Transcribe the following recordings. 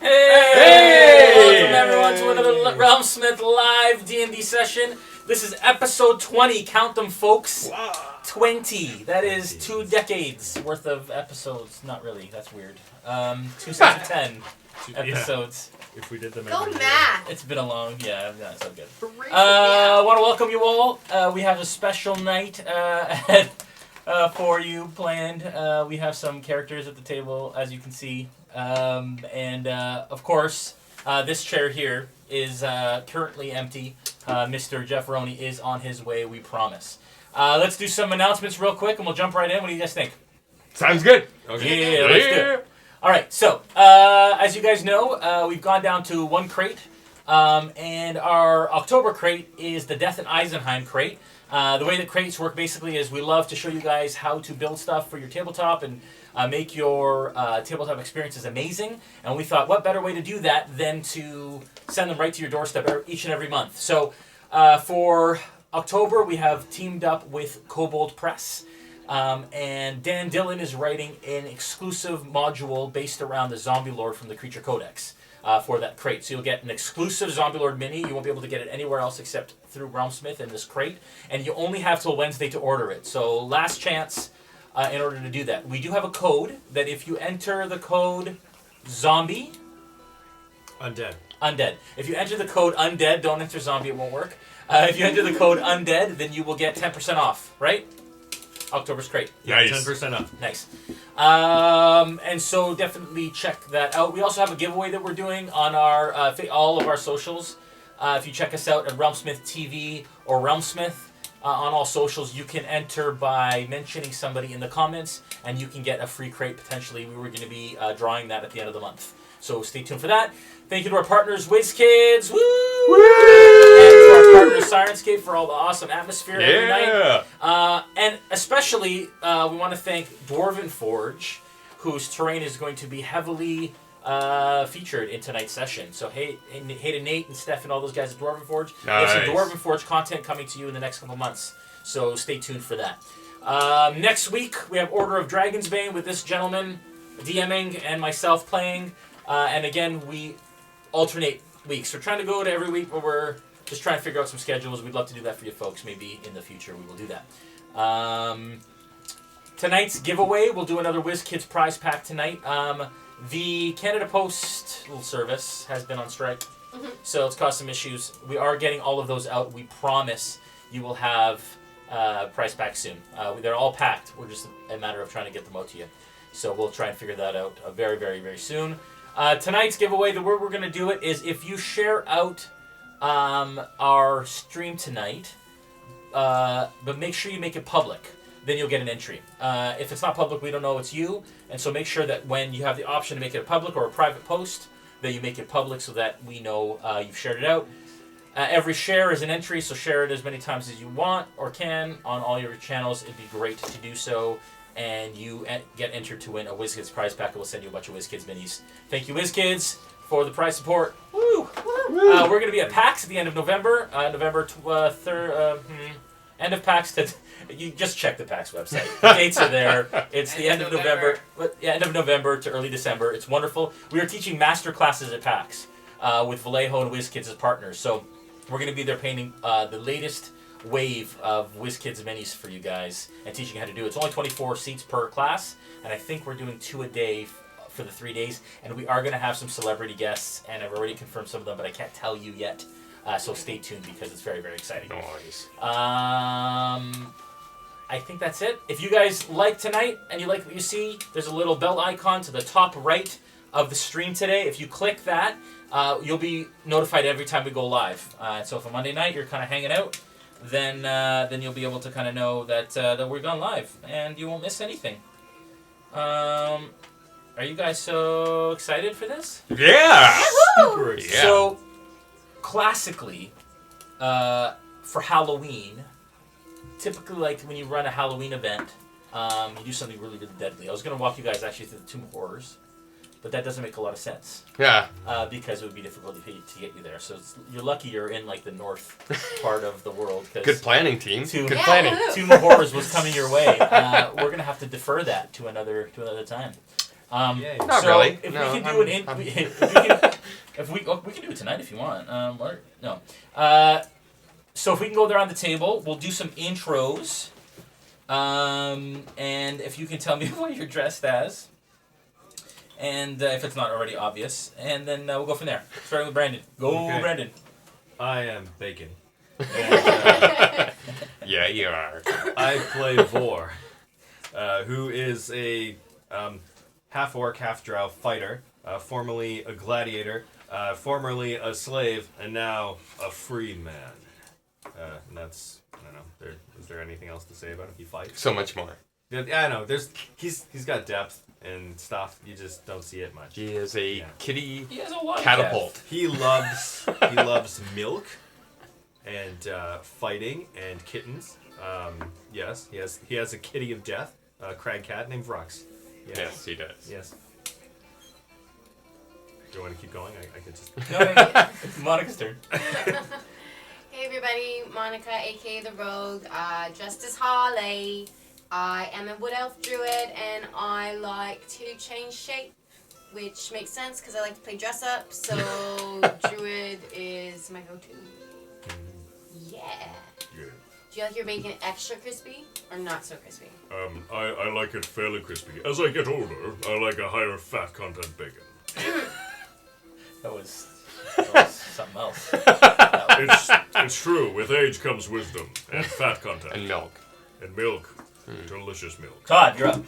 Hey! Welcome everyone to another Realm Smith live D&D session. This is episode 20. Count them, folks. Wow. 20. That is 2 decades worth of episodes. Not really. That's weird. 2 sets of 10 episodes. If we did them Go every math. It's been a long, yeah, that's so good. I want to welcome you all. We have a special night for you planned. We have some characters at the table, as you can see. Of course, this chair here is currently empty. Mr. Jeff Roney is on his way, we promise. Let's do some announcements real quick, and we'll jump right in. What do you guys think? Sounds good. Okay. Yeah, let's do it. All right, so as you guys know, we've gone down to 1 crate, and our October crate is the Death and Eisenheim crate. The way that crates work basically is we love to show you guys how to build stuff for your tabletop and make your tabletop experiences amazing. And we thought, what better way to do that than to send them right to your doorstep each and every month. So for October, we have teamed up with Kobold Press. And Dan Dillon is writing an exclusive module based around the Zombie Lord from the Creature Codex for that crate. So you'll get an exclusive Zombie Lord mini. You won't be able to get it anywhere else except through Realmsmith in this crate. And you only have till Wednesday to order it. So last chance in order to do that. We do have a code that if you enter the code zombie... Undead. If you enter the code undead, don't enter zombie, it won't work. If you enter the code undead, then you will get 10% off, right? October's crate. Nice. 10% off. Nice. And so definitely check that out. We also have a giveaway that we're doing on our all of our socials. If you check us out at Realmsmith TV or Realmsmith on all socials, you can enter by mentioning somebody in the comments, and you can get a free crate potentially. We were going to be drawing that at the end of the month. So stay tuned for that. Thank you to our partners, WizKids. Woo! Woo! And to our partners, Sirenscape, for all the awesome atmosphere every night. And especially, we want to thank Dwarven Forge, whose terrain is going to be heavily featured in tonight's session. So hey to Nate and Steph and all those guys at Dwarven Forge. Nice. We have some Dwarven Forge content coming to you in the next couple months. So stay tuned for that. Next week, we have Order of Dragonsbane with this gentleman DMing and myself playing. And again, we alternate weeks. We're trying to go to every week, but we're just trying to figure out some schedules. We'd love to do that for you folks. Maybe in the future we will do that. Tonight's giveaway, we'll do another WizKids prize pack tonight. The Canada Postal Service has been on strike, so it's caused some issues. We are getting all of those out. We promise you will have prize packs soon. They're all packed. We're just a matter of trying to get them out to you. So we'll try and figure that out very, very, very soon. Tonight's giveaway, the way we're going to do it is if you share out our stream tonight, but make sure you make it public, then you'll get an entry. If it's not public, we don't know it's you, and so make sure that when you have the option to make it a public or a private post, that you make it public so that we know you've shared it out. Every share is an entry, so share it as many times as you want or can on all your channels. It'd be great to do so. And you get entered to win a WizKids prize pack. We'll send you a bunch of WizKids minis. Thank you, WizKids, for the prize support. Woo! We're going to be at PAX at the end of November. November 3rd. End of PAX. You just check the PAX website. The dates are there. It's the end of November. End of November to early December. It's wonderful. We are teaching master classes at PAX with Vallejo and WizKids as partners. So we're going to be there painting the latest wave of WizKids minis for you guys and teaching how to do it. It's only 24 seats per class, and I think we're doing 2 a day for the 3 days, and we are going to have some celebrity guests, and I've already confirmed some of them, but I can't tell you yet, so stay tuned because it's very, very exciting. Nice. I think that's it. If you guys like tonight and you like what you see, there's a little bell icon to the top right of the stream today. If you click that, you'll be notified every time we go live. So if a Monday night you're kind of hanging out, then you'll be able to kind of know that we're gone live, and you won't miss anything. Are you guys so excited for this? Yeah! Super, yeah. So, classically, for Halloween, typically like when you run a Halloween event, you do something really, really deadly. I was going to walk you guys actually through the Tomb of Horrors, but that doesn't make a lot of sense. Yeah. Because it would be difficult to get you there. So you're lucky you're in like the north part of the world. Good planning, team. Good planning. Tomb of Horrors was coming your way. We're gonna have to defer that to another time. Not so really. If no, we can do If we can do it tonight if you want. Or no. So if we can go there on the table, we'll do some intros. And if you can tell me what you're dressed as, and if it's not already obvious, and then we'll go from there. Starting with Brandon. Go, Okay. Brandon. I am Bacon. And, Yeah, you are. I play Vor, who is a half-orc, half-drow fighter, formerly a gladiator, formerly a slave, and now a free man. And that's, I don't know, is there anything else to say about him? He fights. So much more. Yeah, I know, he's got depth and stuff, you just don't see it much. He is a kitty He has a lot of catapult. He loves milk and fighting and kittens. Yes, he has a kitty of death, a crag cat named Vrux. Yes, he does. Yes. Do you want to keep going? I could just. No, it's Monica's turn. Hey everybody, Monica, aka the Rogue, dressed as Harley. I am a wood elf druid and I like to change shape, which makes sense because I like to play dress up, so druid is my go-to. Yeah. Yeah. Do you like your bacon extra crispy or not so crispy? I like it fairly crispy. As I get older, I like a higher fat content bacon. That was something else. It's true. With age comes wisdom and fat content And milk. and milk. Delicious milk. Todd, you're up.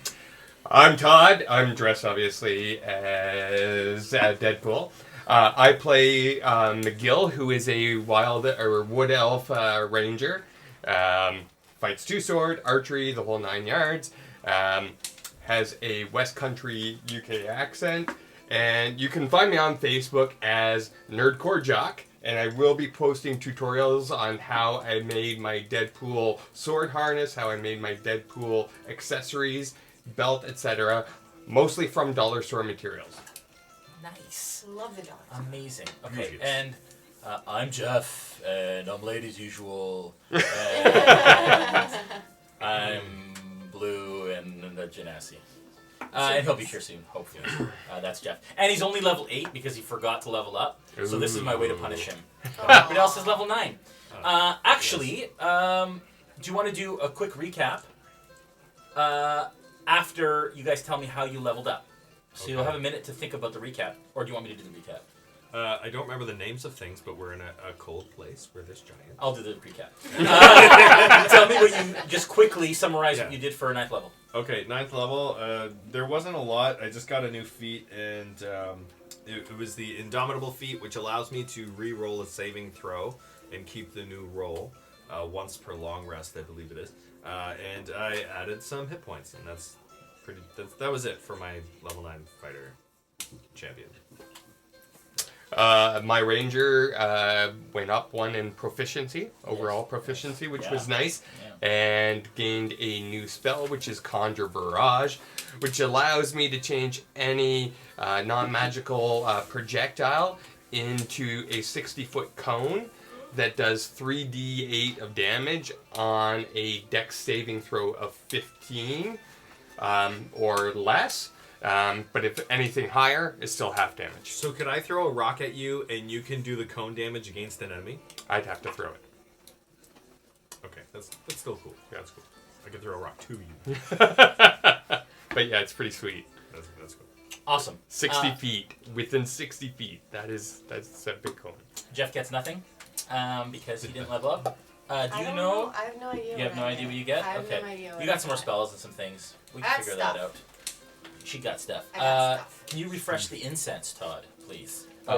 I'm Todd. I'm dressed, obviously, as Deadpool. I play McGill, who is a wood elf ranger. Fights two-sword, archery, the whole 9 yards. Has a West Country UK accent. And you can find me on Facebook as Nerdcore Jock. And I will be posting tutorials on how I made my Deadpool sword harness, how I made my Deadpool accessories, belt, etc. Mostly from dollar store materials. Nice. Love the dog. Amazing. Okay, Beauteous. and I'm Jeff, and I'm late as usual. And I'm Blue and the Genasi. And he'll be here soon, hopefully. That's Jeff. And he's only level 8 because he forgot to level up. So this is my way to punish him. Everybody else is level 9. Actually, do you want to do a quick recap after you guys tell me how you leveled up? So you'll have a minute to think about the recap. Or do you want me to do the recap? I don't remember the names of things, but we're in a cold place where there's giants. I'll do the recap. Tell me what you just quickly summarize what you did for 9th level. Okay, 9th level. There wasn't a lot. I just got a new feat, and it was the Indomitable feat, which allows me to re-roll a saving throw and keep the new roll once per long rest, I believe it is. And I added some hit points, and that was it for my level 9 fighter champion. My ranger went up 1 in proficiency, overall proficiency, which was nice, and gained a new spell, which is Conjure Barrage, which allows me to change any non-magical projectile into a 60-foot cone that does 3d8 of damage on a dex saving throw of 15 or less. But if anything higher, it's still half damage. So could I throw a rock at you, and you can do the cone damage against an enemy? I'd have to throw it. Okay, that's still cool. Yeah, that's cool. I can throw a rock to you. But yeah, it's pretty sweet. That's cool. Awesome. 60 feet. Within 60 feet. That's a big cone. Jeff gets nothing because he didn't level up. Do I you don't know? I have no idea. You have no idea what you get? I have Okay. no idea. You got some more spells and some things. We I can got figure stuff. that out. She got stuff. I got stuff. Can you refresh the incense, Todd, please? Uh,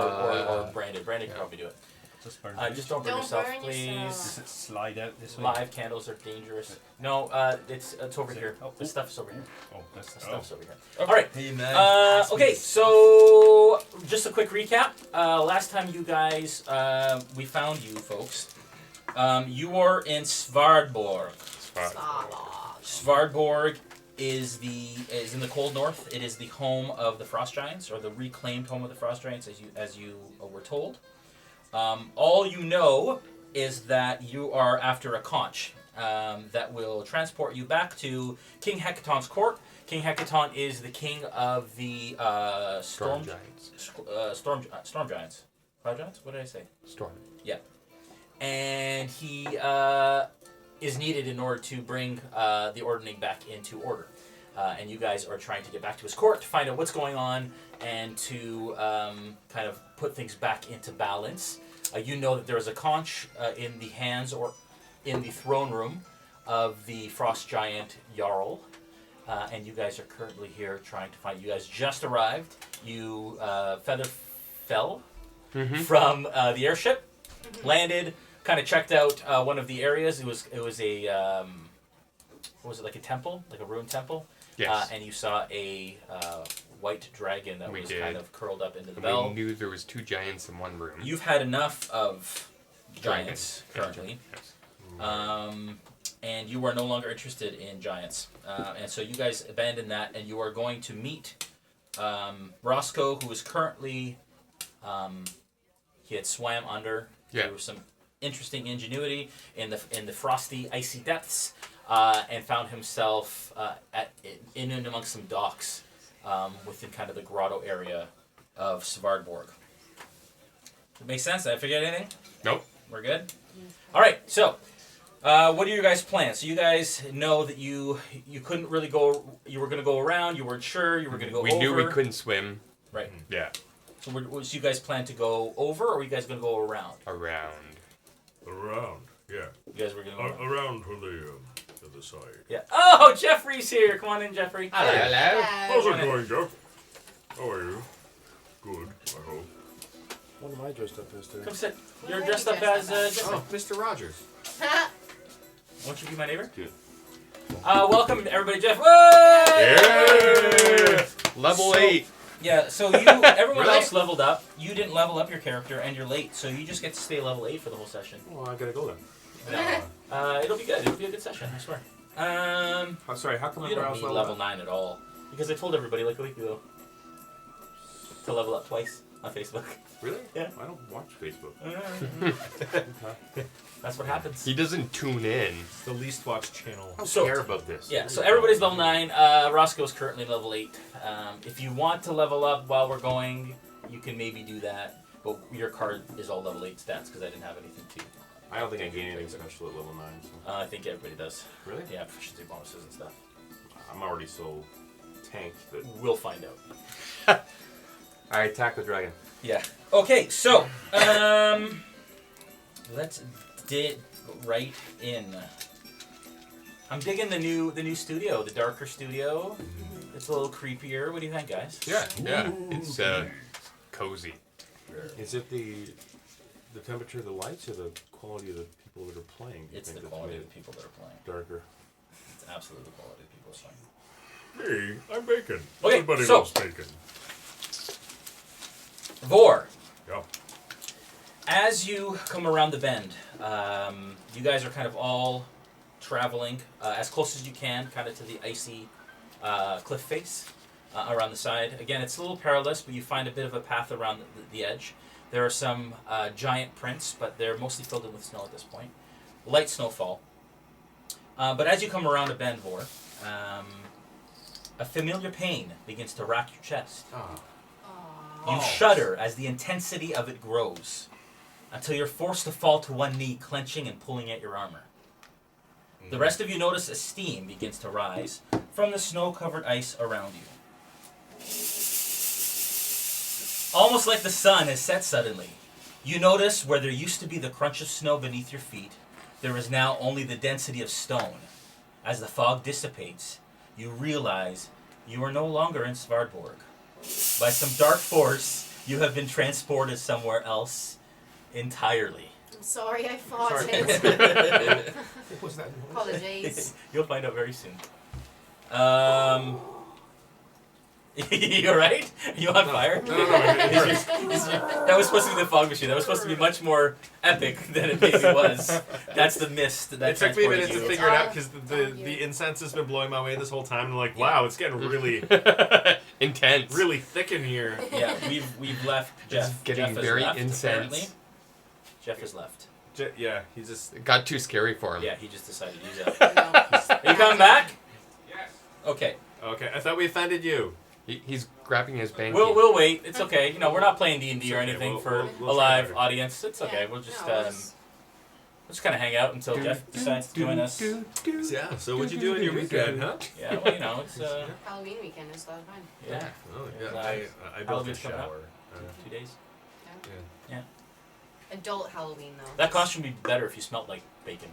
Or Brandon. Brandon can probably do it. Just burn Just don't burn Don't yourself, burn please. yourself. Does it slide out this way? Live candles are dangerous. No, it's over Is it? here. Oh. The stuff's over here. Oh, that's The stuff's over here. Okay. All right. Hey man. Okay, so just a quick recap. Last time you guys, we found you folks. You were in Svardborg. Svardborg is in the cold north. It is the home of the frost giants, or the reclaimed home of the frost giants, as you were told. All you know is that you are after a conch. that will transport you back to King Hecaton's court. King Hecaton is the king of the Storm Giants. Storm Giants. Cloud Giants? What did I say? Storm. Yeah. And he is needed in order to bring the Ordning back into order. And you guys are trying to get back to his court to find out what's going on and to kind of put things back into balance. You know that there is a conch in the hands or in the throne room of the Frost Giant Jarl. And you guys are currently here trying to find. You guys just arrived. You feather fell from the airship, landed, kind of checked out one of the areas. It was a what was it, like a temple, like a ruined temple? Yes. And you saw a white dragon that We was did. kind of curled up into the We bell. knew there was 2 giants in one room. You've had enough of giants currently. Yes. And you are no longer interested in giants. And so you guys abandon that, and you are going to meet Roscoe, who is currently, he had swam under. Yeah. There was some interesting ingenuity in the frosty, icy depths, and found himself in and amongst some docks within kind of the grotto area of Svardborg. Make sense? Did I forget anything? Nope. We're good? All right, so what are your guys' plans? So you guys know that you couldn't really go, you were going to go around, you weren't sure, you were going to go over. We knew we couldn't swim. Right. Yeah. So was you guys plan to go over, or were you guys going to go around? Around. Around, yeah. You guys were going to go around. Around to the side. Yeah. Oh, Jeffrey's here. Come on in, Jeffrey. Hello. How's it going, Jeff? How are you? Good, I hope. What am I dressed up as today? Come sit. What You're are you dressed up dressed as up as? Jeffrey. Oh, Mr. Rogers. Won't you be my neighbor? Yeah. Welcome, everybody, Jeff. Whoa! Yeah. Level 8. Yeah, so everyone Really? else leveled up. You didn't level up your character, and you're late, so you just get to stay level 8 for the whole session. Well, I gotta go then. It'll be good. It'll be a good session, I swear. Oh, sorry, how come You everyone don't else need level 9 at all. Because I told everybody like a week ago to level up twice on Facebook. Really? Yeah. I don't watch Facebook. That's what happens. He doesn't tune in. The least watched channel. I don't So- care about this. Yeah, so everybody's level 9. Roscoe's currently level 8. If you want to level up while we're going, you can maybe do that. But your card is all level 8 stats because I didn't have anything to. I don't think I gain anything special at level 9. So. I think everybody does. Really? Yeah, proficiency bonuses and stuff. I'm already so tanked that We'll find out. I attack the dragon. Yeah. Okay, so let's dig right in. I'm digging the new studio, the darker studio. It's a little creepier. What do you think, guys? Yeah. It's cozy. Is it the temperature of the lights or the quality of the people that are playing? You It's think the that's quality made of the people that are playing. it darker. It's absolutely the quality of the people that's playing. Hey, I'm bacon. Okay, Everybody so- loves bacon. Vor, Yeah. as you come around the bend, you guys are kind of all traveling as close as you can, kind of to the icy cliff face around the side. Again, it's a little perilous, but you find a bit of a path around the edge. There are some giant prints, but they're mostly filled in with snow at this point. Light snowfall. But as you come around a bend, Vor, a familiar pain begins to rack your chest. You shudder as the intensity of it grows, until you're forced to fall to one knee, clenching and pulling at your armor. The rest of you notice a steam begins to rise from the snow-covered ice around you. Almost like the sun has set suddenly, you notice where there used to be the crunch of snow beneath your feet, there is now only the density of stone. As the fog dissipates, you realize you are no longer in Svardborg. By some dark force, you have been transported somewhere else entirely. I'm sorry, I farted. What was that? Apologies. You'll find out very soon. You alright? You on fire? No. That was supposed to be the fog machine. That was supposed to be much more epic than it maybe was. That's the mist. That It took me a transported minute to you. figure it out Oh, because thank you. the incense has been blowing my way this whole time. And like, wow, it's getting really, Intense. really thick in here. Yeah, we've left Jeff. getting Jeff has very left, incensed. apparently. Jeff has left. Yeah, he just. It got too scary for him. Yeah, he just decided to use it. No. Are you coming back? Yes. Okay. Okay, I thought we offended you. He's grabbing his banky. We'll wait. It's okay. You know, we're not playing D&D or okay. anything We'll- for we'll a try live harder. audience. It's okay. Yeah. We'll just No, it's- we'll just kind of hang out until Jeff decides to join us. Yeah. So what'd you do in your weekend, huh? Yeah, well, you know, it's Halloween weekend is a lot of fun. yeah, Oh Yeah. yeah. I built a Halloween's coming up. shower. 2 days. Adult Halloween though. That costume would be better if you smelled like bacon.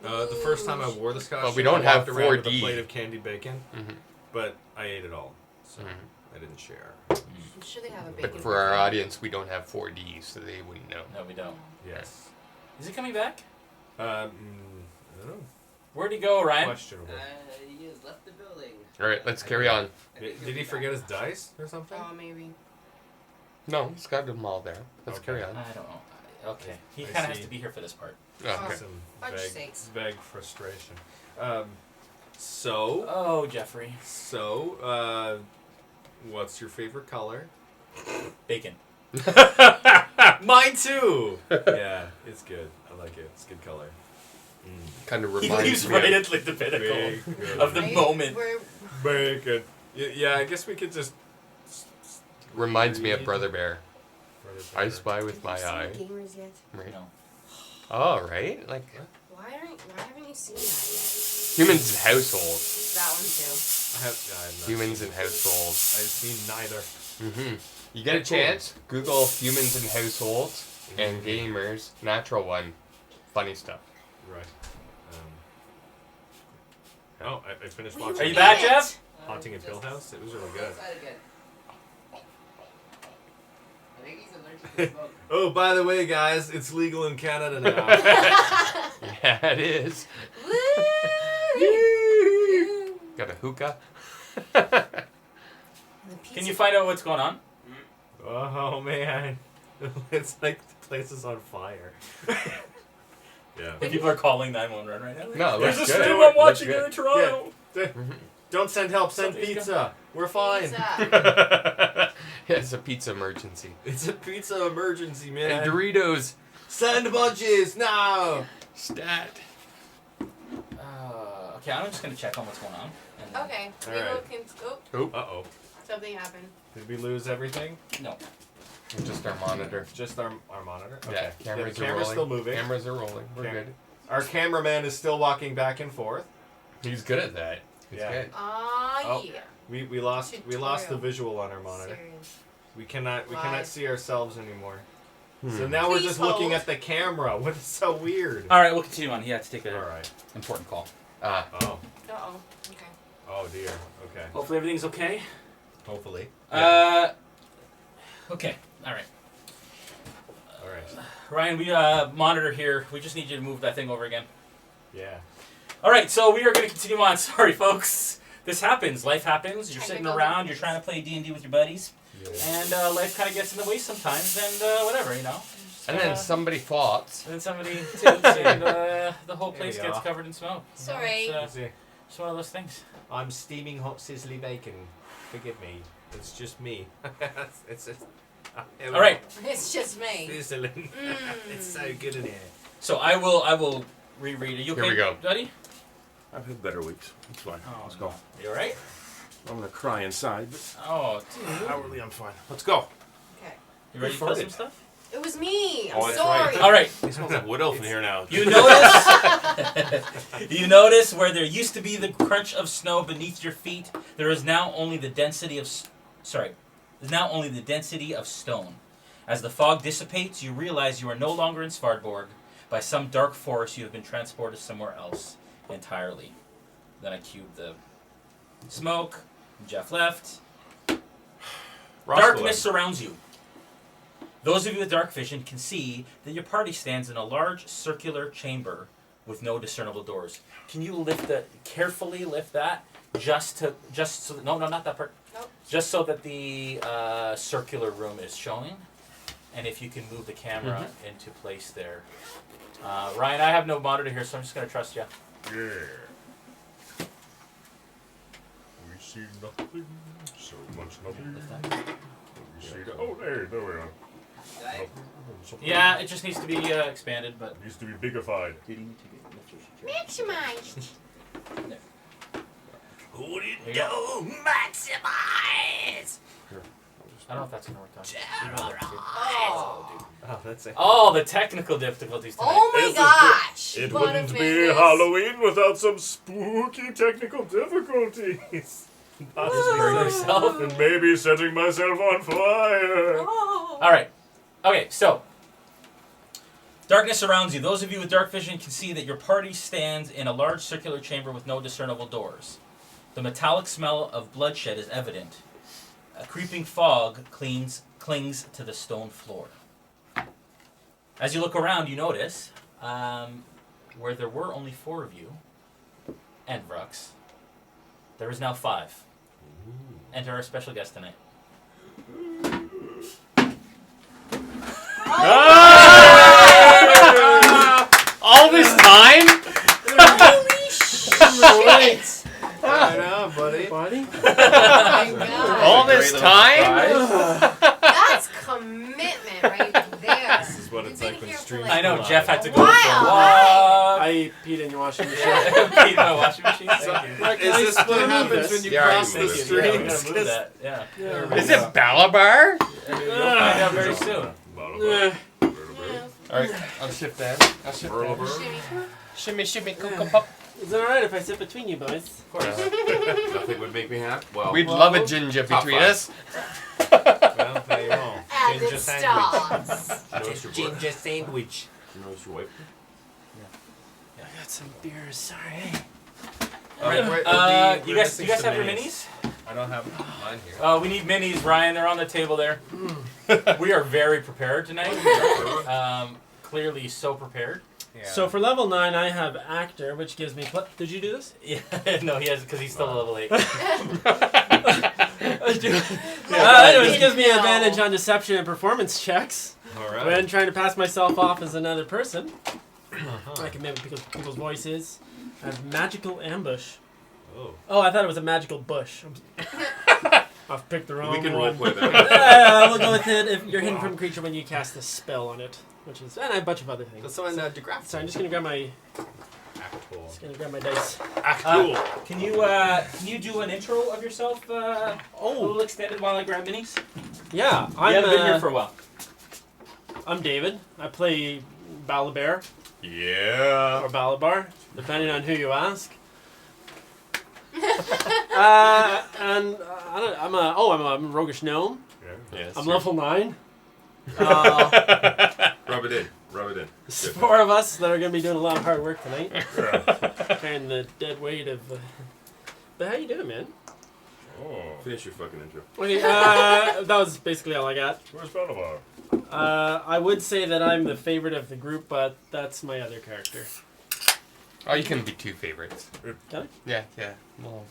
The first time I wore this costume, we don't I have walked around with 4D. a plate of candied bacon, Mhm. but I ate it all, so Mhm. I didn't share. I'm sure they have a bacon. But for our audience, we don't have 4D, so they wouldn't know. No, we don't. Yes. Is he coming back? I don't know. Where'd he go, Ryan? Questionable. He has left the building. All right, let's carry on. Did he forget his dice or something? Oh, maybe. No, he's got them all there. Let's Okay. carry on. I don't know. Okay, he I kind of has see. to be here for this part. Oh, okay. Some Fudge sakes. vague frustration. So, Oh, Jeffrey, what's your favorite color? bacon. Mine too. Yeah, it's good. I like it. It's a good color. Kind of He reminds leaves me. right Of, at like the pinnacle Big, of the Right? moment. We're, bacon. Yeah, I guess we could just. reminds me of Brother Bear. Brother I Bear. spy with my eye. Have you seen Gamers yet? Right. No. Oh, right. Like Why haven't you seen that yet? humans in household. That one too. I have not Humans seen in it. household. I've seen neither. Mm-hmm. You get a chance, Google humans in households and gamers. Natural one. Funny stuff. Right. Oh, I finished Well, watching. Are you did back, it. Jeff? Haunting of Hill House? It was really good. Outside again. I think he's allergic to smoke. Oh, by the way, guys, it's legal in Canada now. Yeah, it is. Woo! Got a hookah. The Can pizza- you find out what's going on? Oh man, it's like the place is on fire. Yeah. The people are calling 911 right now. No, it There's a looks stream good. I'm Looks watching good. here in Toronto. Don't send help. Send Something's pizza. We're fine. Pizza. It's a pizza emergency. It's a pizza emergency, man. And Doritos. Send bunches now. Stat. Okay, I'm just gonna check on what's going on. And then- Okay. All We right. will con- oh, Oop. Uh oh. something happened. Did we lose everything? No. Just our monitor. Just our monitor. Yeah, Okay. cameras the are camera's rolling. still moving. Cameras are rolling. We're Cam- good. Our cameraman is still walking back and forth. He's good at that. He's Yeah. good. Oh. Yeah. We lost the Tutorial. visual on our monitor. Serious. We cannot Live. see ourselves anymore. Hmm. So now we're Please just looking hold. at the camera. What is so weird? All right, we'll continue on. He had to take an All right. important call. Oh. Uh-oh. Okay. Oh dear. Okay. Hopefully everything's okay. Hopefully. Okay. All right. All right. Ryan, we monitor here. We just need you to move that thing over again. Yeah. All right, so we are going to continue on. Sorry, folks. This happens. Life happens. You're sitting Technical around. You're trying to play D&D with your buddies, Yeah. and life kind of gets in the way sometimes, and whatever, you know. Just, And then somebody fought. And then somebody toots, and the whole There place we gets are. covered in smoke. You know, Sorry. It's, See, it's one of those things. I'm steaming hot sizzly bacon. Forgive me. It's just me. it's All right. It's just me. Sizzling. It's so good in here. So I will reread. Are you okay, Here we go. buddy? I've had better weeks. It's fine. Let's go. You all right? I'm gonna cry inside, but Oh, dude. outwardly I'm fine. Let's go. Okay. You ready to Who kill some farted? stuff? It was me. I'm Oh, that's sorry. right. All right. It smells like wood elf in here now. You notice? You notice where there used to be the crunch of snow beneath your feet, there is now only the density of there's now only the density of stone. As the fog dissipates, you realize you are no longer in Svardborg. By some dark force, you have been transported somewhere else entirely. Then I cued the smoke. Jeff left. Darkness surrounds you. Those of you with dark vision can see that your party stands in a large circular chamber with no discernible doors. Can you carefully lift that just so no, not that part. Nope. Just so that the circular room is showing, and if you can move the camera into place there. Ryan, I have no monitor here, so I'm just gonna trust you. Yeah. We see nothing, so much nothing. Lift that. We see oh, there we are. Right? Yeah, it just needs to be expanded, but Needs to be biggified. Maximize. Hold it down, maximize. I don't know if that's gonna work out. Oh, that's it. Oh, the technical difficulties tonight. Oh my gosh. It wouldn't be Butterfingers. Halloween without some spooky technical difficulties. Just for yourself. And maybe setting myself on fire. Oh. All right. Okay, so darkness surrounds you. Those of you with dark vision can see that your party stands in a large circular chamber with no discernible doors. The metallic smell of bloodshed is evident. A creeping fog clings to the stone floor. As you look around, you notice where there were only 4 of you and Vrux, there is now 5. Enter our special guest tonight. All this time? Holy shit. I know, buddy. Oh my god. All this time? That's commitment right there. This is what it's like when streams. I know, go Jeff live. had to go for a Wow. walk. I peed in your washing machine. Pee in my washing machine. Thank you. Like, Is this what move happens this? when you Yeah, cross I the moved it. Yeah, we're streams? gonna move that. Yeah. Yeah. Is it Balabar? You'll find out very soon. Yeah. Alright, I'll shift that. I'll shift that. Shimmy. Shimmy, shimmy, cocoa pop. Is it alright if I sit between you boys? Of course. Nothing would make me happy. Well, We'd love a ginger Top between 5. us. well, there you go. As Ginger it sandwich. starts. Ginger sandwich. You notice your wife? I got some beers, sorry. You guys have your minis? I don't have mine here. We need minis, Ryan. They're on the table there. We are very prepared tonight. Clearly so prepared. Yeah. So for level 9, I have actor, which gives me. Did you do this? Yeah, no, he has because he's still level 8. Anyways, it gives me advantage on deception and performance checks. all When right. trying to pass myself off as another person. I can mimic people's voices. I have magical ambush. Oh. Oh, I thought it was a magical bush. I've picked the wrong We can one. roleplay that. Yeah, we'll go with it. If you're hidden from a creature when you cast a spell on it, which is and a bunch of other things. That's someone to grab. So I'm just gonna grab my dice. Can you do an intro of yourself? A little extended while I grab minis. Yeah, You haven't been here for a while. I'm David. I play Balabear Yeah. or Balabar, depending on who you ask. I'm a roguish gnome. Yeah, I'm level 9. Rub it in. Rub it in. There's 4 of us that are going to be doing a lot of hard work tonight. Carrying the dead weight of... But how you doing, man? Finish your fucking intro. Okay, that was basically all I got. Where's Balabar? I would say that I'm the favorite of the group, but that's my other character. Oh, you can be 2 favorites. Can I? Yeah, yeah. Well,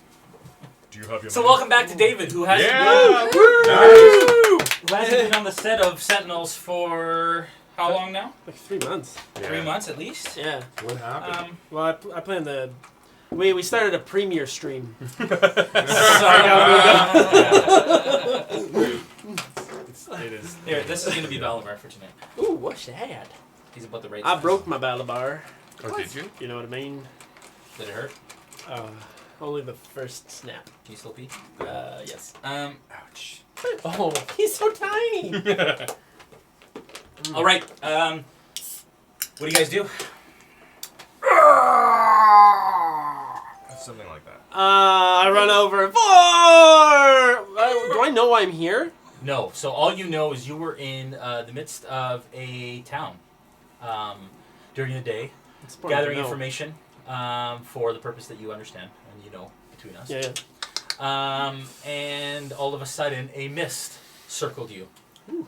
Do you have your So welcome back to David, who hasn't been on the set of Sentinels for how long now? Like 3 months. 3 months at least. Yeah. What happened? Well, I play on the... We started a premiere stream. It is. Here, this is going to be Balabar for tonight. Ooh, what's that? He's about the right I size. broke my Balabar. oh, did you? You know what I mean? Did it hurt? Only the first snap. Can you still pee? Yes. Ouch. Oh, he's so tiny. All right. What do you guys do? Something like that. I run over. 4! Do I know why I'm here? No. So all you know is you were in the midst of a town during the day, It's important gathering to know. information for the purpose that you understand and you know between us. Yeah. And all of a sudden, a mist circled you,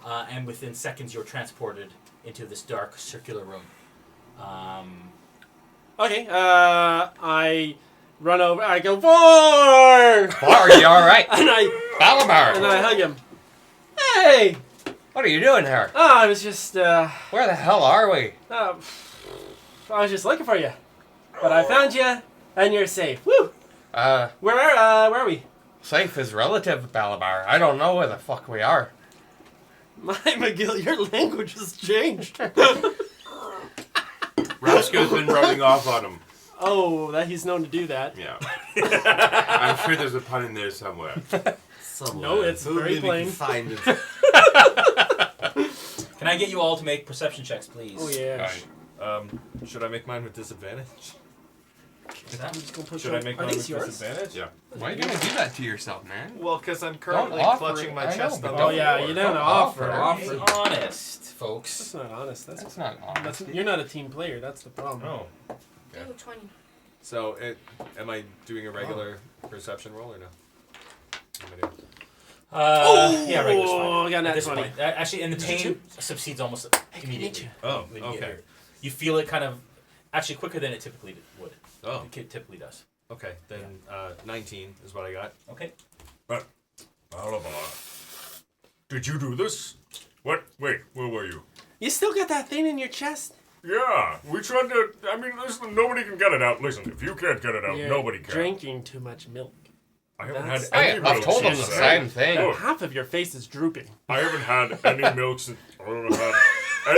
and within seconds, you're transported into this dark circular room. Okay. I run over. I go 4, Are you alright? and I Balabar! hug him. Hey. What are you doing here? Oh, I was just Where the hell are we? I was just looking for you, but I found you, and you're safe. Woo! Where are we? Safe is relative, Balabar. I don't know where the fuck we are. My McGill, your language has changed. Roscoe's been rubbing off on him. Oh, that he's known to do that. Yeah. I'm sure there's a pun in there somewhere. No, it's very plain. Find it. Can I get you all to make perception checks, please? Oh yeah. Should I make mine with disadvantage? Is that- I'm just gonna put Should I make Are mine these with yours? disadvantage? Yeah. Why are you gonna do that to yourself, man? Well, because I'm currently offer clutching it. my I know, chest but on Oh the yeah, floor. you don't Don't offer. offer. Be honest, folks. That's not honest. That's not honest. You're not a team player. That's the problem. Oh. Ooh, 20. So, am I doing a regular perception roll or no? What am I doing? Yeah, regular's fine. Oh, I got At that this 20. point, actually, and the Did pain you? subsides almost immediately. Oh, when you get okay. here. You feel it kind of, actually quicker than it typically would. Oh, It typically does. okay. Then 19 is what I got. Okay. Alabar. Did you do this? What? Wait, where were you? You still got that thing in your chest? Yeah, we tried to. I mean, listen, nobody can get it out. Listen, if you can't get it out, You're nobody can. drinking too much milk. I haven't That's- had any I've milk told them the since same then. thing. Look, Half of your face is drooping. I haven't had any milk since. I haven't had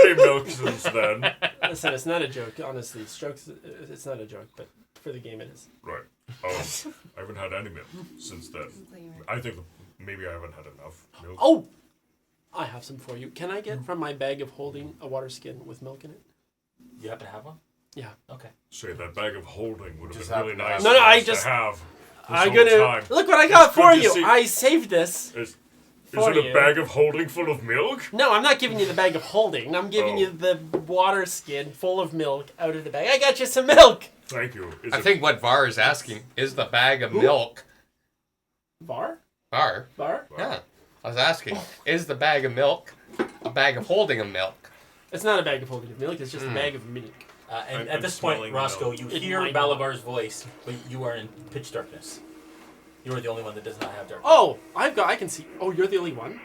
any milk since then. Listen, it's not a joke. Honestly, strokes. It's not a joke, but for the game, it is. Right. I haven't had any milk since then. I think maybe I haven't had enough milk. Oh, I have some for you. Can I get from my bag of holding a water skin with milk in it? You happen to have one? Yeah. Okay. Say that bag of holding would have Just been really happen to nice. have- No, I to just- have. This I'm whole gonna time. look what I got It's good for to you. see. I saved this. Is for it a you. bag of holding full of milk? No, I'm not giving you the bag of holding. I'm giving Oh. you the water skin full of milk out of the bag. I got you some milk. Thank you. Is I it- think what Var is asking is the bag of milk. Bar? Var? Bar? Yeah. I was asking, is the bag of milk a bag of holding of milk? It's not a bag of holding of milk. It's just a bag of milk. And I'm at this point, smelling Roscoe, milk. you It hear might Balabar's voice, but you are in pitch darkness. You are the only one that does not have darkness. Oh, I can see. Oh, you're the only one.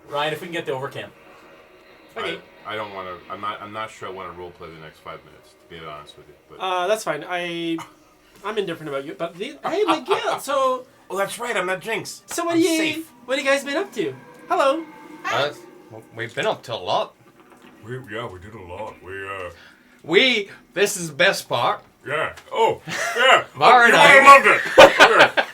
Ryan, if we can get the overcam. Okay. I don't want to. I'm not sure I want to role play the next 5 minutes. To be honest with you, but That's fine. I'm indifferent about you. But hey, McGill. So that's right. I'm not Jinx. what I'm do you safe. what have you guys been up to? Hello. Well, we've been up to a lot. we did a lot. This is the best part. Yeah. Oh, yeah. Var and I I, loved it.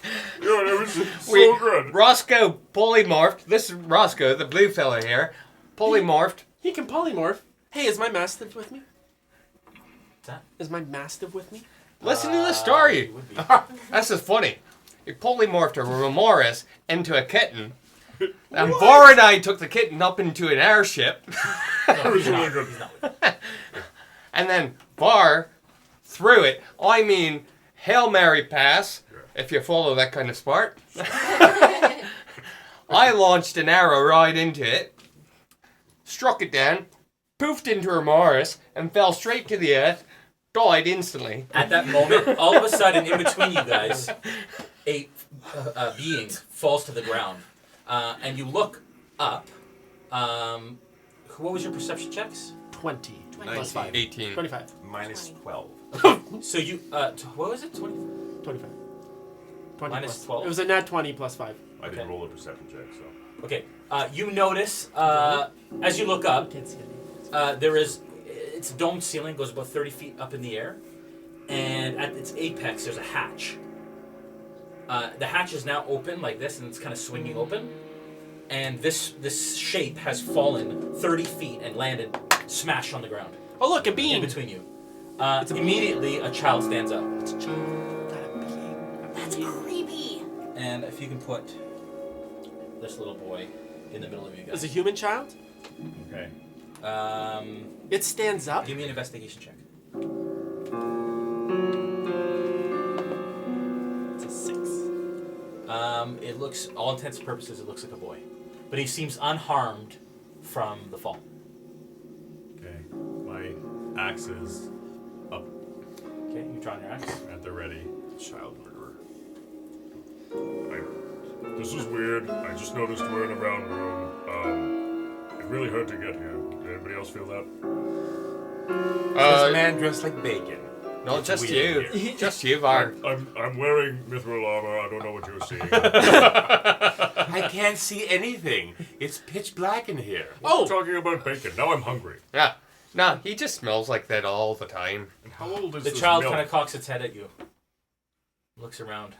Yeah, it was so good. Roscoe polymorphed. This is Roscoe, the blue fella here. Polymorphed. He can polymorph. Hey, is my mastiff with me? What's that? Is my mastiff with me? Listen to the story. It would be. This is funny. He polymorphed a Remoris into a kitten. And Var and I took the kitten up into an airship. No, he's not. He's not with you. And then Var threw it. I mean, Hail Mary pass, if you follow that kind of sport. I launched an arrow right into it, struck it down, poofed into Remoris, and fell straight to the earth, died instantly. At that moment, all of a sudden, in between you guys, a being falls to the ground. And you look up. What was your perception checks? 20 plus 19. 5. 18. 25. Minus 12. So you, what was it? 20? 25. 20 Minus plus. 12? It was a nat 20 plus 5. I didn't Okay. roll a perception check, so. Okay. You notice, as you look up, Can't see anything. it's a domed ceiling, goes about 30 feet up in the air. And at its apex, there's a hatch. The hatch is now open like this, and it's kind of swinging open. And this shape has fallen 30 feet and landed smash on the ground Oh, look, a in beam. between you. Immediately, a child stands up. That's creepy. And if you can put this little boy in the middle of you Is guys. a human child? Okay. It stands up. Give me an investigation check. It's a 6. It looks, all intents and purposes, it looks like a boy. But he seems unharmed from the fall. Okay. My axe is up Okay, you drawing your axe. at the ready. Child murderer. This is weird. I just noticed we're in a round room. It really hurt to get here. Did anybody else feel that? This man dressed like bacon. No, It's just weird you. here. Just you, Var. I'm wearing mithril armor. I don't know what you're seeing. I can't see anything. It's pitch black in here. We're talking about bacon. Now I'm hungry. Yeah. No, he just smells like that all the time. And how old is The this child milk? kind of cocks its head at you. Looks around.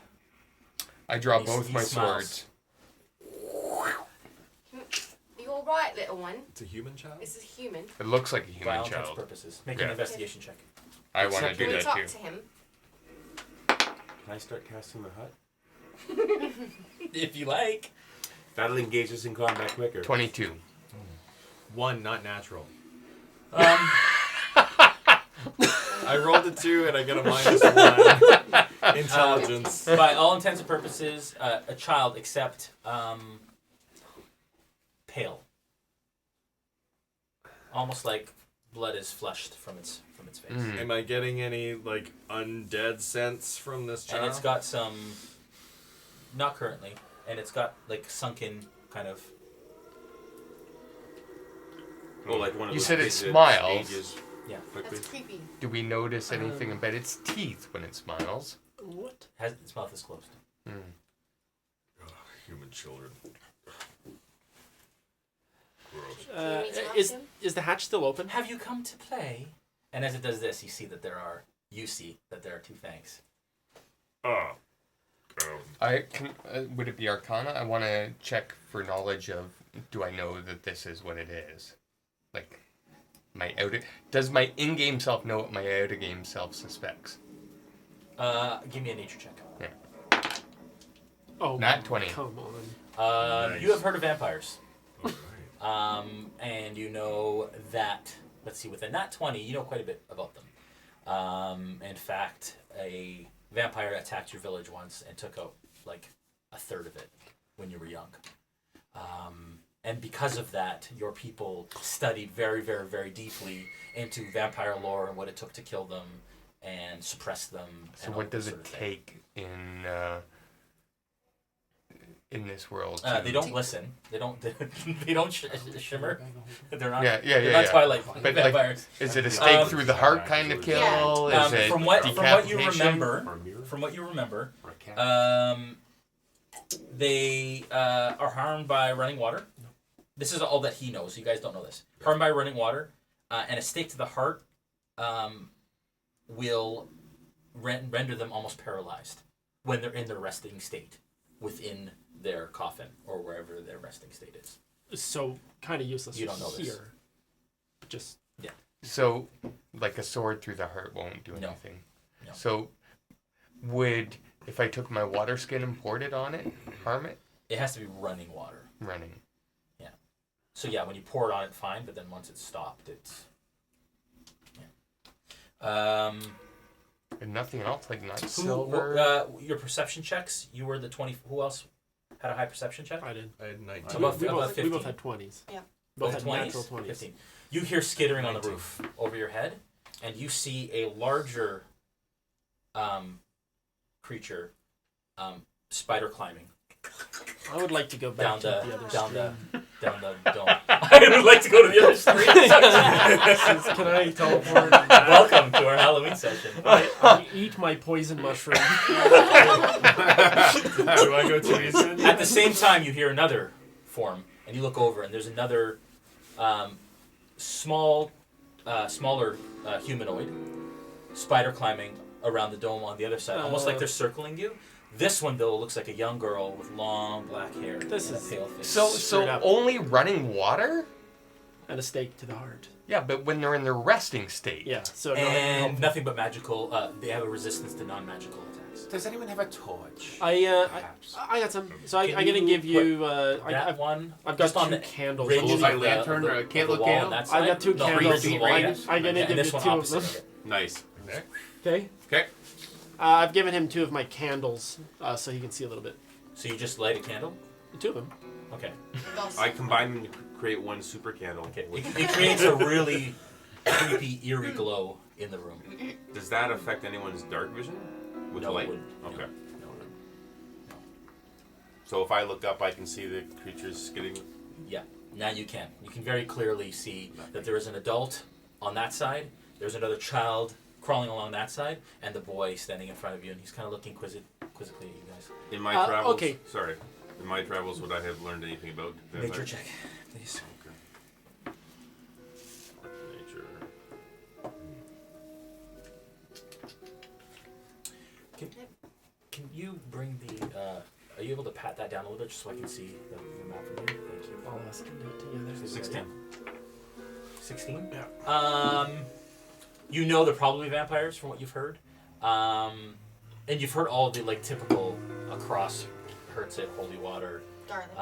I draw He- both he my smiles. swords. You all right, little one? It's a human child? This is human. It looks like a By human all intents and child. purposes. Make Yeah. an investigation check. I want to Except do Can we that talk too. to him? Can I start casting the hut? If you like. That'll engage us in combat quicker. 22. 1, not natural. Um, I rolled a 2 and I get a -1. Intelligence. by all intents and purposes, a child, except pale. Almost like blood is flushed from its face. Mm. Am I getting any like undead sense from this child? And it's got some, not currently, and it's got like sunken kind of. Oh, like one of You those said it kids that smiles. ages Yeah. quickly. That's creepy. Do we notice anything about its teeth when it smiles? What? Has its mouth is closed. Mm. Human children. Gross. Do you need to talk Is to him? is the hatch still open? Have you come to play? And as it does this, you see that there are two fangs. Ah. I can. Would it be Arcana? I want to check for knowledge of. Do I know that this is what it is? Like, does my in-game self know what my out-of-game self suspects? Give me a nature check. Oh, Nat 20. Come on. Nice. You have heard of vampires. Alright. And you know that, let's see, with a nat 20, you know quite a bit about them. In fact, a vampire attacked your village once and took out like a third of it when you were young. And because of that, your people studied very, very, very deeply into vampire lore and what it took to kill them and suppress them. So and all what does this it sort of thing. take in this world? They don't listen. They don't. They don't shimmer. They're not. Yeah, They're not Twilight But, like, vampires. Is it a stake Um, through the heart kind of kill? Yeah. Is it From what you decapitation? remember, Or a mirror? from what you remember, Or a cat? they are harmed by running water. This is all that he knows. You guys don't know this. Harmed by running water, and a stake to the heart will render them almost paralyzed when they're in their resting state within their coffin or wherever their resting state is. So kind of useless You don't know here. this. Just So, like a sword through the heart won't do No. anything. No. So, if I took my water skin and poured it on it, harm it? It has to be running water. Running. So yeah, when you pour it on it, fine. But then once it's stopped, it's yeah. And nothing else, like not Who, silver. your perception checks. You were the 20. Who else had a high perception check? I did. I had 19. About- we, about both, 15. we both had 20s. Yeah. Both Both had 20s? natural 20s. 15. You hear skittering on the 19. roof over your head, and you see a larger creature spider climbing I would like to go back down to the the other down stream. the dome. I would like to go to the other street. Can I teleport? Welcome to our Halloween session. I eat my poison mushroom. Do I go to Ethan? At the same time, you hear another form, and you look over, and there's another smaller humanoid spider climbing around the dome on the other side, almost like they're circling you. This one, though, looks like a young girl with long black hair This and is- a pale face. So straight up. only running water? And a stake to the heart. Yeah, but when they're in their resting state. Yeah, so no, and nothing but magical. They have a resistance to non-magical attacks. Does anyone have a torch? I got some. So I'm Can gonna you give you. That I've one. got just on two the candles. ridge Oh, of my the- lantern of or a the candle wall on candle? that I've side. got two No, candles. three feet right? wide. I'm gonna and give this you one two of opposite them. of it. Nice. Okay. Okay. I've given him two of my candles, so he can see a little bit. So you just light a candle? Two of them. Okay. I combine them to create one super candle. Okay. It creates a really creepy, eerie glow in the room. Does that affect anyone's dark vision with No, it light? wouldn't. Okay. No. So if I look up, I can see the creatures getting. Yeah. Now you can. You can very clearly see that there is an adult on that side. There's another child crawling along that side, and the boy standing in front of you, and he's kind of looking quizzically at you guys. In my travels. okay. Sorry. In my travels, would I have learned anything about Nature vampires? check, please. Okay. Nature. Can you bring the? Are you able to pat that down a little bit just so I can see the map from here? Thank you. All of us can do it together. 16. 16? Yeah. You know they're probably vampires from what you've heard. And you've heard all the like typical across hurts it, holy water, Garlic.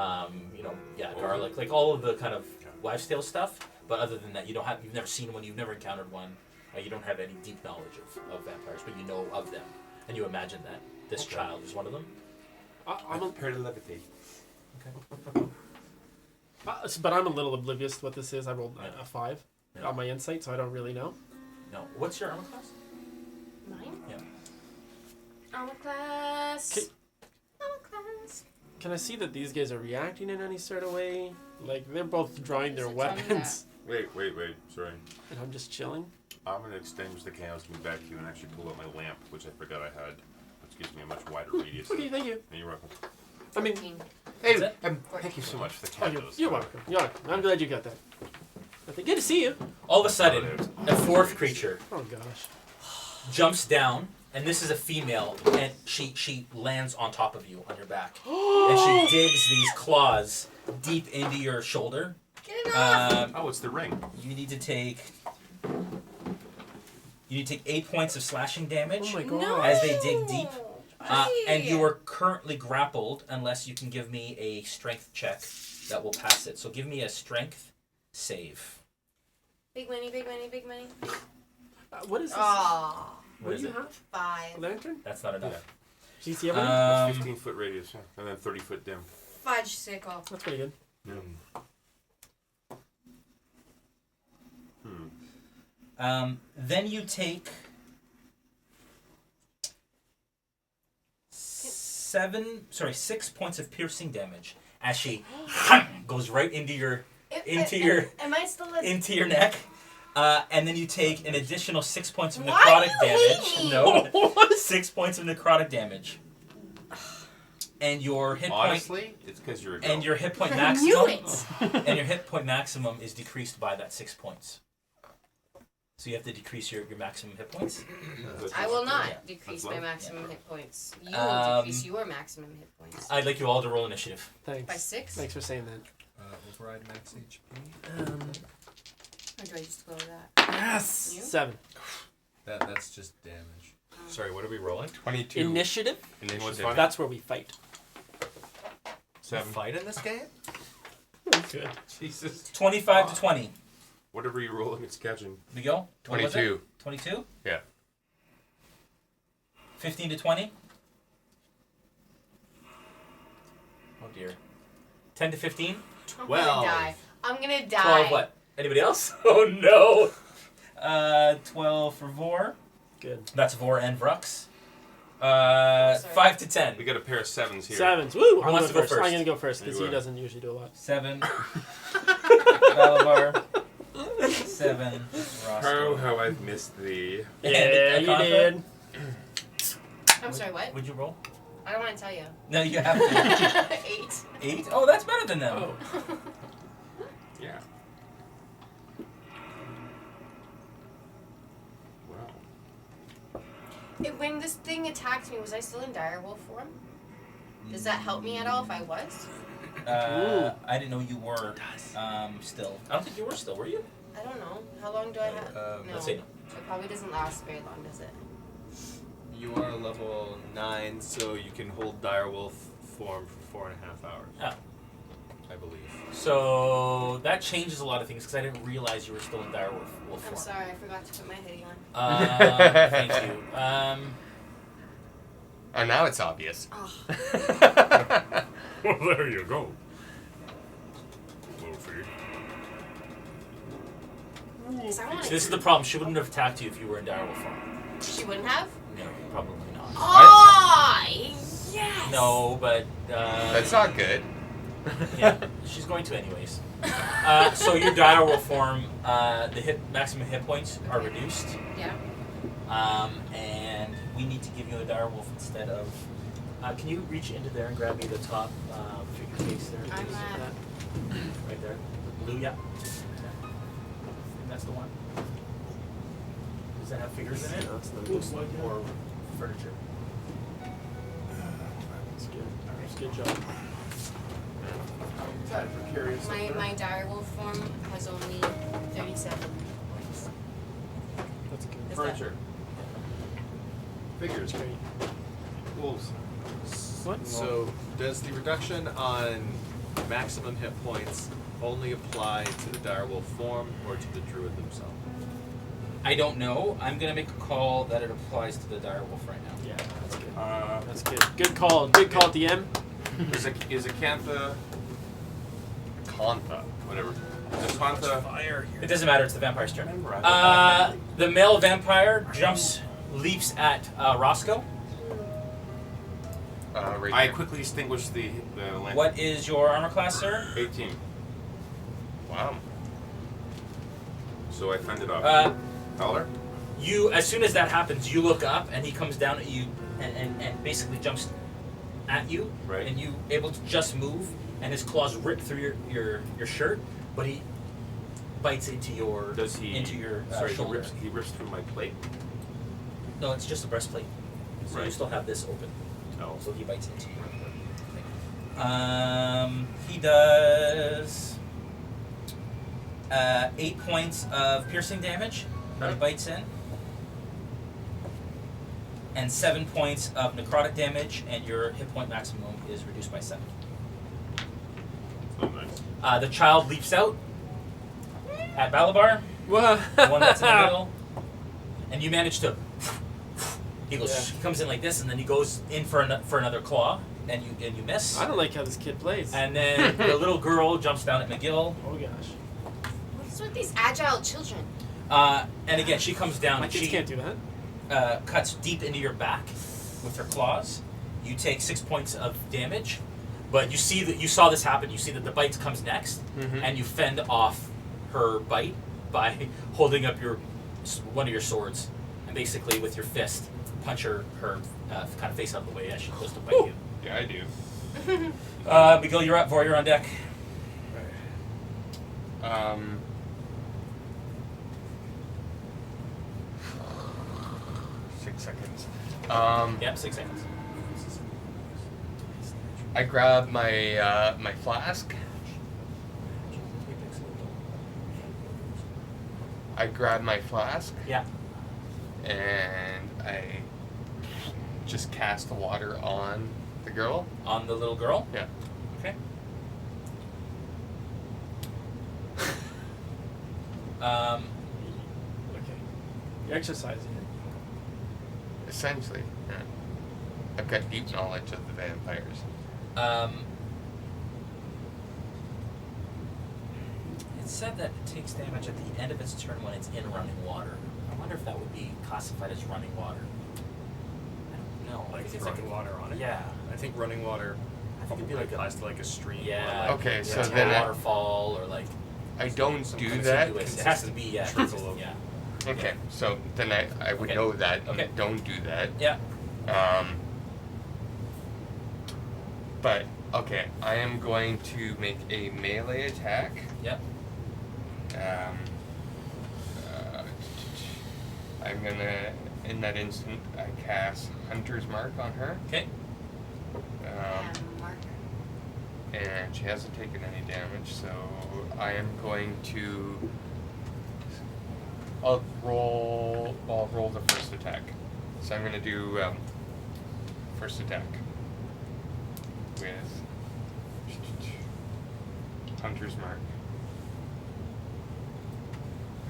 garlic, like all of the kind of wives' tale stuff. But other than that, you've never seen one, you've never encountered one, you don't have any deep knowledge of vampires, but you know of them, and you imagine that this child is one of them. I'm prepared to levitate. Okay. But I'm a little oblivious to what this is. I rolled Yeah. a 5 Yeah. on my insight, so I don't really know. No. What's your armor class? Mine? Yeah. Armor class. Okay. Armor class. Can I see that these guys are reacting in any sort of way? Like, they're both drawing their Does it tell me weapons, Wait. Sorry. and I'm just chilling. I'm going to extinguish the candles, move back to you, and actually pull out my lamp, which I forgot I had, which gives me a much wider radius. Okay, thank you. And you're welcome. I mean, 14. Hey, that? thank you so much for the oh, candles. you're welcome. You're welcome. I'm glad you got that. Good to see you. All of a sudden, a fourth creature Oh, gosh. jumps down, and this is a female, and she lands on top of you on your back, and she digs these claws deep into your shoulder. Get it off! Oh, it's the ring. You need to take 8 points of slashing damage. Oh, my God. No! As they dig deep. And Hey. you are currently grappled unless you can give me a strength check that will pass it. So give me a strength save. Big money, big money, big money. What is this? Aww. What is do you it? have? 5. A lantern? That's not enough. Do you see everything? 15-foot radius, yeah. And then 30-foot dim. Fudge sickle. That's pretty good. Then you take 6 points of piercing damage as she goes right into your Am I still a... into your neck. And then you take an additional 6 points of Why necrotic do you hate damage. me? No, 6 points of necrotic damage. And your hit point. Honestly, it's because you're a girl. And your hit point I knew maximum. it! And your hit point maximum is decreased by that 6 points. So you have to decrease your maximum hit points. I will not Yeah. decrease That's my low. maximum hit points. You will decrease Um, your maximum hit points. I'd like you all to roll initiative. Thanks. By 6? Thanks for saying that. Override max HP. Or do I just go with that? Yes! You? 7. That's just damage. Sorry, what are we rolling? 22. Initiative? And what's Initiative. funny? That's where we fight. 7. Fight in this game? Good. Jesus. 25 to 20. Whatever you roll, it's catching. We go? What was 22. it? 22? Yeah. 15 to 20? Oh dear. 10 to 15? I'm 12. gonna die. I'm gonna die. 12 what? Anybody else? Oh no! 12 for Vor. Good. That's Vor and Vrux. Sorry. 5 to 10. We got a pair of 7s here. 7s. Woo! Who I'm wants going to go first. first? I'm going to go first because You he are. doesn't usually do a lot. 7. Valabar. 7. Oh, Roscoe. how I've missed thee. Yeah, you did. I'm sorry, what? Would you roll? I don't want to tell you. No, you have to. 8. 8? Oh, that's better than them. Oh. Yeah. Wow. When this thing attacked me, was I still in direwolf form? Does that help me at all if I was? I didn't know you were still. I don't think you were still, were you? I don't know. How long do I have? No. Let's say no. It probably doesn't last very long, does it? You are level 9, so you can hold direwolf form for 4.5 hours. Oh. I believe. So that changes a lot of things because I didn't realize you were still in direwolf I'm form. sorry, I forgot to put my hoodie on. Thank you. And now it's obvious. Oh. Well, there you go. Wolfie. Because I want So it. this is the problem. She wouldn't have attacked you if you were in direwolf form. She wouldn't have? No, probably not. Oh, yes! No, but That's not good. yeah, she's going to anyways. So your direwolf form, the maximum hit points are reduced. Yeah. And we need to give you a direwolf instead of Can you reach into there and grab me the top figure case there? I'm please? Right there. Blue, yeah. And that's the one. Does that have figures in it? No, it's not. Looks like or furniture. That's good. That's a good job. Kind of precarious. My direwolf form has only 37 points. That's good. Is Furniture. Figures great. Wolves. What? So, does the reduction on maximum hit points only apply to the direwolf form or to the druid themselves? I don't know. I'm gonna make a call that it applies to the direwolf right now. Yeah, that's good. Is That's good. Good call. Good call at the end. a Cantha, whatever. Is a Cantha? Fire It doesn't matter. It's the vampire's turn. Remember, I The male vampire leaps at Roscoe. Right I here. quickly extinguished the lantern. What is your armor class, sir? 18. Wow. So I fended off. Collar? You, as soon as that happens, you look up and he comes down at you and basically jumps at you, Right. and you able to just move, and his claws rip through your shirt, but he bites into your Does he? into your sorry, shoulder. he rips through my plate. No, it's just a breastplate, so you Right. still have this open. Oh. So he bites into your thing. He does 8 points of piercing damage when he bites in, and 7 points of necrotic damage, and your hit point maximum is reduced by 7. Oh, nice. The child leaps out at Balabar, Whoa. the one that's in the middle, and you manage to. He goes. Yeah. He comes in like this, and then he goes in for another claw, and you miss. I don't like how this kid plays. And then the little girl jumps down at McGill. Oh gosh. What's with these agile children? And again, she comes down My and kids she can't do that. cuts deep into your back with her claws. You take 6 points of damage, but you saw this happen. You see that the bite comes next, and you fend off her bite by holding up one of your swords, and basically with your fist punch her kind of face out of the way as she goes to bite you. Yeah, I do. McGill, you're up. Vor, you're on deck. 6 seconds. Yep, 6 seconds. I grab my my flask. Yeah. And I just cast the water on the girl. On the little girl. Yeah. Okay. Okay. You're exercising. Essentially, yeah. I've got deep knowledge of the vampires. It said that it takes damage at the end of its turn when it's in running water. I wonder if that would be classified as running water. I don't know. Like it's throwing water on it? Yeah. I think running water I think it'd be probably like a, applies to like a stream. yeah. Or like, Okay, so yeah, then a I- waterfall or like I don't some do kind of that. continuous- It has to be Trickle consistent, of- yeah. Okay, so then I would Okay. know that and Okay. don't do that. Yeah. But okay, I am going to make a melee attack. Yep. I'm gonna, in that instant, I cast Hunter's Mark on her. Okay. Mark. And she hasn't taken any damage, so I am going to. I'll roll the first attack. So I'm gonna do first attack with Hunter's Mark,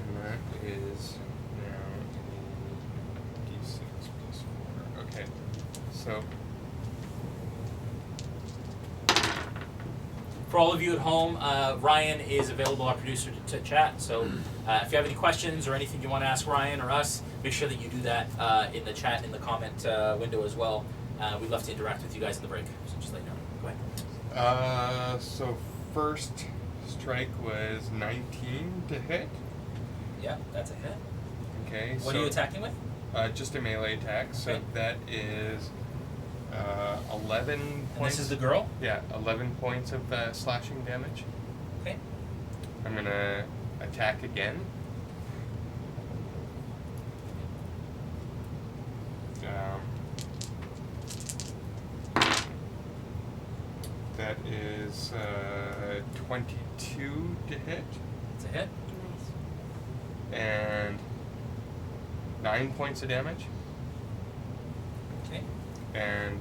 and that is now a d6 plus 4. Okay, so. For all of you at home, Ryan is available, our producer, to chat. So if you have any questions or anything you want to ask Ryan or us, make sure that you do that in the chat, in the comment window as well. We'd love to interact with you guys in the break. So just let you know. Go ahead. So first strike was 19 to hit. Yeah, that's a hit. Okay. What are you attacking with? Just a melee attack. So Okay. that is 11 And points. this is the girl? Yeah, 11 points of slashing damage. Okay. I'm gonna attack again. That is 22 to hit, It's a hit. and 9 points of damage, Okay. and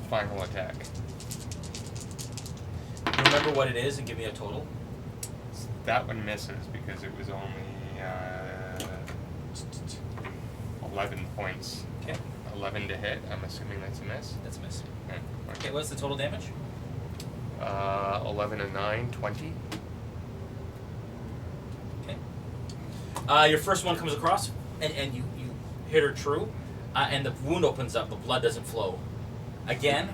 final attack. Remember what it is and give me a total. That one misses because it was only 11 points. Okay. 11 to hit. I'm assuming that's a miss. That's a miss. Yeah. Okay, what's the total damage? 11 and 9, 20. Okay. Your first one comes across, and you hit her true, and the wound opens up. The blood doesn't flow. Again,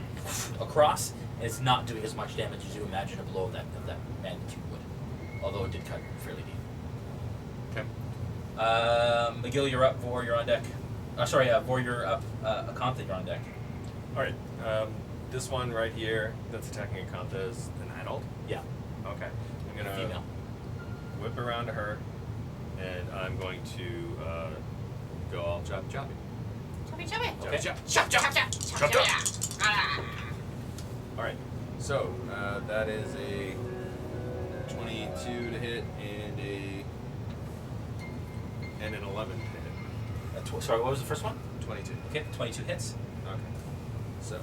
across, and it's not doing as much damage as you imagine a blow of that magnitude would. Although it did cut fairly deep. Okay. McGill, you're up. Vor, you're on deck. Vor, you're up. Akantha, you're on deck. Alright. This one right here that's attacking Akantha is an adult? Yeah. Okay. I'm gonna Female. whip around to her, and I'm going to go all choppy choppy. Choppy, choppy. Okay. Chop, Chop, chop, chop, chop, chop, chop. Ah. Alright. So, that is a 22 to hit and an 11 to hit. Sorry, what was the first one? 22. Okay, 22 hits. Okay. So,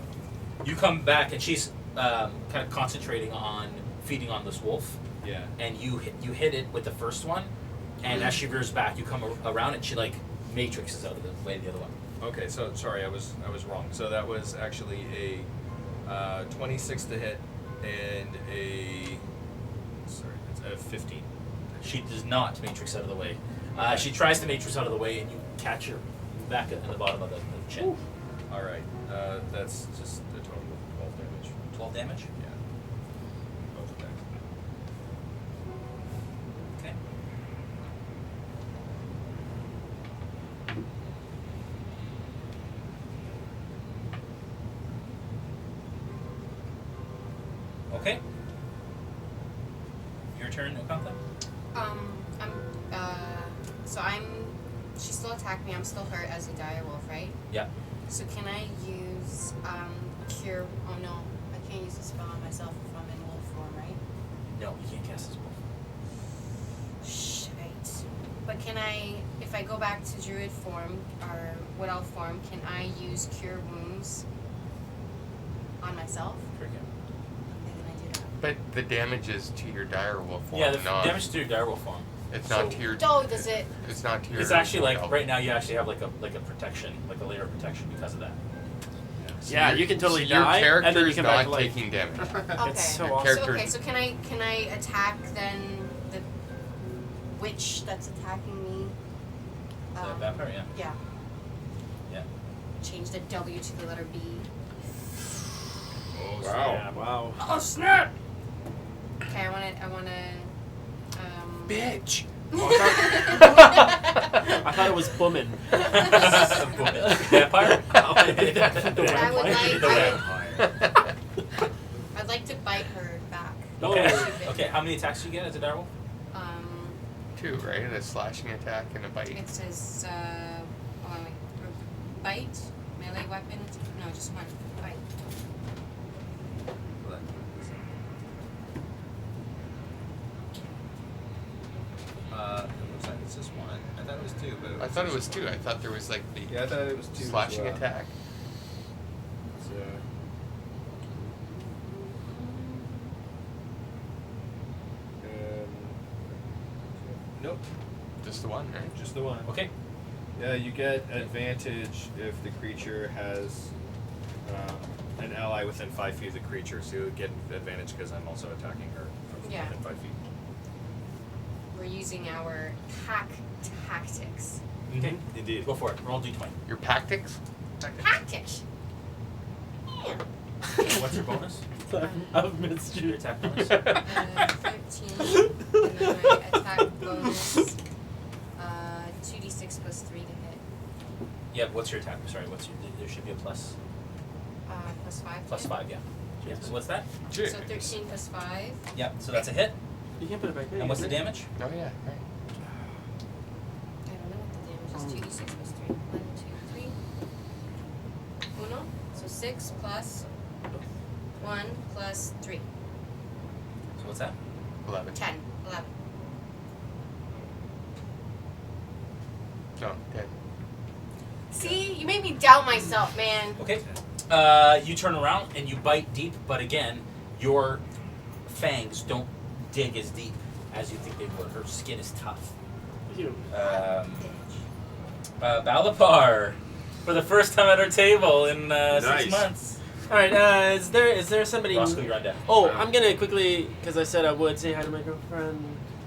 You come back, and she's kind of concentrating on feeding on this wolf, yeah. and you hit it with the first one, and as she veers back, you come around, and she like matrixes out of the way of the other one. Okay, so sorry, I was wrong. So that was actually a 26 to hit and it's a 15. She does not matrix out of the way. She tries to matrix out of the way, and you catch her back in the bottom of the chin. All right, that's just a total of 12 damage. 12 damage. Yeah. Both attacks. Okay. Okay. Your turn, Akantha. She still attacked me. I'm still hurt as a dire wolf, right? Yeah. So can I use cure? Oh no, I can't use the spell on myself if I'm in wolf form, right? No, you can't cast this wolf. Shite. But can I, if I go back to druid form or wood elf form, can I use cure wounds on myself? Sure can. And then I do that. But the damage is to your direwolf form, Yeah, the not. damage to your direwolf form. It's So- not to your. Oh, does it? It's not to your. It's actually like elf. right now you actually have like a protection, like a layer of protection because of that. So Yeah, your- you can totally so your die, and character then you is come back not to life. taking damage. Okay. It's so Your awesome. character- So, okay, so can I attack then the witch that's attacking me? The vampire, yeah. Yeah. Yeah. Change the W to the letter B. Oh, Wow. Wow. Oh snap! Okay, I wanna Bitch. I thought it was Boomin. Vampire? I would like The Vampire. I'd like to bite her back. Okay. She bit Okay, me. how many attacks do you get as a direwolf? 2, right? A slashing attack and a bite. It says hold on, wait. Bite, melee weapon, no, just one. Bite. It looks like it's just one. I thought it was 2, but I thought it was 2. I thought there was like the Yeah, I thought it was 2. slashing attack. So, nope, Just the one, right? just the one. Okay. Yeah, you get advantage if the creature has an ally within 5 feet of the creature, so you get advantage because I'm also attacking her from Yeah. within 5 feet. We're using our pack tactics. Okay. Indeed. Go for it. Roll d20. Your tactics? Tactics. Yeah. What's your bonus? I've missed Your you. attack bonus? 13. And then my attack bonus. 2d6 plus 3 to hit. Yeah, what's your attack? Sorry, what's your? There should be a plus. plus 5. Plus 5, yeah. So what's that? Sure. So 13 plus 5. Yep. So that's a hit. You can't put it back there. And what's the damage? Oh yeah. Right. I don't know what the damage is. 2d6 plus 3. 1, 2, 3. Uno. So 6 plus 1 plus 3. So what's that? 11. 10. 11. No, 10. See? You made me doubt myself, man. Okay. You turn around and you bite deep, but again, your fangs don't dig as deep as you think they would. Her skin is tough. You. Balapar, for the first time at our table in 6 months. All right. Is there somebody? Roscoe, you're on deck. Oh, I'm gonna quickly, because I said I would say hi to my girlfriend.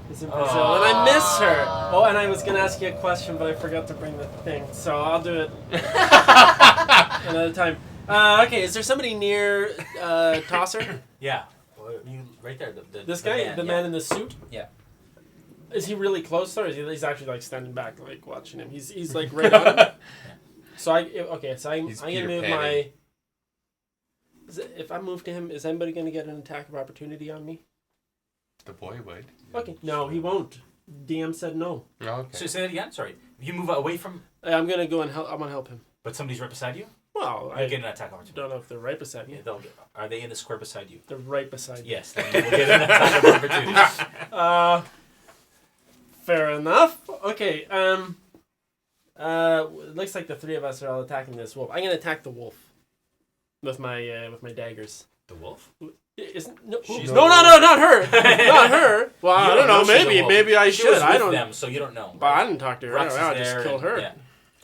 Is in Brazil, and I miss her. Oh, and I was gonna ask you a question, but I forgot to bring the thing, so I'll do it another time. Okay, is there somebody near Tosser? Yeah. You right there. This guy, the man in the suit. Yeah. Is he really close, or is he's actually like standing back, like watching him? He's like right on him. So I'm gonna move my. If I move to him, is anybody gonna get an attack of opportunity on me? The boy would. Okay. No, he won't. DM said no. Oh, okay. So say that again. Sorry. You move away from, I'm gonna go and help. I'm gonna help him. but somebody's right beside you. Well, You I get an attack opportunity. don't know if they're right beside me. Yeah, are they in the square beside you? They're right beside me. Yes. Then you will get an attack of opportunity. Fair enough. Okay. It looks like the three of us are all attacking this wolf. I'm gonna attack the wolf with my daggers. The wolf. No, not her. Not her. Well, I don't know. Maybe I She should. was I with don't. them, so you don't know. But I didn't talk to her. Rux I is just there kill and- her. yeah.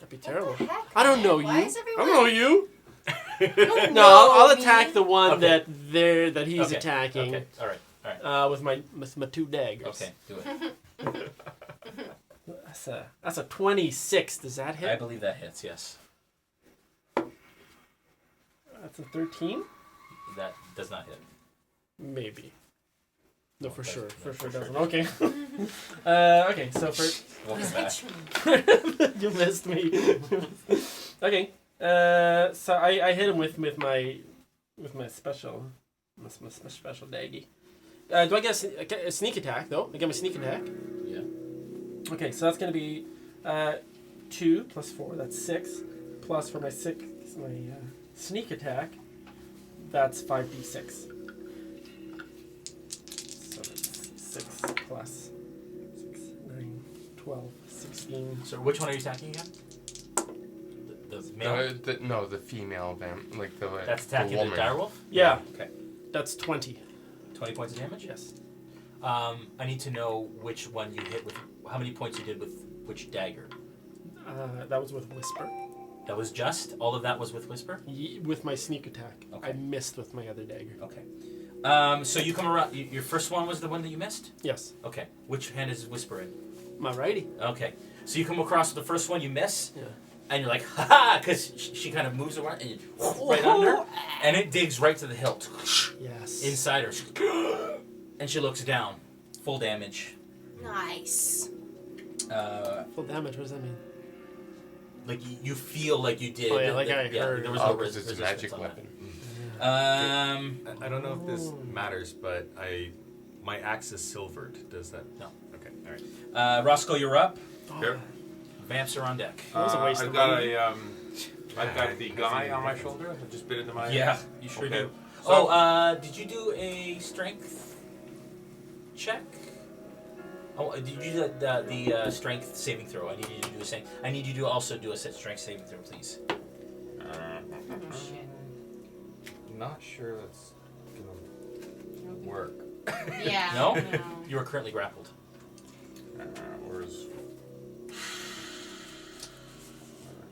That'd be terrible. What the heck, I don't know man? Why you. is I everyone don't know you. don't No, know I'll me? attack the one Okay. that he's Okay. attacking. Okay. All right. With my two daggers. Okay. Do it. That's a 26. Does that I hit? believe that hits. Yes. That's a 13. That does not hit. Maybe. No, for Does- sure. no, For for sure sure. doesn't. Okay. Okay. So for Welcome back. you missed me. Okay. So I hit him with my special special daggy. Do I get a sneak attack though? I get my sneak attack. Yeah. Okay, so that's gonna be 2 plus 4. That's 6. Plus for my sneak attack, that's 5d6. So that's 6 plus 6, 9, 12, 16. So which one are you attacking again? The male. No, the female vamp, like the. That's attacking the woman. direwolf. Yeah. Okay. That's 20. 20 points of damage. Yes. I need to know which one you hit with. How many points you did with which dagger? That was with Whisper. That was just all of that was with whisper. With my sneak attack. Okay. I missed with my other dagger. Okay. So you come around. Your first one was the one that you missed. Yes. Okay. Which hand is whisper in? My righty. Okay. So you come across with the first one you miss. Yeah. And you're like, ha, because she kind of moves around and you right under, and it digs right to the hilt, Yes. inside her, and she looks down, full damage. Nice. Full damage. What does that mean? Like you feel like you did. Oh, yeah, like I heard. There was Oh, no because it's a resistance magic on weapon. that. I don't know if this matters, but my axe is silvered. Does that? No. Okay. All right. Roscoe, you're up. Sure. Vamps are on deck. That was a waste I've of got money. I've got the guy on my shoulder. I just bit into my. Yeah, you sure Okay. do. So- Did you do a strength check? Oh, did you do the strength saving throw? I need you to do the same. I need you to also do a strength saving throw, please. Shit. Not sure that's gonna work. Yeah. No? You are currently grappled. Where's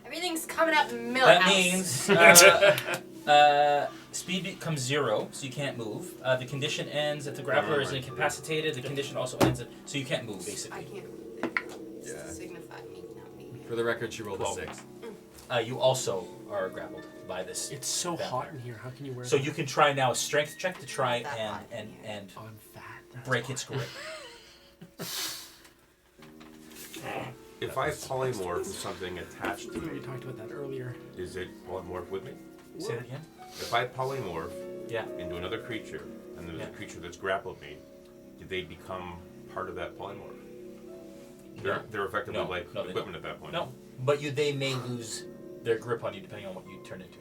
Everything's coming up Millhouse. That means speed becomes 0, so you can't move. The condition ends if the grappler is incapacitated. The condition also ends, so you can't move, I basically. can't. Yeah. Signify me, not me. For the record, she rolled a 12. 6. You also are grappled by this. It's so hot in here. How can you wear So that? you can try now a strength check to try Not that hot in and Oh, I'm fat. That's break why. its grip. if I polymorph with something attached to We me, talked about that earlier. is it polymorph with me? Say that again. if I polymorph Yeah. into another creature, and there's Yeah. a creature that's grappled me, do they become part of that polymorph? They're effectively No. like No, they equipment at that point. No, but they may lose their grip on you depending on what you turn into.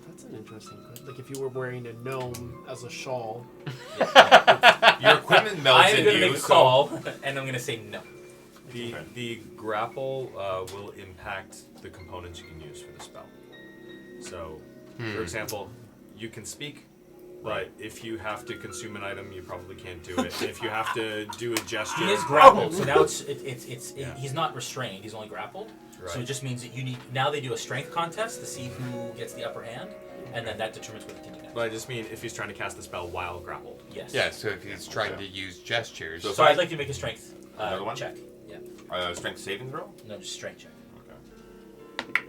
That's an interesting question. Like if you were wearing a gnome as a shawl. Your equipment melts I'm into gonna you. make a so call, and I'm gonna say no. the grapple will impact the components you can use for the spell. So, for example, you can speak, but if you have to consume an item, you probably can't do it. If you have to do a gesture, He is grappled, so now Yeah. he's not restrained. He's only grappled. So Right. it just means that you need. Now they do a strength contest to see who gets the upper hand, and then that determines what he can do next. But I just mean if he's trying to cast the spell while grappled. Yes. Yeah, so if he's trying to use gestures. So So I'd like you to make a strength Another one? check. Yeah. Strength saving throw? No, just strength check. Okay.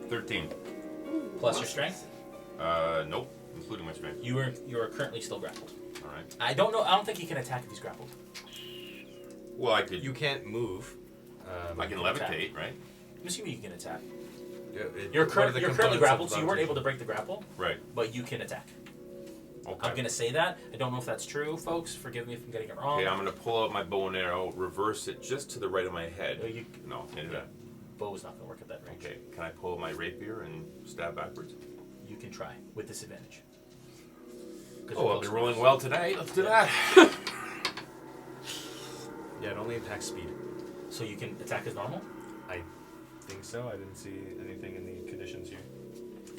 13. Plus your strength. Nope, including my strength. You are currently still grappled. Alright. I don't know. I don't think he can attack if he's grappled. Well, I could. You can't move. I can attack. levitate, right? I'm assuming you can attack. What You're are the currently components grappled, of so you weren't able to levitation? break the grapple, Right. but you can attack. Okay. I'm gonna say that. I don't know if that's true, folks. Forgive me if I'm getting it wrong. Okay, I'm gonna pull out my bow and arrow, reverse it just to the right of my head. No, you- No, can't do that. Bow is not gonna work at that range. Okay, can I pull out my rapier and stab backwards? You can try with disadvantage. 'Cause Oh, you're I'll be close rolling enough. well today. Let's do that. Yeah, it only impacts speed. So you can attack as normal. I think so. I didn't see anything in the conditions here.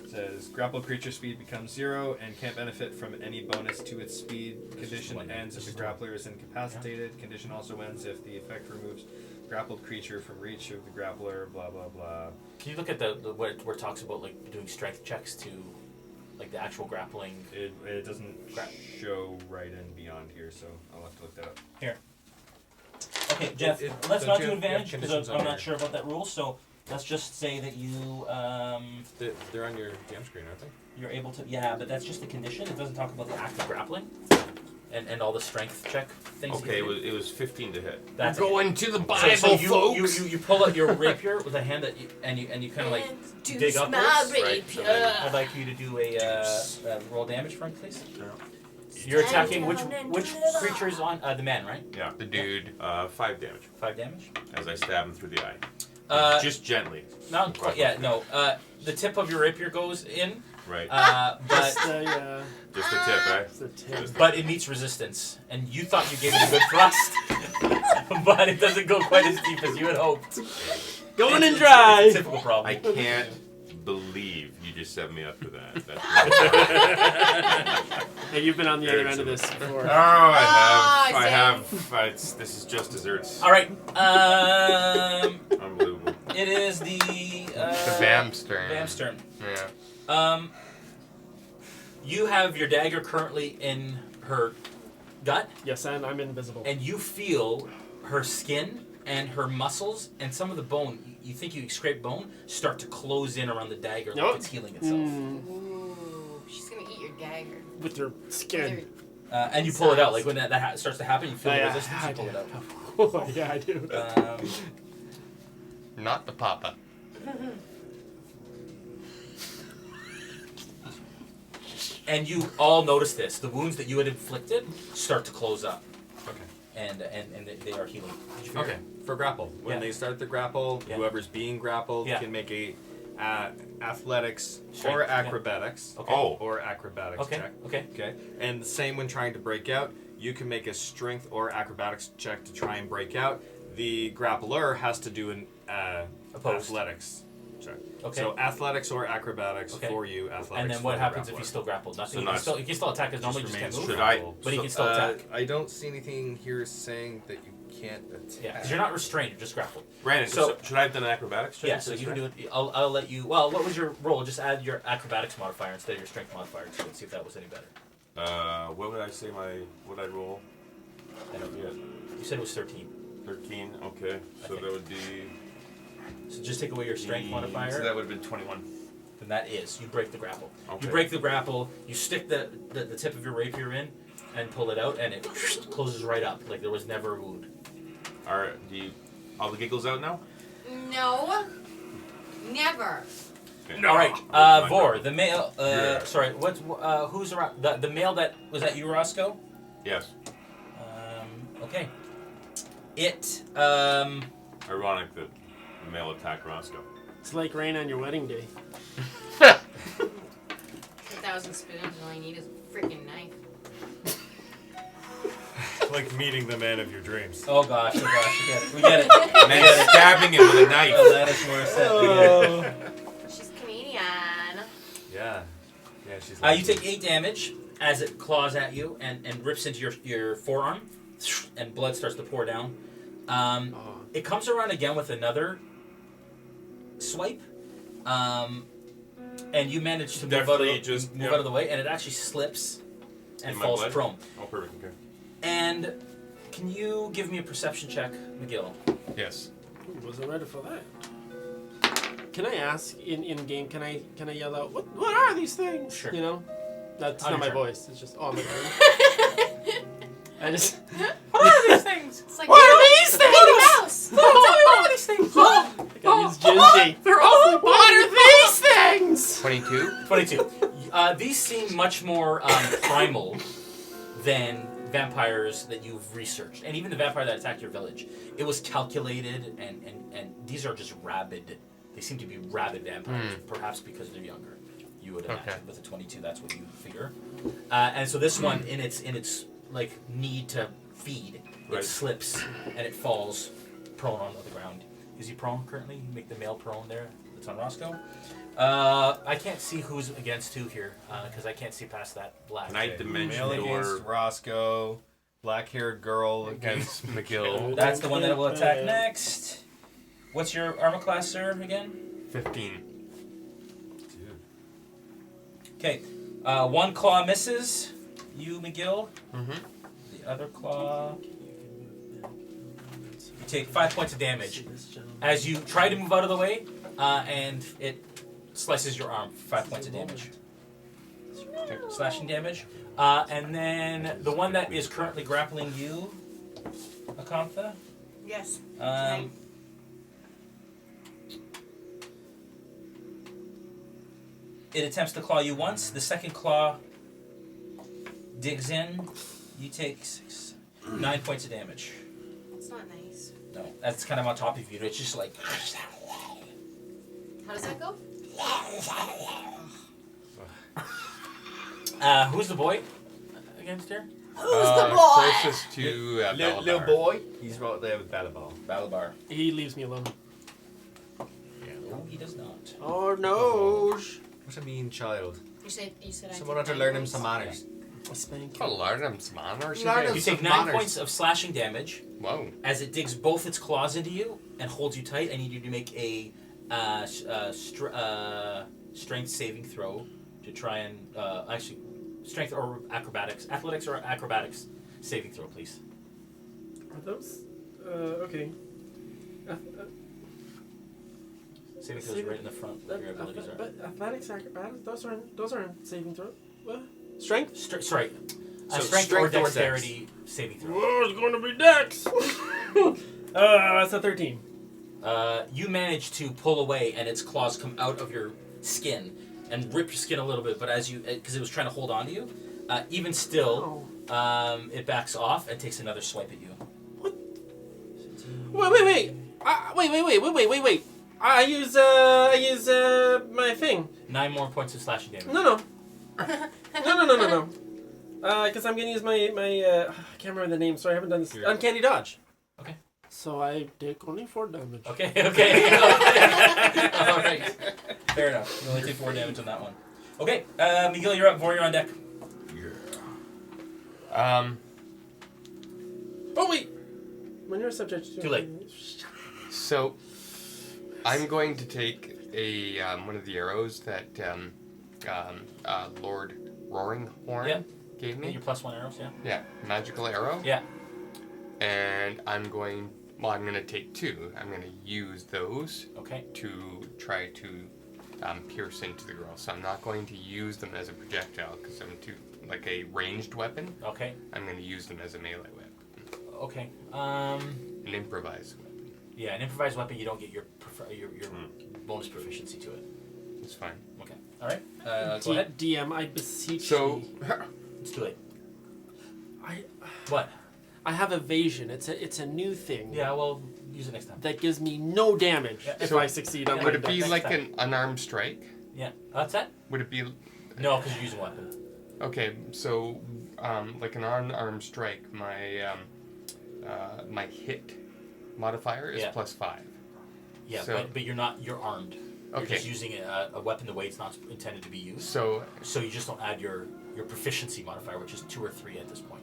It says grappled creature speed becomes 0 and can't benefit from any bonus to its speed. Condition one. ends if This the is one. grappler is incapacitated. Condition also ends if the effect removes grappled creature from reach of the grappler. Blah blah blah. Can you look at the where it talks about like doing strength checks to, like the actual grappling? It doesn't show right and beyond here, so I'll have to look that up. Here. Okay, Jeff. Let's don't not you do have advantage conditions because on I'm not here? sure about that rule. So let's just say that They're on your DM screen, aren't they? you're able to. Yeah, but that's just a condition. It doesn't talk about the act of grappling, and all the strength check things. Okay, it was 15 to hit. That's Going to the So, Bible, so folks. you pull out your rapier with a hand that you kind of like dig upwards. I'd like you to do a roll damage for him, please. You're attacking which creature is on the man, right? Yeah. The dude. 5 damage 5 damage. as I stab him through the eye. Just Just gently. not quite. Yeah, no. The tip of your rapier goes in, Right. but Just the tip, right? It's the tip. Just but it meets resistance, and you thought you gave it a good thrust, but it doesn't go quite as deep as you had hoped. Going in It's dry. a typical problem. I can't believe you just set me up for that. That's really Hey, you've been on the Very other end of this similar. before. Oh, I Ah, have. This is just desserts. All right. Unbelievable. It is the Vam's turn. Vam's turn. Yeah. You have your dagger currently in her gut, Yes, and I'm invisible. and you feel her skin and her muscles and some of the bone. You think you scrape bone start to close in around the dagger Nope. like it's healing itself. Ooh, she's gonna eat your dagger. With your skin. And you pull it out. Like when that starts to happen, you feel Oh, the yeah. resistance. I You pull do. it out. Oh, yeah, I do. Not the papa. And you all notice this. The wounds that you had inflicted start to close up, Okay. and they are healing. Did you figure Okay. it? For grapple, when Yeah. they start the grapple, Yeah. whoever's being grappled Yeah. can make a athletics Strength, or yeah. acrobatics. Okay. Oh. Or acrobatics Okay. check. Okay. Okay. And the same when trying to break out, you can make a strength or acrobatics check to try and break out. The grappler has to do an Opposed. athletics check. Okay. So athletics or acrobatics Okay. for you. Athletics. And then for what the happens if grappler. he's still grappled? Nothing. So He can nice. still, he can still attack as normal. He just can't remains move. Should I- grappled. But he can still attack. I don't see anything here saying that you can't attack. Yeah, because you're not restrained. You're just grappled. Brandon, So- should I have done an acrobatics check? Yeah, so you can do it. I'll let you. Well, what was your roll? Just add your acrobatics modifier instead of your strength modifier to it. See if that was any better. What would I say what I roll? I don't Yeah. You said it was 13. 13, okay. I So think. that would be... So just take away your strength modifier. So that would have been 21. Then that is you break the grapple. Okay. You break the grapple. You stick the tip of your rapier in, and pull it out, and it closes right up like there was never a wound. All the giggles out now? No, never. All right, My Vor, turn. the male. Yeah. Sorry, who's around? The male that was at you, Roscoe. Yes. Okay. It. Ironic that the male attacked Roscoe. It's like rain on your wedding day. 1,000 spoons, all I need is a freaking knife. Like meeting the man of your dreams. Oh gosh, we get it. And then stabbing him with a knife. Oh, that is Morissette. We get it. She's Canadian. Yeah. Yeah, she's You take 8 damage as it claws at you and rips into your forearm, and blood starts to pour down. It comes around again with another swipe, and you manage to move out of the way, and it actually slips and In my falls blood? prone. Oh, perfect. Okay. And can you give me a perception check, McGill? Yes. Ooh, wasn't ready for that. Can I ask in game? Can I yell out? What are these things? Sure. You know, that's On not my your turn. voice. It's just on my turn. I just. What are these things? It's like What are these Mickey things? Mouse. Tell me what are these things? I gotta use Gingy. They're awfully What are these things? 22. 22. These seem much more primal than vampires that you've researched. And even the vampire that attacked your village. It was calculated, and these are just rabid. They seem to be rabid vampires, perhaps because they're younger. You would imagine. Okay. With a 22, that's what you figure. And so this one, in its like need to feed, it Right. slips and it falls prone onto the ground. Is he prone currently? You make the male prone there. It's on Roscoe. I can't see who's against who here because I can't see past that black. Ninth dimension Male against door. Roscoe, black-haired girl Against McGill. That's the one that will attack next. What's your armor class, sir, again? 15. Okay. One claw misses you, McGill. Mm-hmm. The other claw. You take 5 points of damage as you try to move out of the way, and it slices your arm. 5 points of damage. Slashing damage. And then the one that is currently grappling you, Akantha. Yes. It attempts to claw you once. The second claw digs in. You take 9 points of damage. It's not nice. No, that's kind of on top of you. It's just like. How does that go? Who's the boy against her? Who's the boy? Closest to little Balabar. boy. He's right there with Balabar. Balabar. He leaves me alone. No, he does not. Oh no! What a mean child. You said I Someone took had to 9 learn him points. some manners. A spank. Oh, learn him some manners. Learn him You some take 9 manners. points of slashing damage Whoa. as it digs both its claws into you and holds you tight. I need you to make a strength saving throw to try and actually strength or acrobatics, athletics or acrobatics saving throw, please. Are those? Okay. Saving throw is right in the front where your abilities are. But athletics, acrobatics, those aren't saving throw. What? Strength? Sorry. So Strength or strength or dex. dexterity saving throw. Whoa, it's going to be Dex. It's a 13. You manage to pull away, and its claws come out of your skin and rip your skin a little bit. But as you, because it was trying to hold on to you, even still, it backs off and takes another swipe at you. What? Wait. Wait. I use my thing. 9 more points of slashing damage. No. Because I'm gonna use my I can't remember the name. Sorry, I haven't done this. Yeah. Uncanny dodge. Okay. So I take only 4 damage. Okay. All right. Fair enough. You only take 4 damage on that one. Okay, Miguel, you're up. Vor, you're on deck. Oh wait. When you're subject to Too late. So, I'm going to take a one of the arrows that Lord Roaring Horn Yeah. gave me. Your +1 arrows, yeah. Yeah, magical arrow. Yeah. And I'm going to take 2. I'm going to use those Okay. to try to pierce into the girl. So I'm not going to use them as a projectile because I'm too like a ranged weapon. Okay. I'm going to use them as a melee weapon, Okay. an improvised weapon. Yeah, an improvised weapon, you don't get your bonus proficiency to it. It's fine. Okay. All right. Go ahead. DM, I beseech So, thee. It's too late. I What? have evasion. It's a new thing. Yeah. Well, use it next time. That gives me no damage Yeah, if so I succeed on my would it be dex. like time. an unarmed strike? Yeah. That's that. Would it be No, because you're using a weapon. okay? So, like an unarmed strike, my hit modifier is Yeah. +5. Yeah, So- but you're not. You're armed. You're Okay. just using a weapon the way it's not intended to be used. So So you just don't add your proficiency modifier, which is 2 or 3 at this point.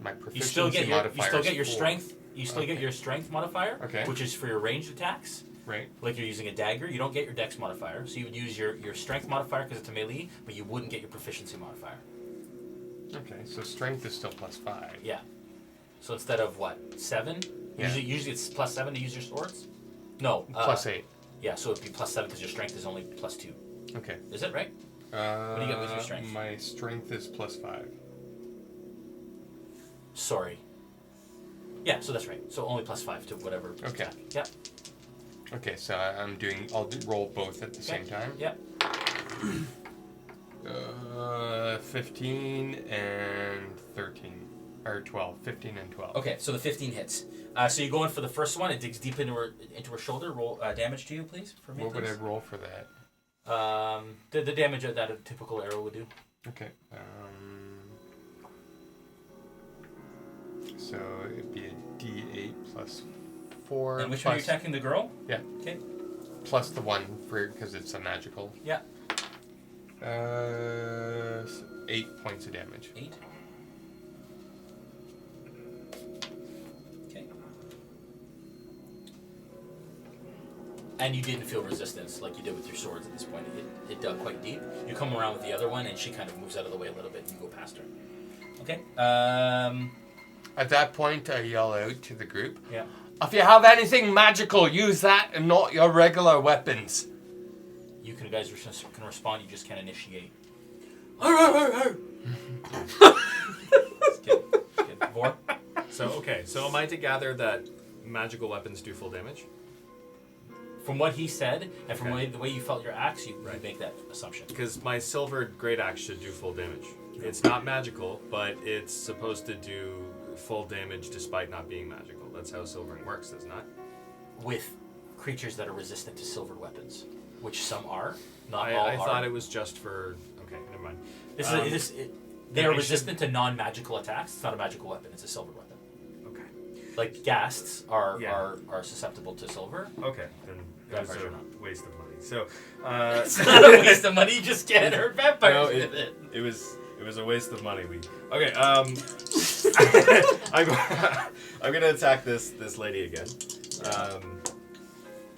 my You proficiency still get your modifier is 4, strength. You still get Okay. your strength modifier, Okay. which is for your ranged attacks. right? Like you're using a dagger, you don't get your dex modifier. So you would use your strength modifier because it's a melee, but you wouldn't get your proficiency modifier. Okay, so strength is still +5. Yeah. So instead of what 7, Yeah. usually it's +7 to use your swords. No. +8. Yeah, so it'd be +7 because your strength is only +2. Okay. Is it right? do you get with your strength? My strength is +5. Sorry. Yeah, so that's right. So only +5 to whatever. Okay. Attack. Yep. Okay, so I'll roll both at the same time. Yep. 15 and 13. Or 12. 15 and 12. Okay, so the 15 hits. So you go in for the first one. It digs deep into her shoulder. Roll damage to you, please. For me, What would I please. roll for that? The damage that a typical arrow would do. Okay. So it'd be a D8 +4. And which one are you plus- attacking? The girl? Yeah. Okay. Plus the 1 for because it's a magical. Yeah. 8 points of damage. 8. Okay. And you didn't feel resistance like you did with your swords at this point. It dug quite deep. You come around with the other one, and she kind of moves out of the way a little bit, and you go past her. Okay. At that point, I yell out to the group. Yeah. If you have anything magical, use that and not your regular weapons. You guys can respond. You just can't initiate. Good. Vor? So am I to gather that magical weapons do full damage? From what he said, and from Okay. the way you felt your axe, you make that assumption. Because my silver great axe should do full damage. It's not magical, but it's supposed to do full damage despite not being magical. That's how silvering works, does it not? With creatures that are resistant to silvered weapons, which some are, not all I are. thought it was just for. Okay, never mind. They then are I resistant to non-magical attacks. It's not a magical weapon; it's a silver weapon. Okay. Like ghasts are Yeah. susceptible to silver. Okay, then it was Vampires are a not. waste of money. So. It's not a waste of money. You just can't hurt vampires No, with it. it was a waste of money. Okay, I'm gonna attack this lady again,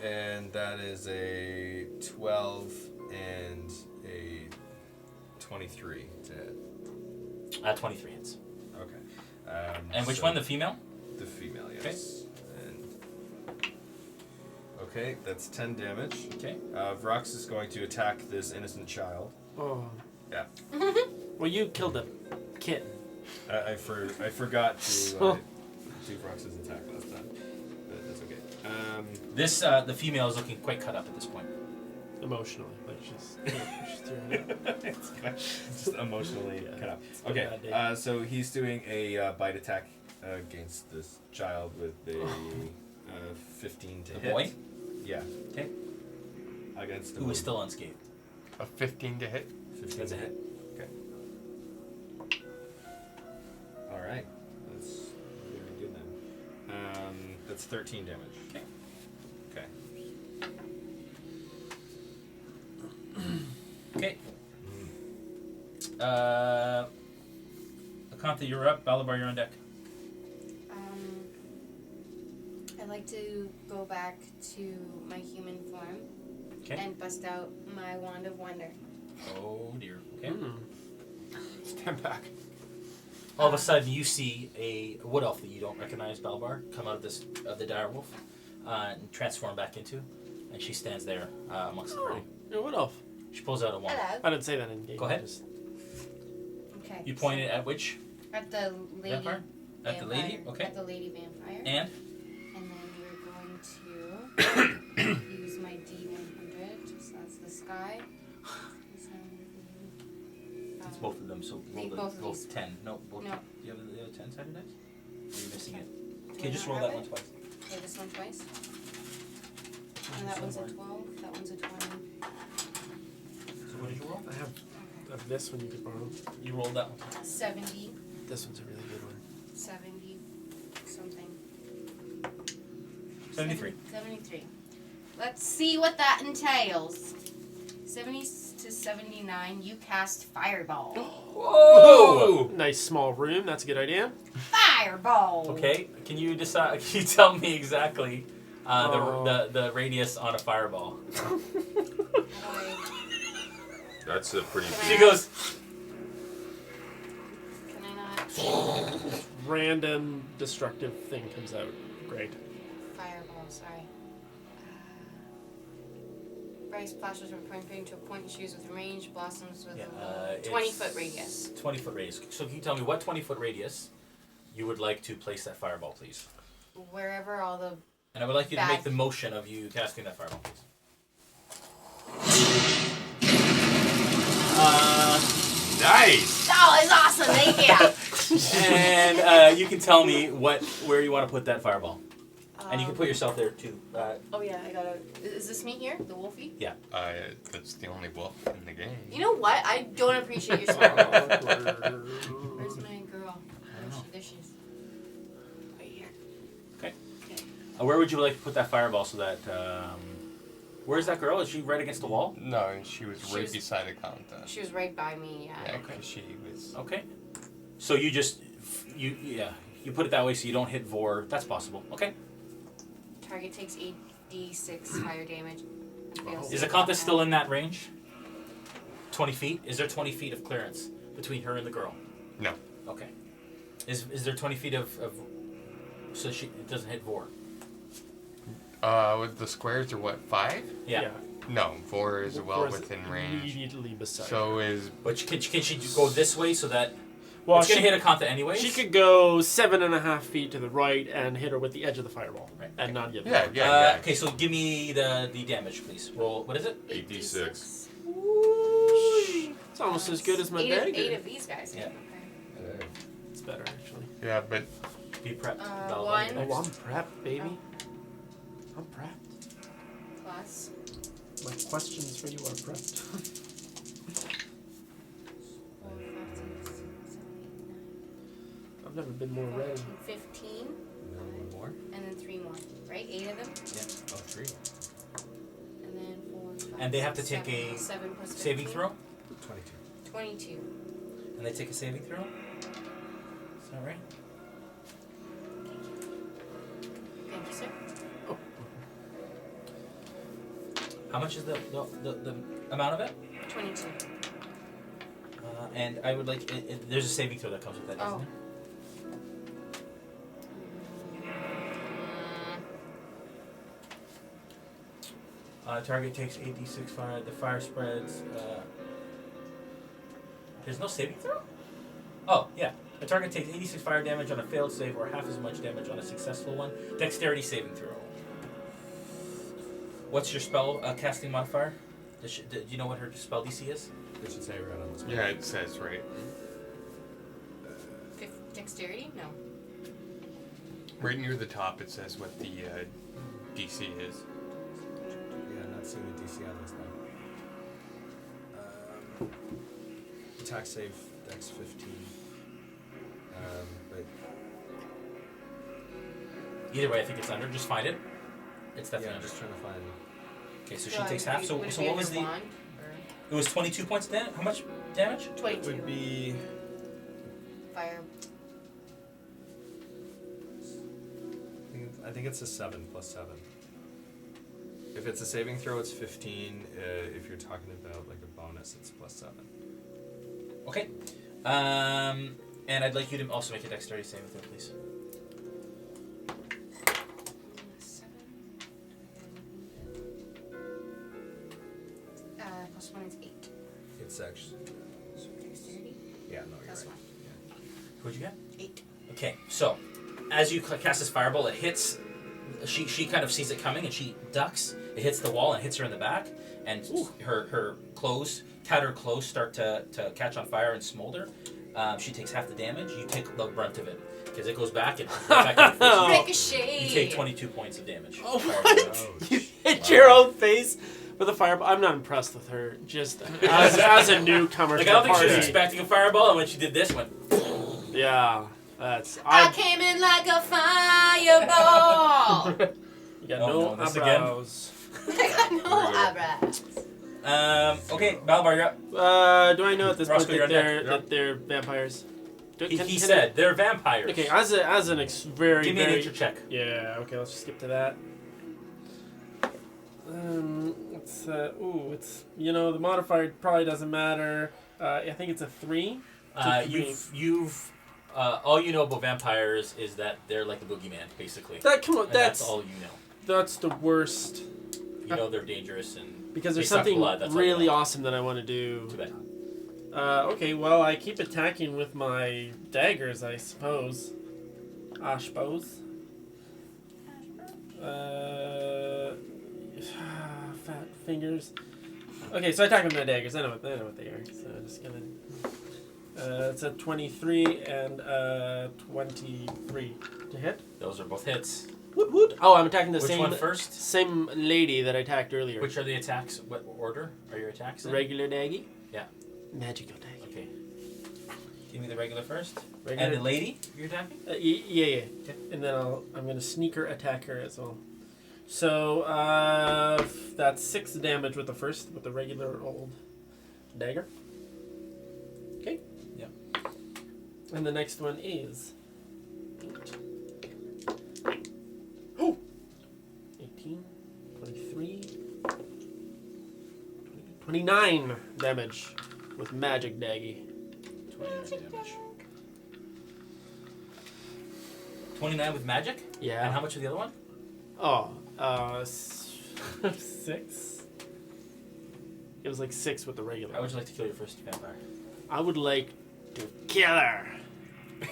and that is a 12 and a 23 to hit. 23 hits. Okay. And which so one? The female? The female, yes. Okay, that's 10 damage. Okay. Vrox is going to attack this innocent child. Oh. Yeah. Well, you killed a kitten. I forgot to do Vrox's attack last time, but that's okay. The female is looking quite cut up at this point. Emotionally, like she's tearing up. It's just emotionally cut up. It's been a Okay, bad day. so he's doing a bite attack against this child with a 15 to The hit. boy? Yeah. Okay. Against the Who is boy. still unscathed? A 15 to hit. 15 That's to a hit. Okay. All right. That's very good then. That's 13 damage. Okay. Okay. Okay. Akantha, you're up. Balabar, you're on deck. I'd like to go back to my human form Okay. and bust out my wand of wonder. Oh dear. Okay. Mm. Stand back. All of a sudden, you see a wood elf that you don't recognize, Balbar, come out of the dire wolf and transform back into, and she stands there amongst the Oh, party. yeah, what else? She pulls out a wand. Hello. I didn't say that in game. Go ahead. Just, Okay. You pointed at which At the lady. vampire? At the lady. vampire. Okay. At the lady vampire. And And then you're going to use my D100. So that's this guy. So Need roll both of roll these. 10. No, both. No. Do you have the other 10 sided dice? Or are you missing it? Do Okay, I just not roll have that one it? twice. Okay, this one twice. And that one's a 12. That one's a 20. So what did you roll? I have this one you could borrow. You rolled that one. 70. This one's a really good one. 70 something. 73. 73. Let's see what that entails. 70 to 79, you cast Fireball. Whoa! Nice small room. That's a good idea. Fireball! Okay, can you decide? Can you tell me exactly the radius on a fireball? That's a pretty She goes. Can I not? Random destructive thing comes out. Great. Fireball, sorry. Bright splashes from point to a point and shoots with range, blossoms with a 20-foot radius. 20-foot radius. So can you tell me what 20-foot radius you would like to place that fireball, please? Wherever all the... And I would like you to make Bad. the motion of you casting that fireball, please. Nice. Oh, it's awesome! Thank you! And you can tell me where you want to put that fireball. And you can put yourself there too. Oh yeah, I gotta... Is this me here? The wolfie? That's the only wolf in the game. You know what? I don't appreciate your smile. Where's my girl? There she is. Right here. Okay. Okay. Where would you like to put that fireball so that... where's that girl? Is she right against the wall? No, she was She right was- beside a counter. She was right by me, yeah. Yeah, Okay. 'cause she was. Okay. So you just... You put it that way so you don't hit Vor. That's possible. Okay. Target takes 8d6 fire damage. Is the compass still in that range? 20 feet? Is there 20 feet of clearance between her and the girl? No. Okay. Is there 20 feet of so it doesn't hit Vor? With the squares are what, 5? Yeah. No, 4 is well Four is within range. Immediately beside. So is But can she go this way so that well, it's gonna hit a Kanta anyways? She could go 7.5 feet to the right and hit her with the edge of the fireball, Right. and not get. yeah. Okay, so give me the damage, please. Roll. What is it? 8d6. It's almost as good as my eight dagger. of these guys. Yeah. Okay. It's better actually. Yeah, but Be prepped. One. Oh, I'm prepped, baby. I'm prepped. Plus. My questions for you are prepped. 4, 5, 6, 7, 8, 9, I've never been more ready. 14, 15, And then one more. and then 3 more. Right? 8 of them? Oh, 3. And then 4, 5, And they have to 6, take a 7 plus 15. saving throw, 22. 22. and they take a saving throw. Is that right? Thank you, sir. How much is the amount of it? 22. And I would like there's a saving throw that comes with that, isn't Oh. there? Target takes 8d6 fire. The fire spreads. There's no saving throw? Oh, yeah. The target takes 86 fire damage on a failed save or half as much damage on a successful one. Dexterity saving throw. What's your spell casting modifier? Do you know what her spell DC is? It should say right on this. yeah, it says right. Dexterity? No. Right near the top it says what the DC is. Yeah, not seeing the DC on this now. Attack save, Dex 15. But Either way, I think it's under. Just find it. It's yeah, definitely I'm under. just trying to find. Okay, so she takes half. So would it so be what was under the? wand, It was 22 points of damage. How much damage? or It 22. would be. Fire. I think it's a 7 plus 7. If it's a saving throw, it's 15. If you're talking about like a bonus, it's plus 7. Okay. And I'd like you to also make a dexterity saving throw, please. 7. Plus 1 is 8. It's actually. Dexterity? Yeah, no, you're Plus right. 1. What'd you get? 8. Okay, so as you cast this fireball, it hits. She kind of sees it coming and she ducks, It hits the wall and hits her in the back, and her tattered clothes start to catch on fire and smolder. She takes half the damage. You take the brunt of it because it goes back and right back in your face. Ricochet. You take 22 points of damage. Oh, what? You hit your own face with a fireball. I'm not impressed with her. Just as a newcomer Like, to I don't the think she was party. expecting a fireball, and when she did this, it went. Yeah, that's. I came in like a fireball. You got Oh, no no, this again? eyebrows. I got no eyebrows. Okay, Balbar, you're up. Do I know at this Roscoe, point you're that on deck. they're vampires? He said they're vampires. Okay, as an very Give me a very nature check. yeah. Okay, let's just skip to that. It's it's the modifier probably doesn't matter. I think it's a 3. You've all you know about vampires is that they're like the boogeyman, basically. Come on, And that's all you know. That's the worst. You know they're dangerous and Because there's they suck something blood, that's all you really know. awesome that I want to do. Too bad. Okay, well, I keep attacking with my daggers, I suppose. I suppose. Fat fingers. Okay, so I attack with my daggers. I know what they are. So I'm just gonna. It's a 23 and 23 to hit. Those are both hits. Woot woot. Oh, I'm attacking the Which same one first? same lady that I attacked earlier. Which are the attacks? What order are your attacks in? Regular daggy? Yeah. Magical daggy. Okay. Give me the regular first. Regular. And the lady you're attacking? Yeah. Okay. And then I'm gonna sneaker attack her as well. So that's 6 damage with the regular old dagger. Okay. Yep. And the next one is 18, 23, 29 damage with magic daggy. 29 damage. 29 with magic? Yeah. And how much of the other one? Oh, 6. It was like 6 with the regular. How would you like to kill your first vampire? I would like to kill her. Ooh,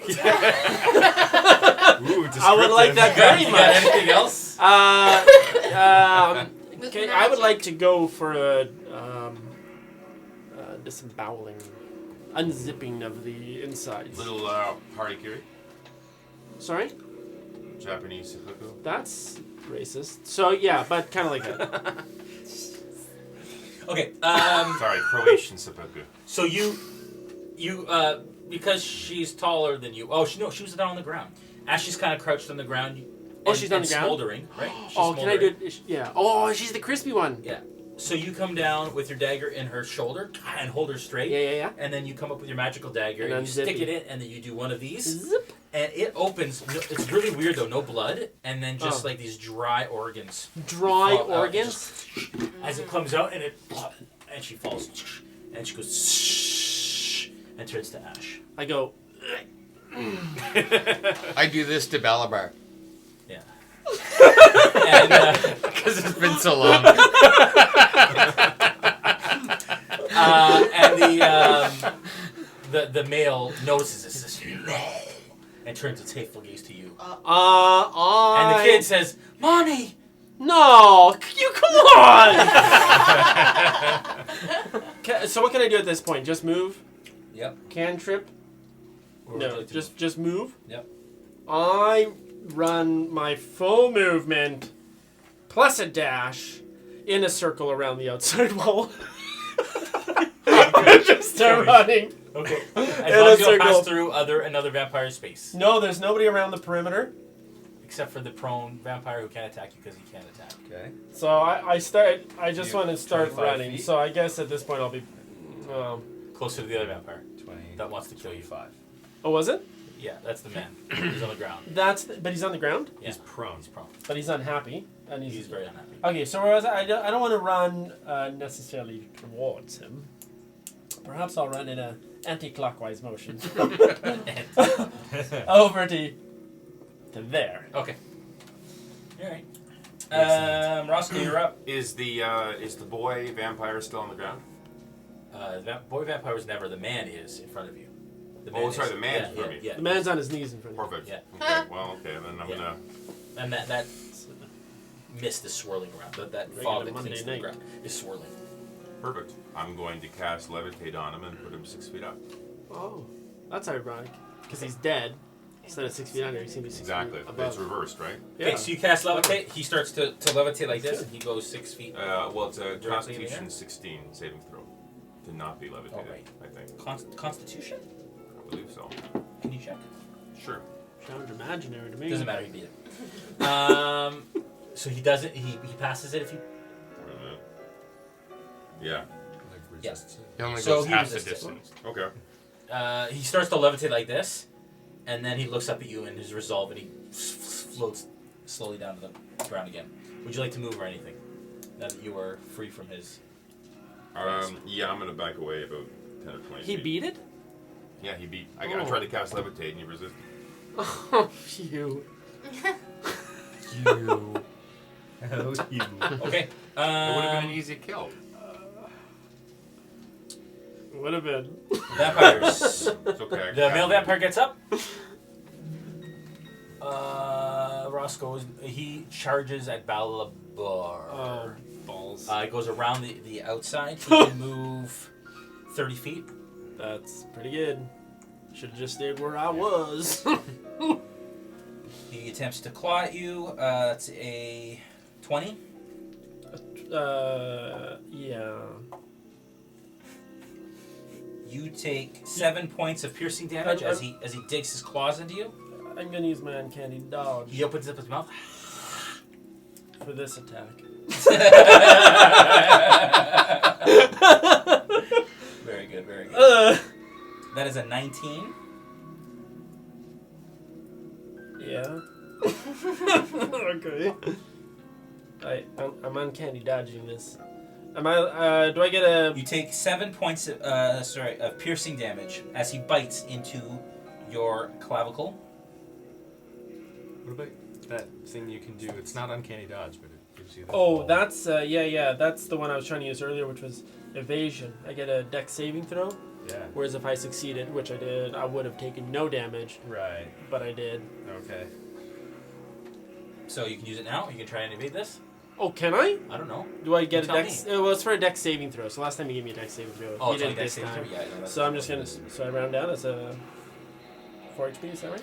I would like that very You got much. anything else? Okay, I would like to go for a disemboweling, unzipping of the insides. Little harikiri, Sorry? Japanese seppuku. That's racist. So yeah, but kind of like that. Okay. Sorry, Croatian seppuku. So you because she's taller than you. Oh, she was down on the ground. As she's kind of crouched on the ground. Oh, she's on the ground? Smoldering, right? She's Oh, can I do smoldering. it? Yeah. Oh, she's the crispy one. Yeah. So you come down with your dagger in her shoulder and hold her straight. Yeah. And then you come up with your magical dagger And and you stick unzip it it. in, and then you do one of these, Zip. and it opens. It's really weird though, no blood, and then just Oh. like these dry organs. Dry fall out, organs. as it comes out, and and she falls, and she goes and turns to ash. I go. I do this to Balabar Yeah. And because it's been so long. and the male notices this, says no, and turns its hateful gaze to you. And the kid says, "Mommy." No, you come on. So what can I do at this point? Just move? Yep. Cantrip? Or would you No, like to just move. Yep. I run my full movement plus a dash in a circle around the outside wall. I just start running. Okay. In As a long as you don't pass circle. through another vampire space. No, there's nobody around the perimeter. Except for the prone vampire who can't attack you because he can't attack. Okay. So I just You want to start 25 running. feet? So I guess at this point I'll be. Closer to the other vampire 20. that wants to kill you. 5. Oh, was it? Yeah, that's the man. He's on the ground. But he's on the ground. Yeah. He's prone. He's prone. But he's unhappy, and He's very unhappy. Okay, so whereas I don't want to run necessarily towards him. Perhaps I'll run in a anti-clockwise motion over to there. Okay. All right. Roscoe, you're up. Is the boy vampire still on the ground? Boy vampire was never. The man is in front of you. The Oh, is- sorry, the man's in front of me. Yeah. The man's on his knees in front of Perfect. Yeah. Okay. Well, okay. Then I'm Yeah. gonna. And that mist is swirling around. That Regular fog that Monday clings to the night. ground is swirling. Perfect. I'm going to cast Levitate on him and put him 6 feet up. Oh, that's ironic. Because he's dead. Instead of 6 feet under, he's going to be 6 Exactly. feet above. It's reversed, right? Yeah. Okay, so you cast levitate. He starts to levitate like this, and he goes 6 feet. Well, it's a Directly in the Constitution air? 16 saving throw to not be levitated. Oh, right. I think. Constitution? I believe so. Can you check? Sure. Sounds imaginary to me. Doesn't matter. He beat it. So he does it. He passes it if you. Wait a minute. Yeah. Like Yeah. resists it. He only So goes he half the resists it. distance. Okay. He starts to levitate like this, and then he looks up at you in his resolve, and he floats slowly down to the ground again. Would you like to move or anything? Now that you are free from his. Yeah, I'm going to back away about 10 or 20 He feet. beat it? Yeah, he beat. I Oh. tried to cast Levitate and he resisted. Oh, phew. You. you. Okay. It would have been an easy kill. Would have been. Vampires. It's okay. I The can male cast vampire gets up. Ross goes. He charges at Balabar. Oh, balls. He goes around the outside. He can move 30 feet. That's pretty good. Should have just stayed where I was. He attempts to claw at you. That's a 20. Yeah. You take 7 points of piercing damage as he digs his claws into you. I'm gonna use my uncanny dodge He opens up his mouth. for this attack. Very good, very good. That is a 19. Yeah. Okay. I'm uncanny dodging this. Am I? Do I get a? You take 7 points of piercing damage as he bites into your clavicle. What about that thing you can do? It's not uncanny dodge, but it gives you that. Oh, ball. that's yeah. That's the one I was trying to use earlier, which was evasion. I get a dex saving throw. Yeah. Whereas if I succeeded, which I did, I would have taken no damage, Right. but I did. Okay. So you can use it now. You can try and evade this. Oh, can I? I don't know. Do I get You a tell dex? Well, it's for a dex saving throw. So last time you gave me a dex saving throw. Oh, you it's did only this dex saving time. throw? Yeah, no, that's So I'm not just what gonna. it is. So I round down as a 4 HP. Is that right?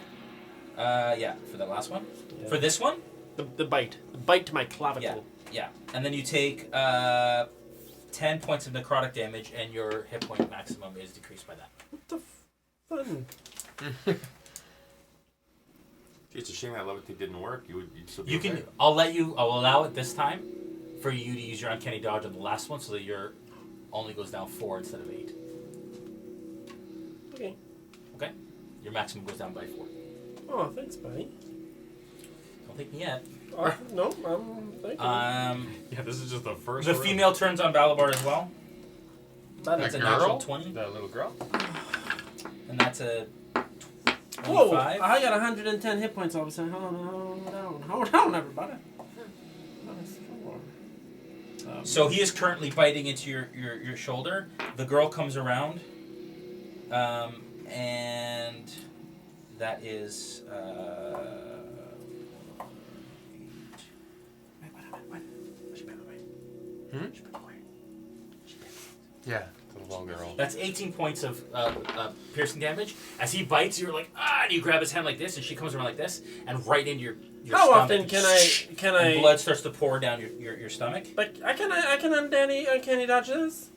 Yeah, for that last one. Yeah. For this one? The bite to my clavicle. Yeah. And then you take 10 points of necrotic damage, and your hit point maximum is decreased by that. What the fun? It's a shame that Levitate didn't work. You'd still be You okay. can. I'll allow it this time for you to use your uncanny dodge on the last one, so that your only goes down 4 instead of 8. Okay. Okay. Your maximum goes down by 4. Oh, thanks, buddy. Don't take me yet. No, thank you. Yeah, this is just the first. The room. female turns on Balabar as well. That's a natural girl? 20, That little girl. and that's a Whoa! 25. I got 110 hit points all of a sudden. Hold on, everybody. So he is currently biting into your shoulder. The girl comes around, and that is. Yeah, the little girl. That's 18 points of piercing damage. As he bites, you're like, and you grab his hand like this, and she comes around like this, and right into your How stomach. often can and I? blood starts to pour down your stomach. Like I can uncanny dodge this.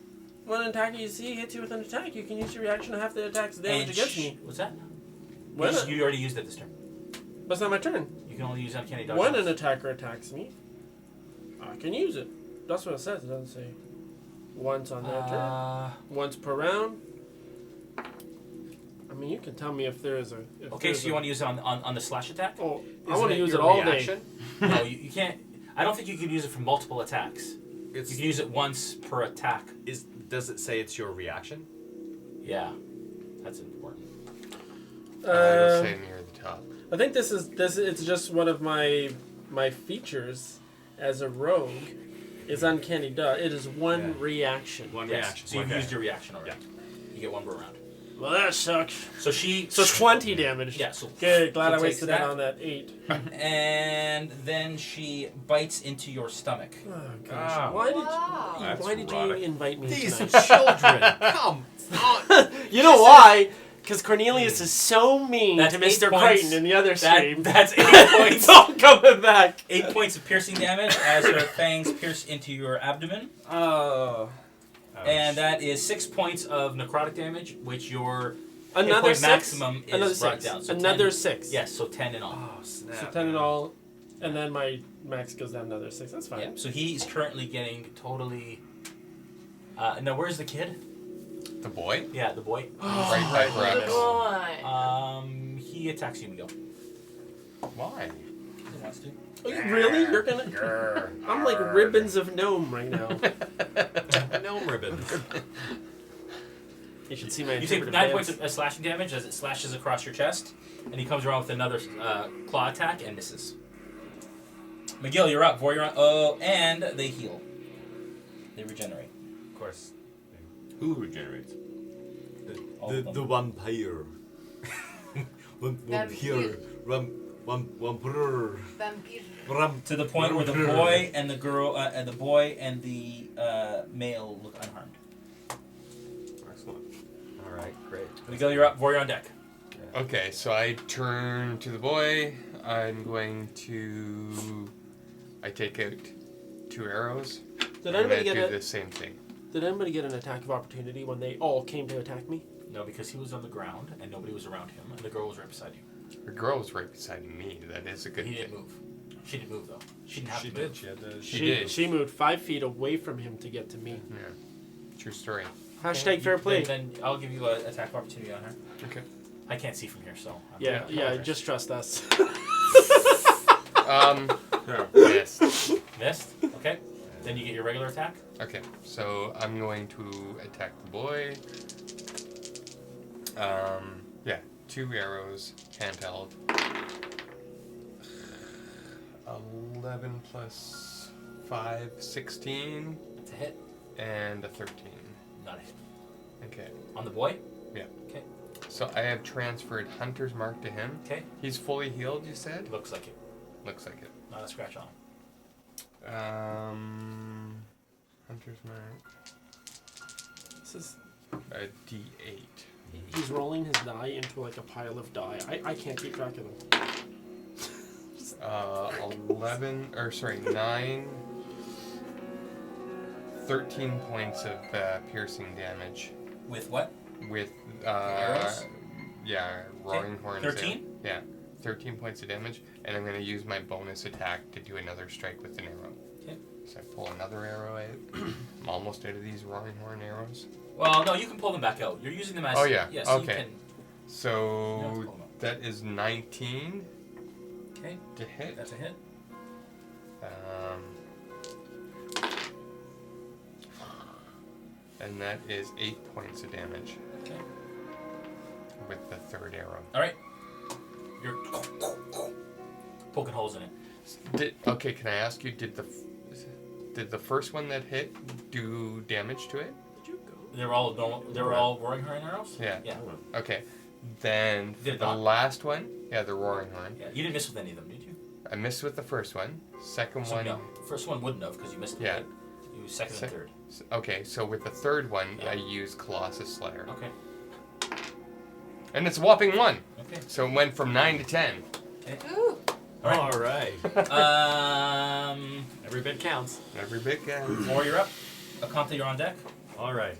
When an attacker you see hits you with an attack, you can use your reaction to half the attack's damage And against me. What's that? When You already used it this turn. but it's not my turn. You can only use uncanny dodge. When once. an attacker attacks me, I can use it. That's what it says. It doesn't say once on their turn. Once per round. I mean, you can tell me if there is a. Okay, so you want to use it on the slash attack? Oh, I Isn't want to it use it your all reaction? day. No, you can't. I don't think you can use it for multiple attacks. You can use it once per attack. Does it say it's your reaction? Yeah, that's important. It'll say near the top. I think this. It's just one of my features as a rogue. Is uncanny dodge. It is one Yeah. reaction. One Yes. reaction. So you've Okay. used your reaction already. You get one per round. Well, that sucks. So she. So 20 damage. Yeah. So Good. Glad she I takes wasted that on that 8. And then she bites into your stomach. Oh, gosh. Ah. Wow. Why did you erotic. invite me These tonight? children, come on. You know why? Because Cornelius is so mean That's to 8 Mr. points. Crichton in the other stream. That's 8 It's points. all coming back. 8 points of piercing damage as her fangs pierce into your abdomen. Oh. And that is 6 points of necrotic damage, which your Another hit point 6? maximum is Another brought 6. down. So Another 10, 6. Yes, so 10 in all. Oh, snap. So 10 in all. And then my max goes down another 6. That's fine. Yeah. So he's currently getting totally. Now, where's the kid? The boy? Yeah, the boy. Right by Good Brad. boy. He attacks you, Miguel. Why? He wants to. Oh, really? You're gonna. I'm like ribbons of gnome right now. Gnome ribbon. You should see my You take interpretive 9 dance. points of slashing damage as it slashes across your chest, and he comes around with another claw attack and misses. Miguel, you're up. Vor, you're on. Oh, and they heal. They regenerate. Of course. Who regenerates? All of them. The vampire. Vampire. Vampire. Vampire. To the point where the boy and the girl, and the boy and the male look unharmed. Excellent. All right, great. Miguel, you're up. Vor, you're on deck. Okay, so I turn to the boy. I'm going to. I take out 2 arrows. Did I'm anybody gonna get do a, the same thing. Did anybody get an attack of opportunity when they all came to attack me? No, because he was on the ground and nobody was around him, and the girl was right beside you. The girl was right beside me. That is a good He thing. didn't move. She didn't move though. She didn't have She to did. move. She had to. She did. She moved 5 feet away from him to get to me. Yeah. True story. Hashtag fair play. Then I'll give you an attack of opportunity on her. Okay. I can't see from here, so. Yeah, I'm yeah. impressed. Just trust us. Missed. Missed. Okay. Then you get your regular attack. Okay, so I'm going to attack the boy. Yeah, 2 arrows, handheld. 11 plus 5, 16, It's a hit. and a 13. Not a hit. Okay, On the boy. so I have transferred Hunter's Mark to him. Okay. He's fully healed, you said? Looks like it. Looks like it. Not a scratch on him. Hunter's Mark, This is, a D8. he's rolling his die into like a pile of die. I can't keep track of them. 9, 13 points of piercing damage With what? with, Arrows? yeah, roaring horns. 13? Yeah, 13 points of damage, and I'm going to use my bonus attack to do another strike with an arrow. Okay. So I pull another arrow out. I'm almost out of these roaring horn arrows. Well, no, you can pull them back out. You're using them as. Oh, yeah. Yes. Yeah, so Okay. You can, So Yeah, pull them out. that is 19 okay. to hit. That's a hit. And that is 8 points of damage Okay. with the 3rd arrow. All right. You're poking holes in it. Okay, can I ask you, did the first one that hit do damage to it? They're all normal. They were all roaring horn arrows. Yeah. Yeah. Okay. Then Did the not. last one, yeah, the roaring horn. Yeah. You didn't miss with any of them, did you? I missed with the first one. Second So one. no. First one wouldn't have because you missed. Yeah. Right? You was second and third. Okay, so with the third one, Yeah. I used Colossus Slayer, Okay. and it's a whopping 1. Okay. So it went from 9 to 10. Ooh. All right. Every bit counts. Every bit guy. Four, you're up. Akanta, you're on deck. All right.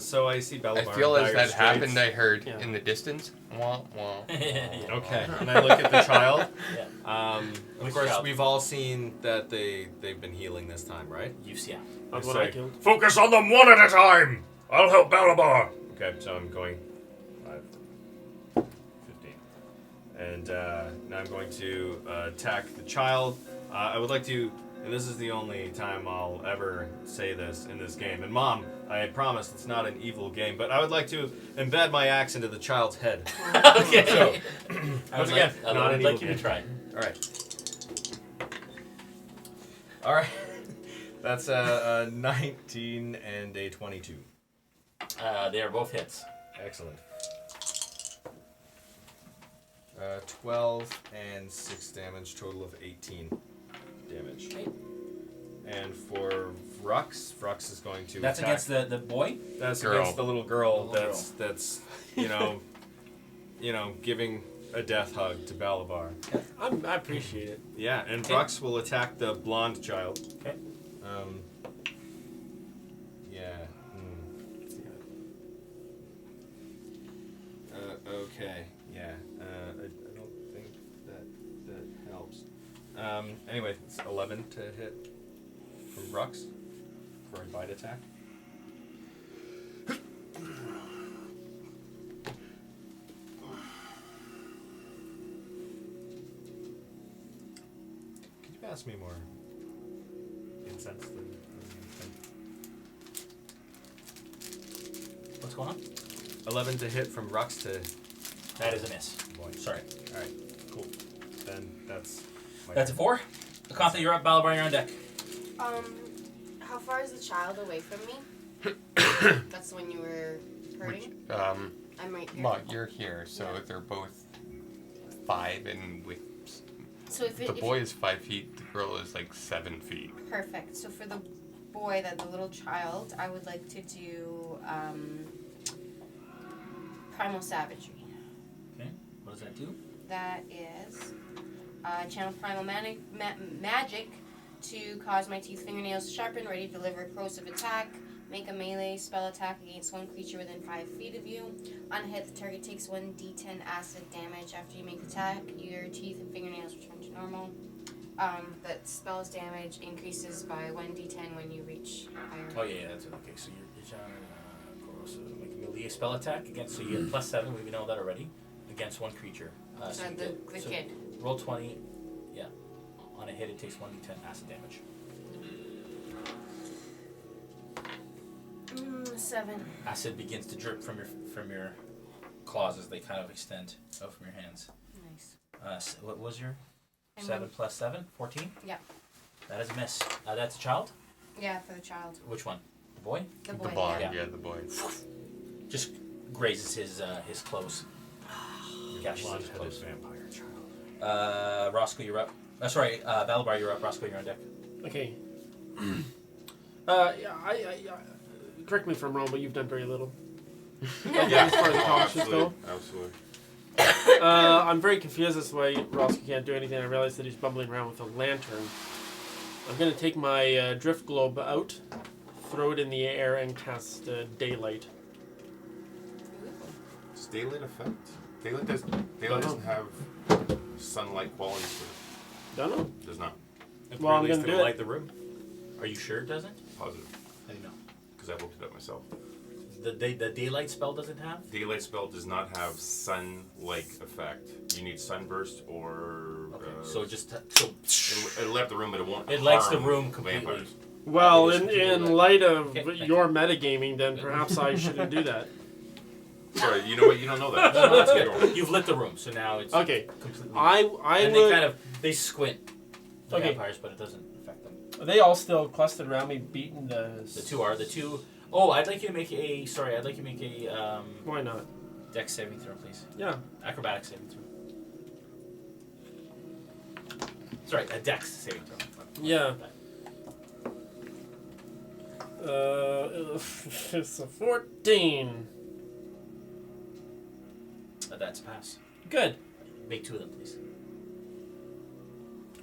So I see I Bellamar. feel as Dire that Straits. happened, I heard Yeah. in the distance. Wah, wah. Okay, and I look at the child. Yeah. Of Which course, child? we've all seen that they've been healing this time, right? Yeah. That's It's what I like- killed. Focus on them one at a time. I'll help Balabar. Okay, so I'm going 5, 15. And now I'm going to attack the child. I would like to, and this is the only time I'll ever say this in this game. And Mom, I promise it's not an evil game, but I would like to embed my axe into the child's head. Okay. So, I once would again, like, I not would an like evil you to game. try. All right. All right. That's a 19 and a 22. They are both hits. Excellent. 12 and 6 damage, total of 18 damage. Okay. And for Vrux is going to That's attack. against the boy? That's Girl. against the little girl. The little That's giving a death hug to Balabar. I appreciate it. Yeah, and Okay. Vrux will attack the blonde child. Okay. Yeah. Okay. Yeah. I don't think that helps. Anyway, it's 11 to hit from Vrux for a bite attack. Could you pass me more incense than What's going on? 11 to hit from Rux to That is a miss. boy. Sorry. Alright, cool. Then that's my That's a 4. Akantha, you're up. Balabar, you're on deck. How far is the child away from me? That's when you were hurting? I'm right here. Well, you're here, so they're both 5, and with So if the boy is 5 feet, the girl is like 7 feet. Perfect. So for the boy, the little child, I would like to do Primal Savagery. Okay. What does that do? That is channel Primal Magic to cause my teeth, fingernails to sharpen, ready to deliver a corrosive attack. Make a melee spell attack against one creature within 5 feet of you. On a hit, the target takes 1d10 acid damage. After you make the attack, your teeth and fingernails return to normal. That spell's damage increases by 1d10 when you reach higher. Oh, yeah, that's it. Okay, so you're corrosive. Make a melee spell attack against, so you get +7, we know that already, against one creature. So you the get- so kid. Roll 20, yeah. On a hit, it takes 1d10 acid damage. 7. Acid begins to drip from your claws as they kind of extend out from your hands. Nice. What was your And 7 plus 7? 14? Yeah. That is a miss. That's a child? Yeah, for the child. Which one? The boy? The boy. The blonde, yeah. yeah, the boy. Just grazes his clothes. Gashes his blonde-headed clothes. vampire child. Roscoe, you're up. Sorry, Balabar, you're up. Roscoe, you're on deck. Okay. I correct me if I'm wrong, but you've done very little. As far as the accomplishes go. Absolutely. I'm very confused as to why Roscoe can't do anything. I realize that he's bumbling around with a lantern. I'm going to take my drift globe out, throw it in the air, and cast daylight. Does daylight affect? Daylight doesn't have sunlight qualities to Don't know. it. Does not. At Well, I'm least gonna do it'll it. light the room. Are you sure it doesn't? Positive. I don't know. Because I looked it up myself. The daylight spell doesn't have? Daylight spell does not have sun-like effect. You need sunburst or... Okay, so it'll light the room, but it won't It lights the harm room completely. vampires. Well, It is in completely light of Okay, thank your metagaming, then perhaps I shouldn't do that. Sorry, you know what? You don't know that. No, that's good. You've lit the room, so now it's Okay, completely. I and would. they squint. The Okay. vampires, but it doesn't affect them. Are they all still clustered around me, beating the? The two. Oh, I'd like you to make a. Sorry, I'd like you to make a Why not? dex saving throw, please. Yeah. Acrobatics saving throw. Sorry, a dex saving throw. Yeah. It's a 14. That's a pass. Good. Make 2 of them, please.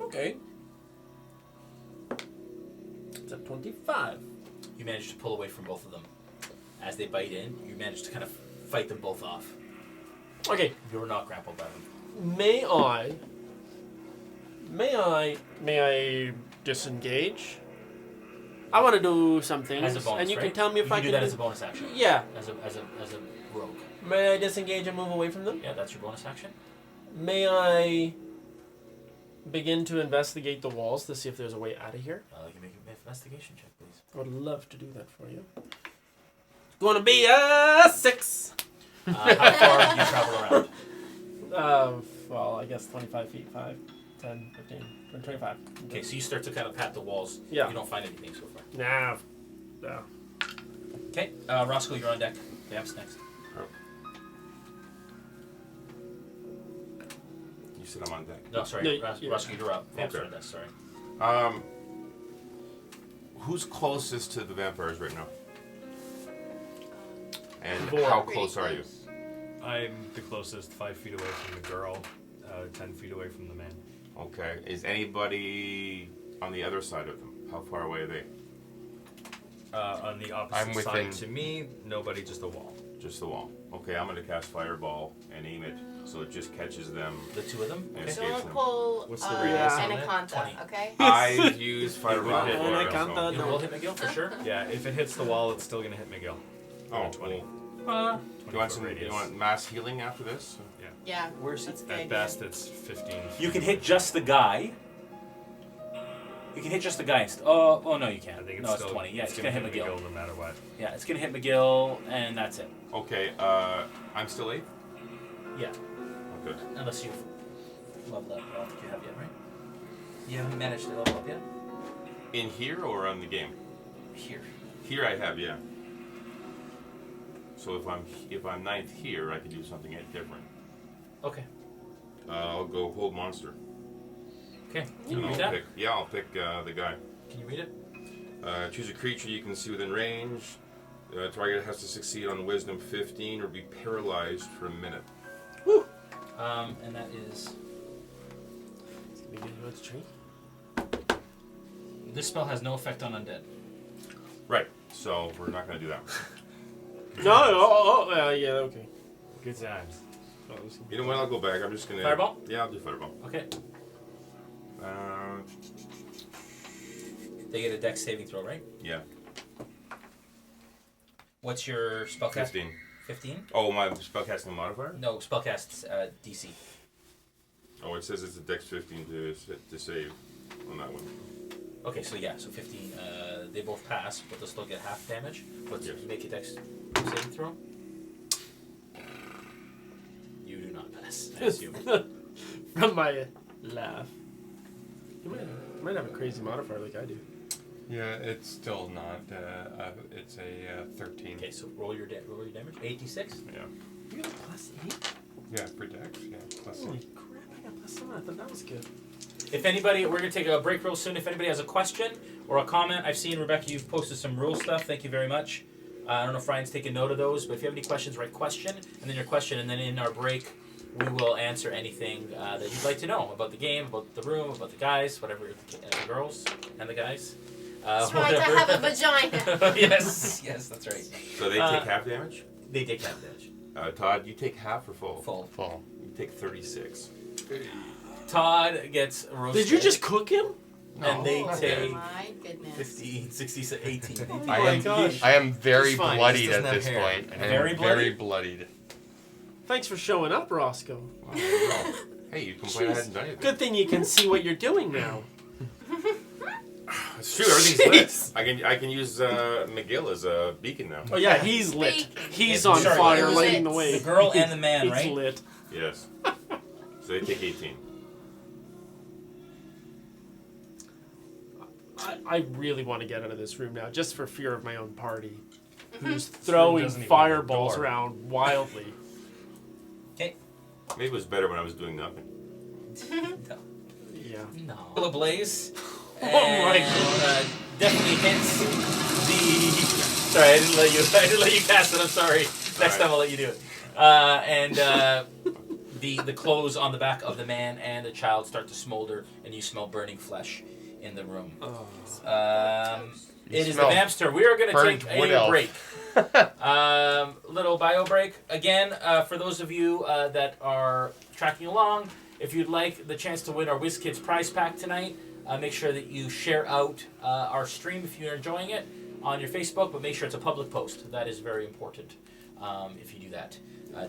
Okay. It's a 25. You manage to pull away from both of them. As they bite in, you manage to kind of fight them both off. Okay. You were not grappled by them. May I disengage? I want to do something, As a bonus, and you right? can tell me if you I can can do that as a bonus action. Yeah. As a rogue. May I disengage and move away from them? Yeah, that's your bonus action. May I begin to investigate the walls to see if there's a way out of here? I'd like you to make an investigation check, please. I would love to do that for you. It's going to be a 6. How far have you traveled around? Well, I guess 25 feet, 5, 10, 15, 25. Okay, so you start to kind of pat the walls. Yeah. You don't find anything so far. Nah. No. Okay, Roscoe, you're on deck. Vamps next. You said I'm on deck. No, sorry. No, Rusky, you're up. Vamps Okay. are this, sorry. Who's closest to the vampires right now? And Vor. how Pretty close are you? I'm the closest, 5 feet away from the girl, 10 feet away from the man. Okay. Is anybody on the other side of them? How far away are they? On the opposite I'm within- side to me, nobody, just a wall. Just the wall. Okay, I'm gonna cast Fireball and aim it so it just catches them. The two of them? and Okay. escapes Don't them. pull What's the radius on it? Anaconda, 20. okay? I've used Fireball hit. before. Anaconda, It no. will hit McGill for sure. Yeah, if it hits the wall, it's still gonna hit McGill. Oh, 20. Uh, 20 You want foot some? radius. You want mass healing after this? Yeah, Where's that's it? a good At idea. best, it's 15. You can hit just the guy. You can hit just the guy. Oh no, you I can't. think it's No, it's still 20. Yeah, it's gonna hit McGill. no matter what. Yeah, it's gonna hit McGill, and that's it. Okay. I'm still 8. Yeah, Okay. unless you've leveled up. I don't think you have yet, right? You haven't managed to level up yet? In here or on the game? Here. Here I have, yeah. So if I'm 9th here, I can do something different. Okay. I'll go hold monster. Okay. Can And you I'll read that? pick, I'll pick the guy. Can you read it? Choose a creature you can see within range. Target has to succeed on Wisdom 15 or be paralyzed for a minute. Woo! And that is. It's gonna get you a tree. This spell has no effect on undead. Right. So we're not going to do that. No, yeah, okay. Good times. You know what? I'll go back. I'm just going to... Fireball? Yeah, I'll do Fireball. Okay. Uh, They get a dex saving throw, right? yeah. What's your spellcast? 15. 15? Oh, my spellcasting modifier? No, spellcast's DC. Oh, it says it's a dex 15 to save on that one. Okay, so yeah, so 15. They both pass, but they'll still get half damage. Let's Yes. make a dex saving throw. You do not pass, I assume. From my laugh. You might have a crazy modifier like I do. Yeah, it's still not. It's a 13. Okay, so roll your damage. 86. Yeah. You got a plus 8? Yeah, for dex. Yeah, plus Holy 8. crap, I got plus 7. I thought that was good. If anybody, we're going to take a break real soon. If anybody has a question or a comment, I've seen, Rebecca, you've posted some rule stuff. Thank you very much. I don't know if Ryan's taking note of those, but if you have any questions, write question, and then your question, and then in our break, we will answer anything that you'd like to know about the game, about the room, about the guys, whatever, the girls and the guys. It's right to have a vagina. yes, that's right. So they take half damage? They take half damage. Todd, you take half or full? Full. Full. You take 36. Todd gets roasted. Did you just cook him? And they Oh take my goodness. 15, 16, 18. Oh I my am, gosh. I am very It's fine, he bloodied just at doesn't this have hair. point. I am Very very bloodied. Thanks for showing up, Roscoe. Wow, no. Hey, you complained I hadn't done anything. Good thing you can see what you're doing now. It's true, everything's lit. I can use McGill as a beacon now. Oh yeah, he's lit. He's Yeah, on sorry, fire, lit. lighting the way. The girl and the man, He's right? lit. Yes. So they take 18. I really want to get out of this room now, just for fear of my own party, who's room throwing doesn't even fireballs have a door. around wildly. Okay. Maybe it was better when I was doing nothing. Yeah. No. Full ablaze. Oh my God. Definitely hits the. Sorry, I didn't let you cast it. I'm sorry. Next right. time I'll let you do it. And the clothes on the back of the man and the child start to smolder, and you smell burning flesh in the room. It is the smell vamp's turn. We are going to burnt take wood a elf. break. Little bio break. Again, for those of you that are tracking along, if you'd like the chance to win our WizKids prize pack tonight, make sure that you share out our stream if you're enjoying it on your Facebook, but make sure it's a public post. That is very important if you do that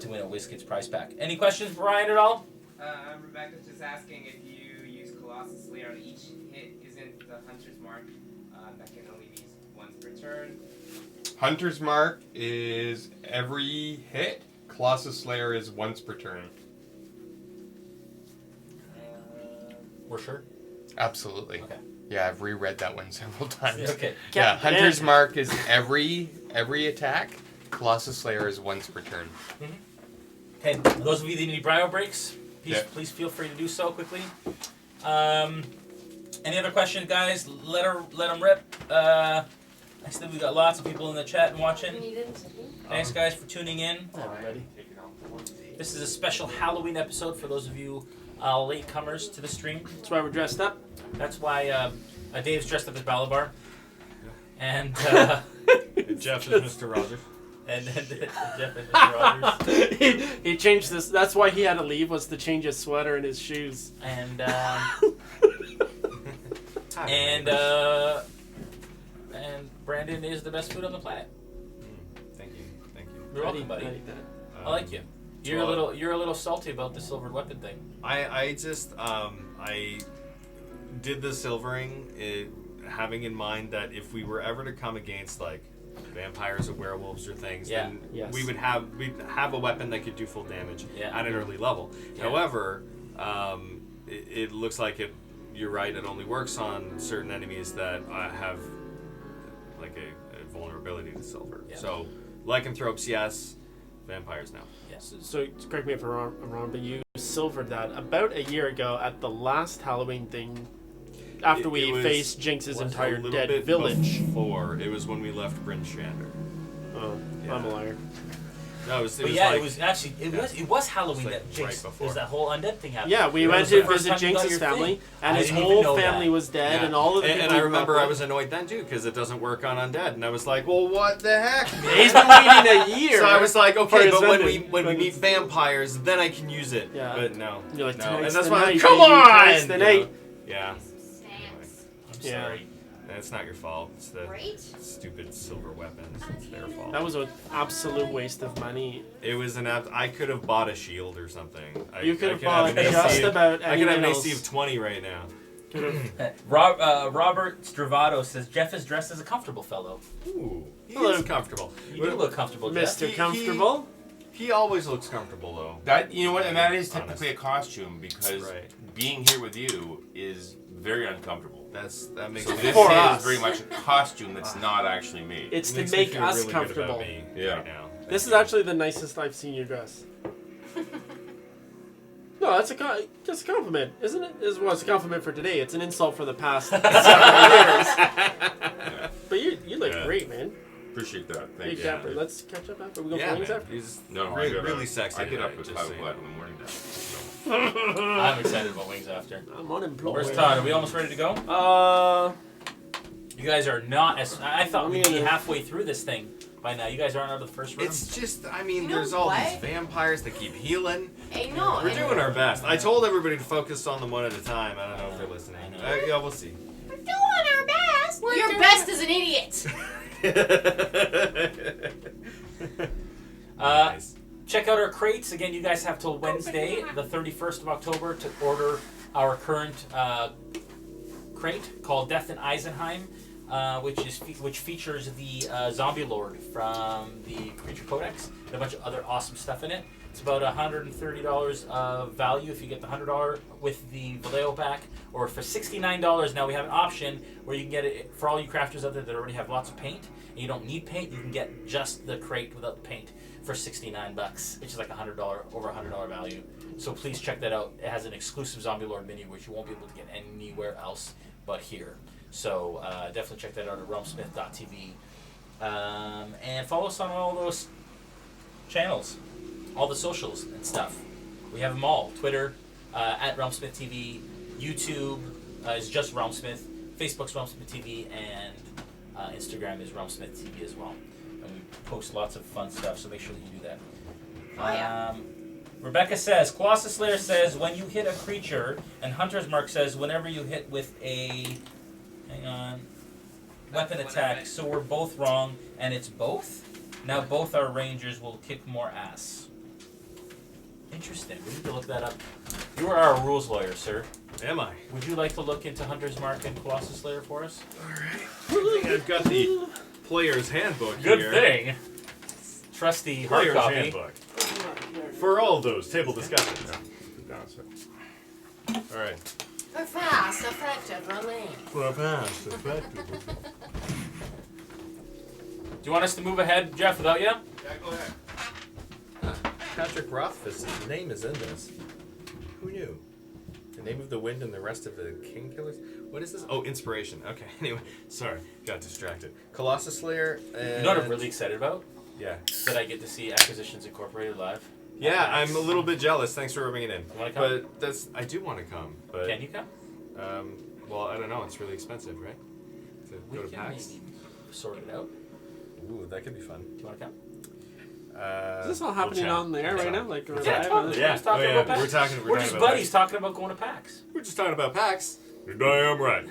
to win a WizKids prize pack. Any questions, Brian, at all? Rebecca's just asking if you use Colossus Slayer on each hit, isn't the Hunter's Mark that can only be used once per turn? Hunter's Mark is every hit. Colossus Slayer is once per turn. We're sure? Absolutely. Okay. Yeah, I've reread that one several times. Okay. Yeah, Hunter's Mark is every attack. Colossus Slayer is once per turn. Okay, those of you that need bio breaks, please feel free to do so quickly. Any other questions, guys? Let them rip. I see we got lots of people in the chat and watching. Thanks, guys, for tuning in. Alrighty. This is a special Halloween episode for those of you latecomers to the stream. That's why we're dressed up. That's why Dave's dressed up as Balabar. And Jeff is Mr. Rogers. and Jeff is Mr. Rogers. he changed this. That's why he had to leave, was to change his sweater and his shoes. And Brandon is the best food on the planet. Thank you. You're welcome, buddy. I like you. You're a little salty about the silvered weapon thing. I just I did the silvering having in mind that if we were ever to come against like vampires or werewolves or things, then we'd have a weapon that could do full damage at an early level. Yeah. However, it looks like you're right, it only works on certain enemies that have like a vulnerability to silver. Yeah. So lycanthropes, yes. Vampires, no. Yes. So correct me if I'm wrong, but you silvered that about a year ago at the last Halloween thing. After we faced Jinx's entire dead village. Before. It was when we left Bryn Shander. Oh, Yeah. I'm a liar. No, it was Halloween like that Jinx. right There's that whole undead thing happening. Yeah, we That went was the to first visit time you got Jinx's your family, thing. and I his didn't even whole know family that. was dead, Yeah. and all of the people and I we remember grew I up was annoyed then too because it doesn't work on undead, and I was like, well, what the heck? with. He's been waiting a year. So I was like, for okay, his but when ending. we meet vampires, then I can use it. Yeah. But no, You're like, no, tonight's and that's the why I'm night, like, come baby, on. tonight's the night. Yeah, I'm Yeah. sorry. that's not your fault. It's the Right? stupid silver weapons. It's their fault. That was an absolute waste of money. It was I could have bought a shield or something. You could have I bought an just AC about I could have anything an else. AC of 20 right now. Robert Stravato says Jeff is dressed as a comfortable fellow. Ooh, he Hello. is comfortable. You do look comfortable, Jeff. Mr. Comfortable. He always looks comfortable though. That and that is Honest. technically a costume because Right. being here with you is very uncomfortable. That makes So me this For is us. very much a costume that's not actually me. It's to makes me make feel us really good about comfortable. me Yeah. right now. This Thank is you. actually the nicest I've seen you dress. No, that's just a compliment, isn't it? It's a compliment for today. It's an insult for the past several years. But you look great, man. Appreciate that. Hey, Thank you. Capper, let's catch up after we go Yeah, for wings man. after. He's No, really sexy. I get up tonight, at just 5 so you o'clock know. in the morning now. So. I'm excited about wings after. I'm unemployed. Where's Todd? Are we almost ready to go? You guys are not as. I thought we'd be halfway through this thing by now. You guys aren't out of the first room. It's just, You know there's all what? these vampires that keep healing. Hey, no. We're doing our best. I told everybody to focus on them one at a time. I don't know if they're listening. I know. Yeah, we'll see. We're doing our best. Your best is an idiot. Nice. Check out our crates. Again, you guys have till Wednesday, the 31st of October, to order our current crate called Death in Eisenheim, which features the Zombie Lord from the Creature Codex and a bunch of other awesome stuff in it. It's about $130 of value if you get the $100 with the Vallejo pack, or for $69 now we have an option where you can get it for all you crafters out there that already have lots of paint and you don't need paint. You can get just the crate without the paint for $69, which is like over $100 value. So please check that out. It has an exclusive Zombie Lord menu which you won't be able to get anywhere else but here. So definitely check that out at realmsmith.tv. And follow us on all those channels, all the socials and stuff. We have them all. Twitter, at RealmSmithTV. YouTube is just RealmSmith. Facebook's RealmSmithTV. And Instagram is RealmSmithTV as well. And we post lots of fun stuff, so make sure that you do that. Oh, yeah. Rebecca says, Colossus Slayer says, when you hit a creature, and Hunter's Mark says, whenever you hit with a, weapon attack, so we're both wrong, and it's both? Now both our rangers will kick more ass. Interesting. We need to look that up. You are our rules lawyer, sir. Am I? Would you like to look into Hunter's Mark and Colossus Slayer for us? Alright. I've got the player's handbook Good here. thing. Trusty hard Player's copy. handbook. For all those table discussions. Alright. For fast, effective, relief. For fast, effective. Do you want us to move ahead, Jeff, without you? Yeah, go ahead. Patrick Rothfuss's name is in this. Who knew? The name of the wind and the rest of the king killers. What is this? Oh, inspiration. Okay. Anyway, sorry, got distracted. Colossus Slayer. And You know what I'm really excited about? Yeah. That I get to see Acquisitions Incorporated live. Yeah, I'm a little bit jealous. Thanks for rubbing it in. You wanna come? But I do want to come. But Can you come? well, I don't know. It's really expensive, right? To We go to can PAX. maybe sort it out. Ooh, that could be fun. Do you want to come? Is this all happening chat. on there right Sorry. now? Like, we're Yeah, live? totally. Yeah. We're just talking Oh, yeah. about PAX. We're talking We're just about buddies talking about going to PAX. PAX. We're just talking about PAX. And I am right.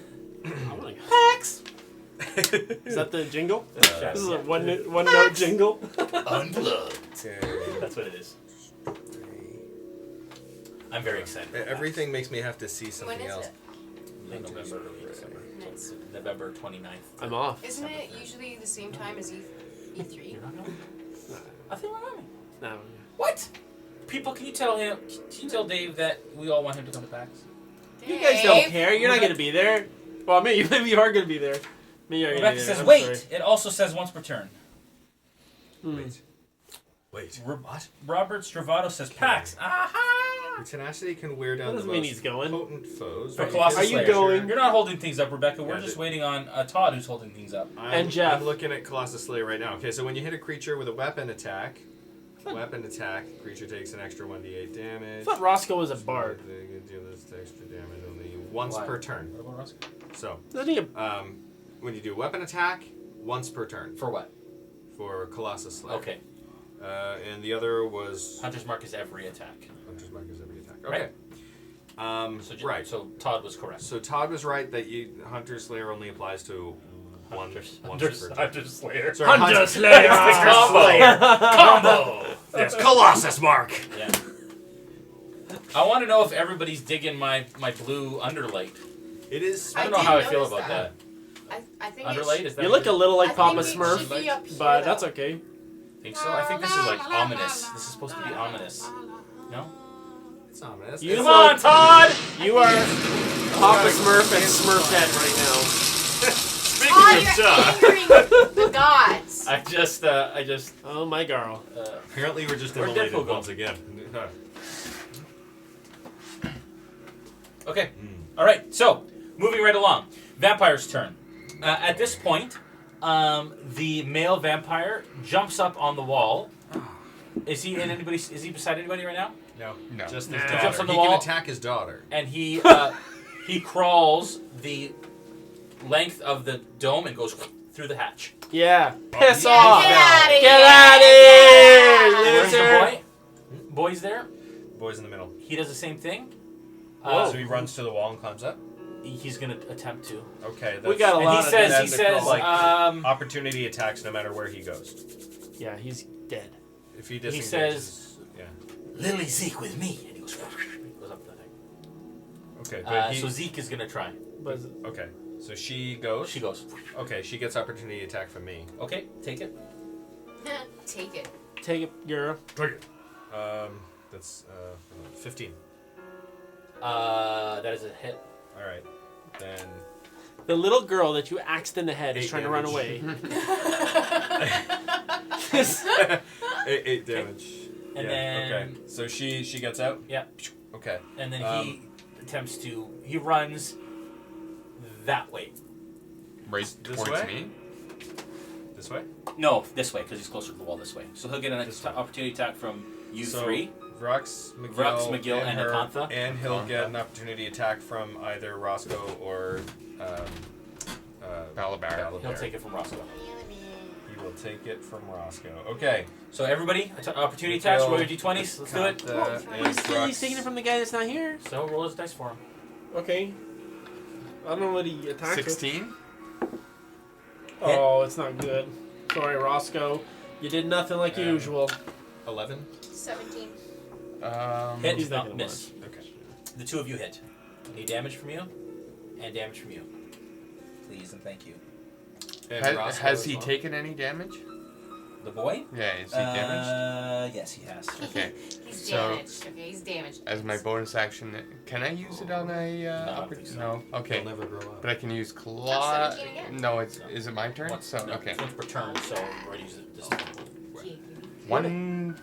I wanna go. PAX! Is that the jingle? Yeah. This is a one note jingle. Unplugged. Okay. That's what it is. I'm very excited. Everything makes me have to see When something is else. it? Late November, early December. Next. November 29th. I'm off. Isn't it usually the same time as E3? You're not going? I think we're going. No. What? People, can you tell Dave that we all want him to come to PAX? You guys don't care. You're not gonna be there. Well, maybe you are gonna be there. Maybe you are gonna Rebecca be there. says, I'm wait! sorry. It also says once per turn. Wait. What? Robert Stravato says PAX. Aha! Your tenacity can wear down That the doesn't mean most he's going. potent foes. For Right, Colossus Are you Slayer. going? You're not holding things up, Rebecca. We're Yeah, just the- waiting on Todd, who's holding things up. And Jeff. I'm looking at Colossus Slayer right now. Okay, so when you hit a creature with a weapon attack, creature takes an extra 1d8 I damage. thought Roscoe was a bard. They can deal this extra damage only once Why? per turn. What about Roscoe? So, Isn't he a when you do a weapon attack, once per turn For what? for Colossus Slayer. Okay. And the other was Hunter's Mark is every attack. Hunter's Mark is every attack. Right. Okay. Right. So Todd was correct. So Todd was right that Hunter Slayer only applies to once per turn. Hunter Slayer. Sorry, Hunter Slayer? Combo! It's Colossus Mark. Yeah. I want to know if everybody's digging my blue underlight. It is. I don't I know how I did feel notice about that. I think Underlight? it Is that You look a little like I Papa think it Smurf, should be up here, but though. that's okay. Think so? I think this is like ominous. This is supposed to be ominous. No? It's ominous. You Come look- on, Todd! You are Papa Smurf and Smurfette right Speaking Oh, of you're Todd, angering the gods. I just, now. Oh my girl. apparently we're just Where'd immolated Deadpool go? once again. okay. Alright, so, moving right along. Vampire's turn. At this point, the male vampire jumps up on the wall. Is he beside anybody right now? No, No. just his Nah. daughter. He jumps on the He wall. can attack his daughter. And he he crawls the length of the dome and goes through the hatch. Yeah. Piss Yeah, off. get outta here. Get out of here, Where's the loser. boy? Boy's there. Boy's in the middle. He does the same thing. Whoa. So he runs to the wall and climbs up. He's gonna attempt to. Okay, that's We got a And lot he of says, that's like opportunity attacks no matter where he goes. Yeah, he's dead. If he he disengages, says, yeah. Lily Zeke with me, and he goes up the thing. Okay, but So Zeke is gonna try. But okay, so she goes. She goes. Okay, she gets opportunity attack from me. Okay, take it. Take it. take it, girl. Take it. That's 15. That is a hit. All right, then The little girl that you axed in the head is 8 trying to run damage. away. 8 damage. And yeah, then okay, so she gets out. Yeah. Okay. And then he attempts to. He runs that way. Right This towards way? me. This way. No, this way because he's closer to the wall. This way. So he'll get an opportunity attack from you So, three. Vrux, McGill, Vrux, McGill, and her, Akantha. and he'll Akantha. get an opportunity attack from either Roscoe or Balabar. He'll take it from Roscoe. He will take it from Roscoe. Okay. So everybody, opportunity attacks. Roll your d20s. Let's do it. Akantha and He's Vrux. taking it from the guy that's not here. So roll his dice for him. Okay. I don't know what he attacked with. 16. Oh, it's not good. Sorry, Roscoe. You did nothing like usual. 11. 17. Hit, He's not not gonna miss. Okay. The two of you hit. Need damage from you, and damage from you. Please and thank you. And Roscoe Has as he well. taken any damage? The boy? Yeah, is he damaged? Yes, he has. Okay. He's So- damaged. Okay, he's damaged. As my bonus action, can I use it on a? No, I don't think so. No. Okay. He'll never grow up. But I can use claw. 17 again? No, it's is it my turn? Once, So no, okay. once per turn, so we're going to use it this time. 1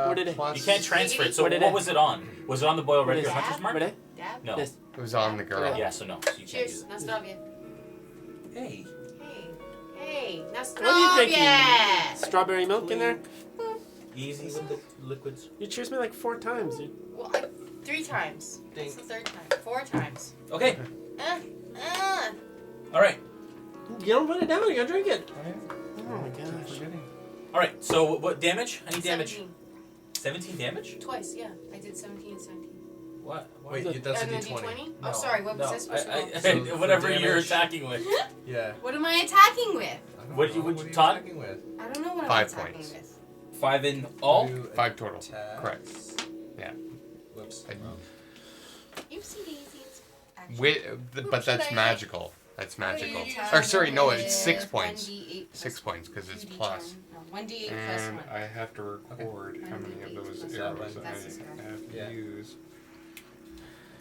What did it- plus. You can't transfer it. So What what did it- was it on? Was it on the boy already or What is Hunter's Mark? Ready? Dab? No. This. It was on the girl. Yeah, so no. So you can't Cheers. use it. Nastrovia. Hey. Hey, Nastrovia. What are you drinking? Strawberry milk in there? Easy with the liquids. You cheers me like 4 times. You... Well, 3 times. It's the 3rd time. 4 times. Okay. Uh. All right. You don't put it down. You gotta drink it. Oh my gosh. All right. So what damage? I need damage. 17. 17 damage? Twice, yeah. I did 17 and 17. What? Wait, the- that's a no, D20. D20? No, Oh, sorry. What was no, I supposed to roll? So for whatever you're damage- attacking with. Yeah. What am I attacking with? I don't What know. would you are taunt? attacking with? I don't know what 5 I'm attacking points. with. 5 in all? 5 total. Attacks. Correct. Yeah. Whoops. Oopsie daisies. But that's magical. That's magical. Attack Or sorry, no, it's with 6 points. 1d8 6 plus points because it's 2d10. plus. No, 1d8 plus And 1. I have to record how many of those 1d8 arrows plus I one. That's this guy. have to Yeah. use.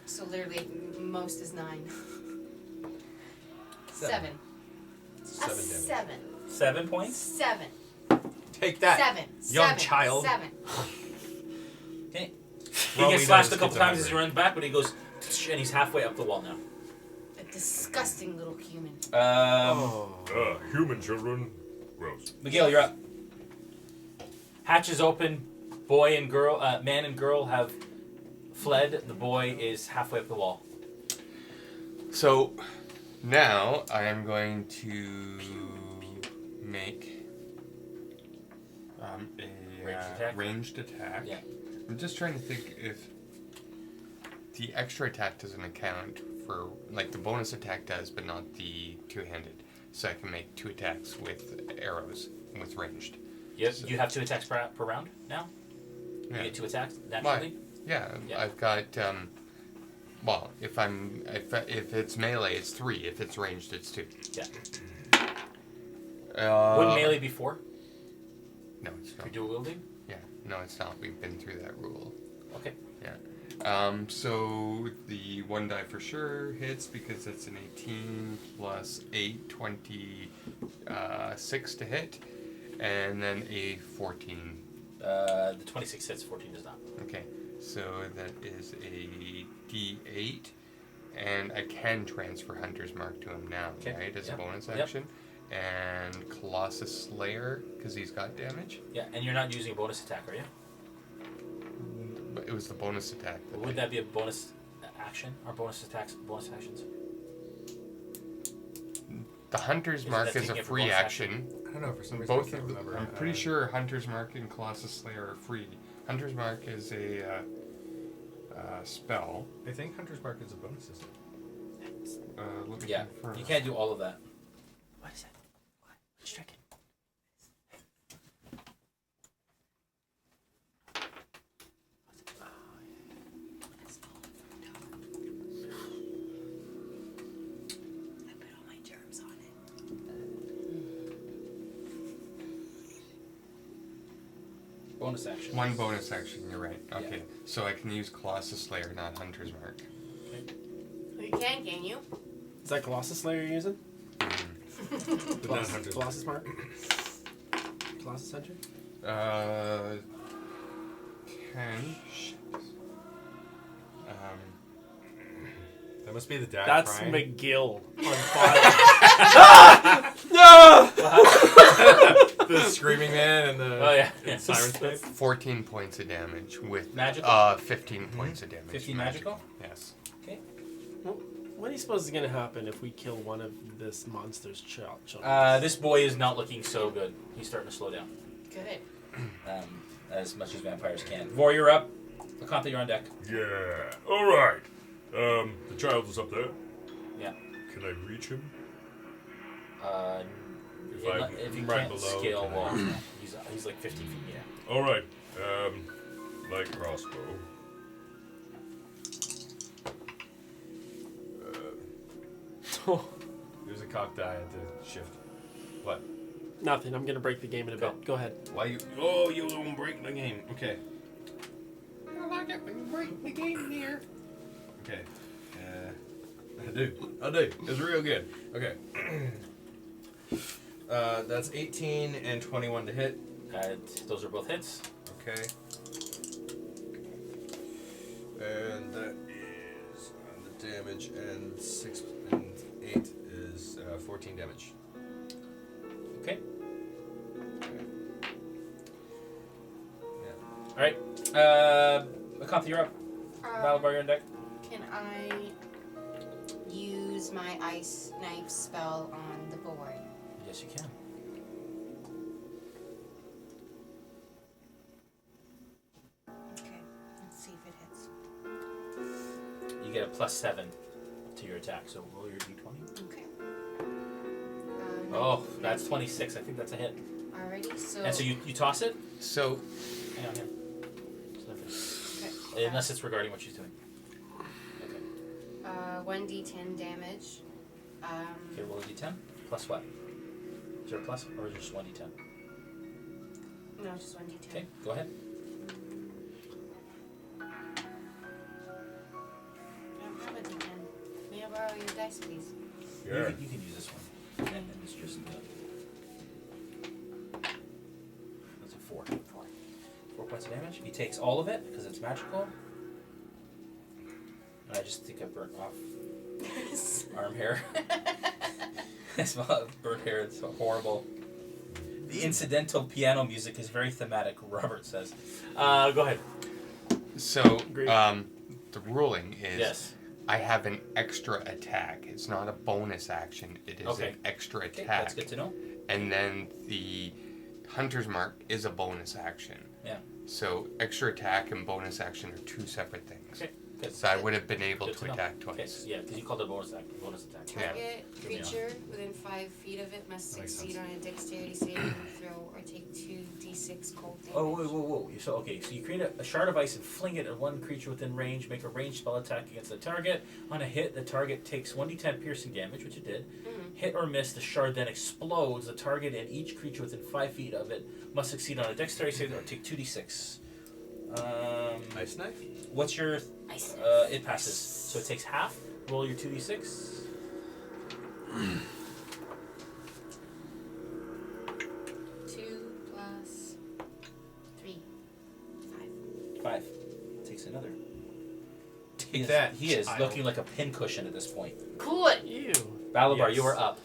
So literally, most is 9. 7. 7 damage. 7. 7 points? 7. Take that. 7. young 7. child. 7. Okay. He Well, gets we slashed know a couple this kid's times as he hungry. runs back, but he goes, and he's halfway up the wall now. A disgusting little human. Human children. Gross. Miguel, you're up. Hatch is open. Boy and girl, man and girl have fled. The boy is halfway up the wall. So now I am going to make a Ranged attack? ranged attack. Yeah. I'm just trying to think if the extra attack doesn't account for, like the bonus attack does, but not the two-handed. So I can make 2 attacks with arrows with ranged. Yes. You have 2 attacks per round now. You Yeah. get 2 attacks naturally. Yeah, Yeah. I've got. Well, if it's melee, it's 3. If it's ranged, it's 2. Yeah. Wouldn't Wouldn't melee be 4? No, it's If you're not. dual wielding. Yeah, no, it's not. We've been through that rule. Okay. So the 1 die for sure hits because it's an 18 plus 8, 26 to hit, and then a 14. The 26 hits. 14 does not. Okay, so that is a D8, and I can transfer Hunter's Mark to him now, Okay. right, as Yep. a bonus Yep. action. And Colossus Slayer, because he's got damage. Yeah, and you're not using a bonus attack, are you? But it was the bonus attack. Would that be a bonus action or bonus attacks? Bonus actions. The Hunter's Isn't Mark that is a taking it for free bonus action. I don't know, for some reason Both I can't of them. remember. I'm pretty sure Hunter's Mark and Colossus Slayer are free. Hunter's Mark is a spell. I think Hunter's Mark is a bonus system. Let me Yeah. confirm. You can't do all of that. What is it? What? Which dragon? I put all my germs on it. Bonus action. 1 bonus action, you're right. Yeah. Okay, so I can use Colossus Slayer, not Hunter's Mark. You can you? Is that Colossus Slayer you're using? But not Hunter's Mark. Colossus Mark? Colossus Hunter? Can. That must be the dad That's crying. McGill on fire. The screaming man and the Oh yeah. and siren's face. 14 points of damage with Magical? 15 points of damage. 15 magical? Yes. What do you suppose is going to happen if we kill one of this monster's children? This boy is not looking so good. He's starting to slow down. Good. As much as vampires can. Warrior up. Akanta, you're on deck. Yeah. All right. The child is up there. Yeah. Can I reach him? If you right can't below, scale can I- walls, he's like 50 feet. Yeah. All right. Light crossbow. There's a cocked die at the shift. What? Nothing. I'm going to break the game in a bit. Go ahead. Why you? Oh, you don't break the game. Okay. I like it when you break the game here. Okay. I do. It's real good. Okay. That's 18 and 21 to hit. Those are both hits. Okay. And that is the damage, and 6 and 8 is 14 damage. Okay. Yeah. All right. Akantha, you're up. Malabar, you're on deck. Can I use my ice knife spell on the board? Yes, you can. Okay, let's see if it hits. You get a +7 to your attack, so roll your d20. Okay. Oh, that's 26. I think that's a hit. Alrighty, so. And so you toss it? So, Hang on here. It's nothing. Okay. Unless it's regarding what she's doing. 1d10 damage. Okay, roll a d10. Plus what? Is there a plus, or is it just 1d10? No, just 1d10. Okay, go ahead. I don't have a d10. May I borrow your dice, please? You can use this one. And then it's just that's a 4. 4 points of damage. He takes all of it because it's magical. And I just think I burnt off arm hair. I smell burnt hair. It's so horrible. The incidental piano music is very thematic, Robert says. Go ahead. So, Agreed. the ruling is Yes. I have an extra attack. It's not a bonus action. It is Okay. an extra Okay, attack. that's good to know. And then the Hunter's Mark is a bonus action. Yeah. So extra attack and bonus action are two separate things. Okay. Good. So I would have been able Good to know. attack Okay, twice. yeah, because you called it a bonus attack. Yeah. Target Give me a- creature within 5 feet of it must That makes succeed sense. on a dexterity saving throw or take 2d6 cold damage. Oh, whoa. So you create a shard of ice and fling it at one creature within range. Make a ranged spell attack against the target. On a hit, the target takes 1d10 piercing damage, which it did. Mhm. Hit or miss, the shard then explodes. The target and each creature within 5 feet of it must succeed on a dexterity save or take 2d6. Ice knife? What's your... Ice. it passes. So it takes half. Roll your 2d6. 2 plus 3. 5. 5. Takes another. Take that, He is child. looking like a pincushion at this point. Cool. Ew. Balabar, Yes. you are up.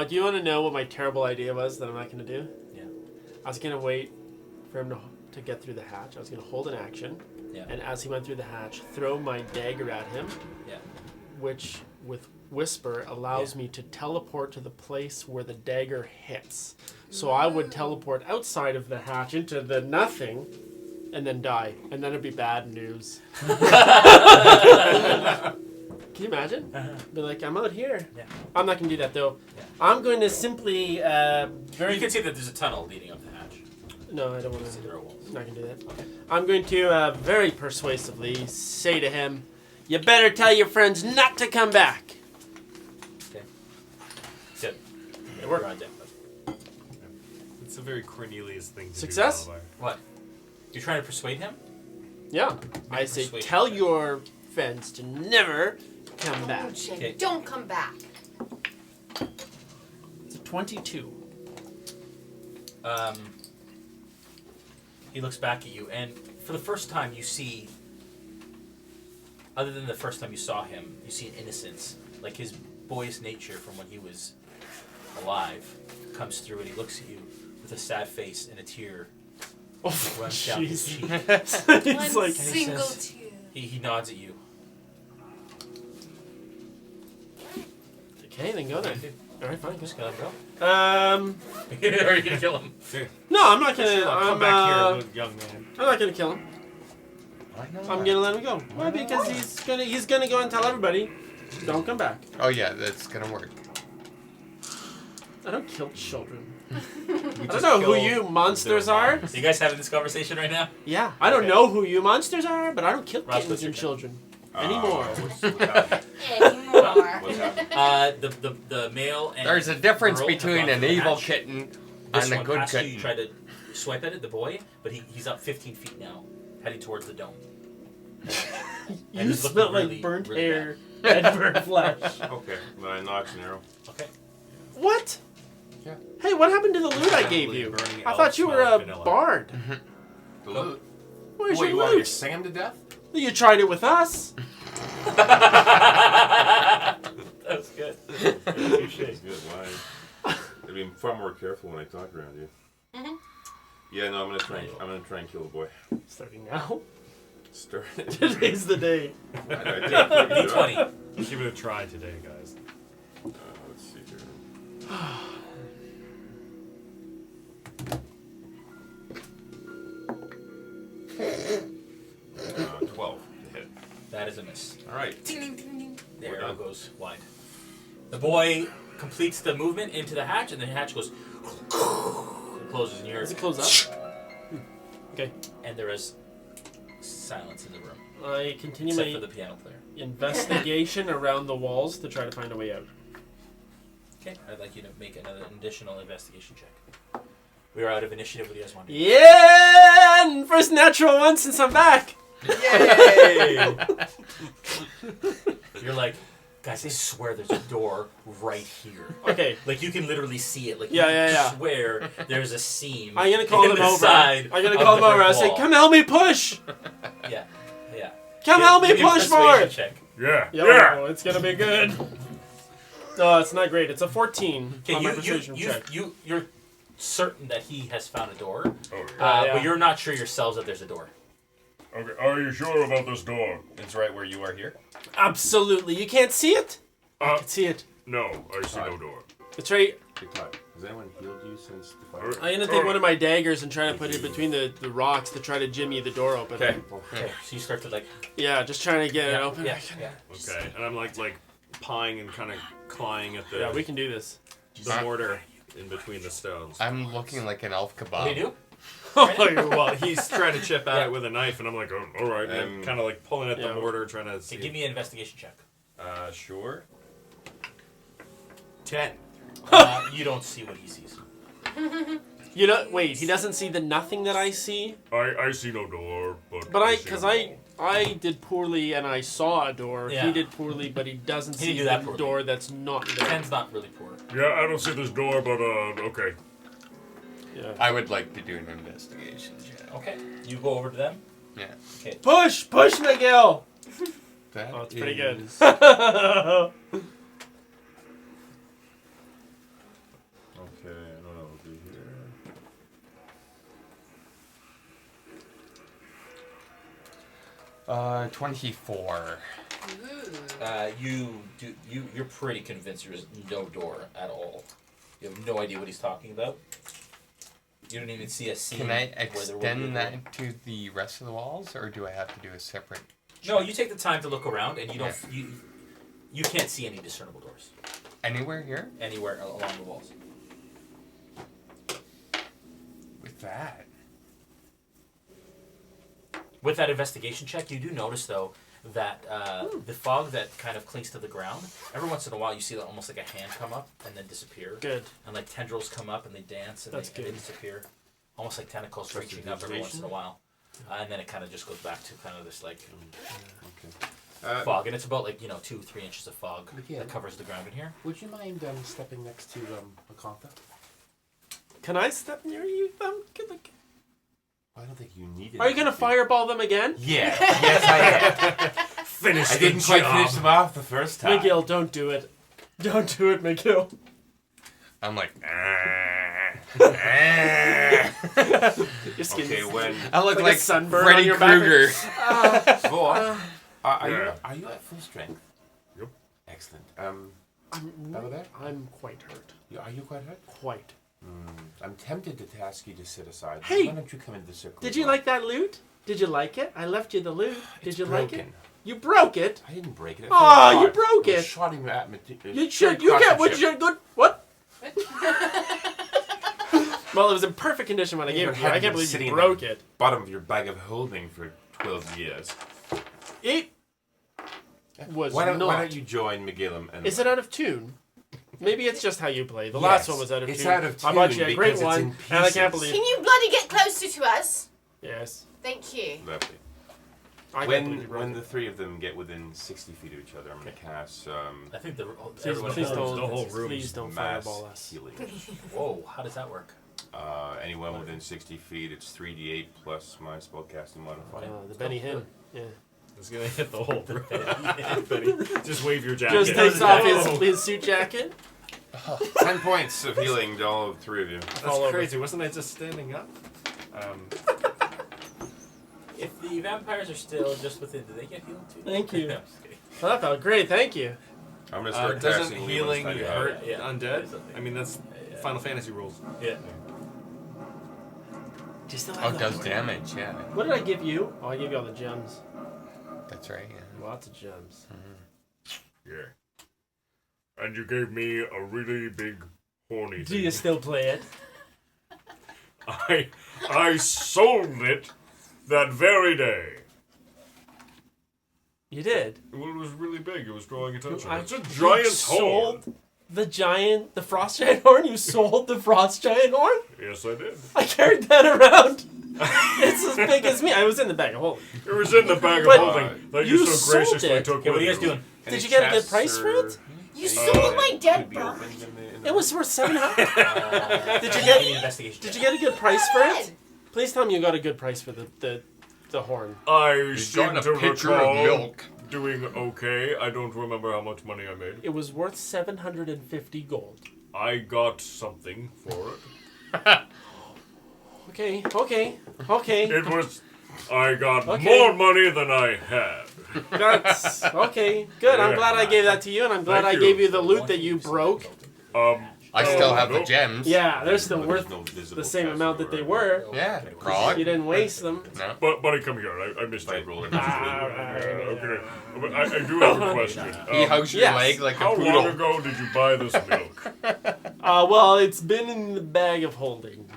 Do you want to know what my terrible idea was that I'm not going to do? Yeah. I was going to wait for him to get through the hatch. I was going to hold an action. Yeah. And as he went through the hatch, throw my dagger at him. Yeah. Which, with Whisper, allows me to teleport to the place where the dagger hits. So I would teleport outside of the hatch into the nothing and then die. And then it'd be bad news. Can you imagine? Be like, I'm out here. Yeah. I'm not going to do that, though. Yeah. I'm going to simply... You can see that there's a tunnel leading up the hatch. No, I don't want See, to. there are walls. I'm not going to do that. Okay. I'm going to very persuasively say to him, you better tell your friends not to come back. Okay. Good. It worked. You're on deck. It's a very Cornelius thing to Success? do. Malabar. What? You're trying to persuade him? Yeah. I say, persuasion tell check. your friends to never come back. Okay. Don't come back. It's a 22. He looks back at you, and for the first time you see, other than the first time you saw him, you see an innocence. Like his boyish nature from when he was alive comes through, and he looks at you with a sad face and a tear Oh, runs down his jeez. cheek. It's One like, single says- tear. He nods at you. okay, then go then. All right, fine. Just gonna let him Go. go. Or are you gonna kill him? No, I'm not gonna. Come I'm back here, little young man. I'm not gonna kill him. Why not? I'm gonna let him go. Why? Because he's gonna go and tell everybody, don't come back. Oh yeah, that's gonna work. I don't kill children. We I don't just know who killed you monsters their are. You guys having this conversation right now? Yeah, I don't Okay. know who you monsters are, but I don't kill Ross, kittens what's your and turn? children anymore. What's happening? Anymore. What's happening? The male and There's a difference girl have between gone an through the evil hatch. kitten This and a one good passed you, you kitten. try to swipe at it, the boy, but he's up 15 feet now, heading towards the dome. And You he's looking smell like really, burnt really hair and burnt flesh. Okay, then I notch an arrow. Okay. What? Hey, what happened to the loot I gave you? Burning I elk thought you were smell a of vanilla. bard. The loot. Where's What, your you want me to loot? sing him to death? You tried it with us. That's good. That's good. Why? I'd be far more careful when I talk around you. Yeah, no, I'm gonna try and kill the boy. Starting now. Start. Today's the day. D20. Give it a try today, guys. Let's see here. 12 to hit. That is a miss. All right. The arrow goes wide. The boy completes the movement into the hatch, and the hatch goes. It closes, and you hear. Does it close up? Okay. And there is silence in the room, I continue except my for the piano player. investigation around the walls to try to find a way out. Okay, I'd like you to make another additional investigation check. We are out of initiative. What do you guys want to do? Yeah! And first natural one since I'm back. Yay! You're like, guys, I swear there's a door right here. Okay. Like, you can literally see it. Like, Yeah. you swear there's a seam. I'm gonna call in them the over. side I'm gonna of call the them over. brick I say, wall. come help me push. Yeah. Come help me Give a push persuasion more. check. Yeah. Yo, it's gonna be good. No, it's not great. It's a 14 on my persuasion check. You're certain that he has found a door, Oh, yeah. Yeah. but you're not sure yourselves that there's a door. Okay, are you sure about this door? It's right where you are here. Absolutely. You can't see it? I can see it. No, I see no door. It's right. Good time. Has anyone healed you since the fire? Alright. I'm gonna take one of my daggers and try to put it between the rocks to try to jimmy the door open. Okay. Okay, so you start to like. Yeah, just trying to get it open. Yeah. Okay. And I'm like pawing and kind of clawing at the Yeah, we can do this. the mortar in between the stones. I'm looking like an elf kebab. What do you do? Well, he's trying to chip at it with a knife, and I'm like, oh, all right, and kind of like pulling at the Yeah. mortar, trying to see. Okay, give me an investigation check. Sure. 10. You don't see what he sees. You know, wait, he doesn't see the nothing that I see? I see no door, but But see because a I wall. I did poorly and I saw a door. Yeah. He did poorly, but he doesn't He see didn't do that the poorly. door that's not there. Ken's not really poor. Yeah, I don't see this door, but okay. Yeah. I would like to do an investigation check. Okay, you go over to them. Yeah. Push, Miguel. That Oh, it's pretty good. is- Okay, I don't know what will be here. Uh, 24. You're pretty convinced there's no door at all. You have no idea what he's talking about. You don't even see a scene. Can I where there would be a extend door. that to the rest of the walls, or do I have to do a separate? No, you take the time to look around, and you don't. You can't see any discernible doors Anywhere here? anywhere along the walls. With that. With that investigation check, you do notice though that the fog that kind of clings to the ground. Every once in a while, you see almost like a hand come up and then disappear, Good. and like tendrils come up and they dance and, That's they good. disappear, almost like tentacles reaching up every once in a while, and then it kind of just goes back to kind of this like fog, and it's about like 2-3 inches of fog Yeah. that covers the ground in here. Would you mind stepping next to Akantha? Can I step near you? I don't think you need it. Are you gonna fireball them again? Yeah. Yes, I am. Finish. I didn't quite finish them off the first time. Miguel, don't do it. Don't do it, Miguel. I'm like, Your skin Okay, is- when I look Like a like sunburn Freddy on your back. Krueger. Vaughn, are Yeah. you at full strength? Yep. Excellent. I'm, Over there? I'm quite hurt. Are you quite hurt? Quite. I'm tempted to ask you to sit aside. Hey! Why don't you come into the circle? Did as you well? like that loot? Did you like it? I left you the loot. Did It's you like it? broken. You broke it. I didn't break it. It Aw, fell you apart. broke was it. Shotting at me. You should. You get what you good. What? Well, it was in perfect condition when I gave it to you. I can't believe you broke it. Bottom of your bag of holding for 12 years. It was Why not. don't you join McGillum and Is it out of tune? Maybe it's just how you play. The last Yes, one was out of it's tune. out of I bought tune you a great because it's one, in and I can't pieces. believe. Can you bloody get closer to us? Yes. Thank you. Lovely. I can't believe you broke When it. the three of them get within 60 feet of each other, I'm going to cast I think the Please, everyone please else- don't, the whole room please is don't mass fireball us. healing. Whoa, how does that work? Anyone within 60 feet, it's 3d8 plus my spellcasting modifier. The Benny Hinn. Yeah. It's gonna hit the whole room. Benny, just wave your jacket. Just takes off his suit jacket. 10 points of healing to all three of you. That's crazy. Wasn't I just standing up? If the vampires are still just within, do they get healed too? Thank you. No, I'm just kidding. Well, that felt great. Thank you. I'm going to start Doesn't casting healing Lemon's Tiny hurt Hut. Yeah. undead? Something. I mean, that's Final Fantasy rules. Yeah. Do you still Oh, have it that? does damage, yeah. What did I give you? Oh, I gave you all the gems. That's right, yeah. Lots of gems. Yeah. And you gave me a really big horny Do thing. you still play it? I sold it that very day. You did. Well, it was really big. It was drawing attention. I- It's a you giant sold horn. the frost giant horn? You sold the frost giant horn? Yes, I did. I carried that around. It's as big as me. I was in the bag of holding. It was in the bag of But holding that you you so sold graciously it. took Okay, what are with you guys doing? Any Did you get a good chests price for or it? You anything sold my that dead could be bird. opened in the It was worth 700. Did you Give get? me an investigation. Did you check. get a good price for it? Please tell me you got a good price for the horn. I He's seem got to a pitcher recall of milk. doing okay. I don't remember how much money I made. It was worth 750 gold. I got something for it. Okay. It was. I got Okay. more money than I had. That's okay. Good. I'm glad I gave that to you, and I'm glad Thank I you. gave you the loot that you broke. I still have the nope. gems. Yeah, they're still But worth there's no visible the same chest amount that they anywhere. were. Yeah, You Grog. didn't waste them. No. But buddy, come here. I missed If I it. roll it. Okay. But I do have a question. He hugs your yes. leg like a How long poodle. ago did you buy this milk? Well, it's been in the bag of holding,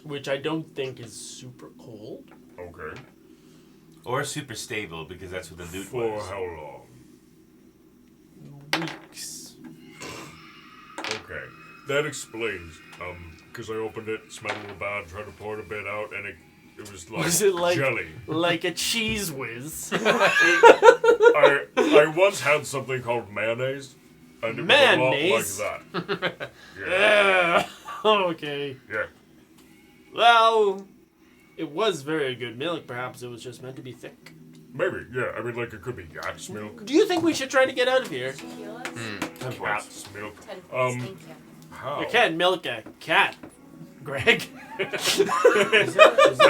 which I don't think is super cold. Okay. Or super stable, because that's what the loot For was. how long? Weeks. Okay. That explains. Because I opened it, smelled a little bad, tried to pour it a bit out, and it was like Was it like jelly. like a cheese whiz? I once had something called mayonnaise, and it Mayonnaise? was a lot like that. Yeah. Okay. Yeah. Well, it was very good milk. Perhaps it was just meant to be thick. Maybe, yeah. I mean, like, it could be yak's milk. Do you think we should try to get out of here? Cat's milk. 10 points, thank you. How? You can't milk a cat, Greg. I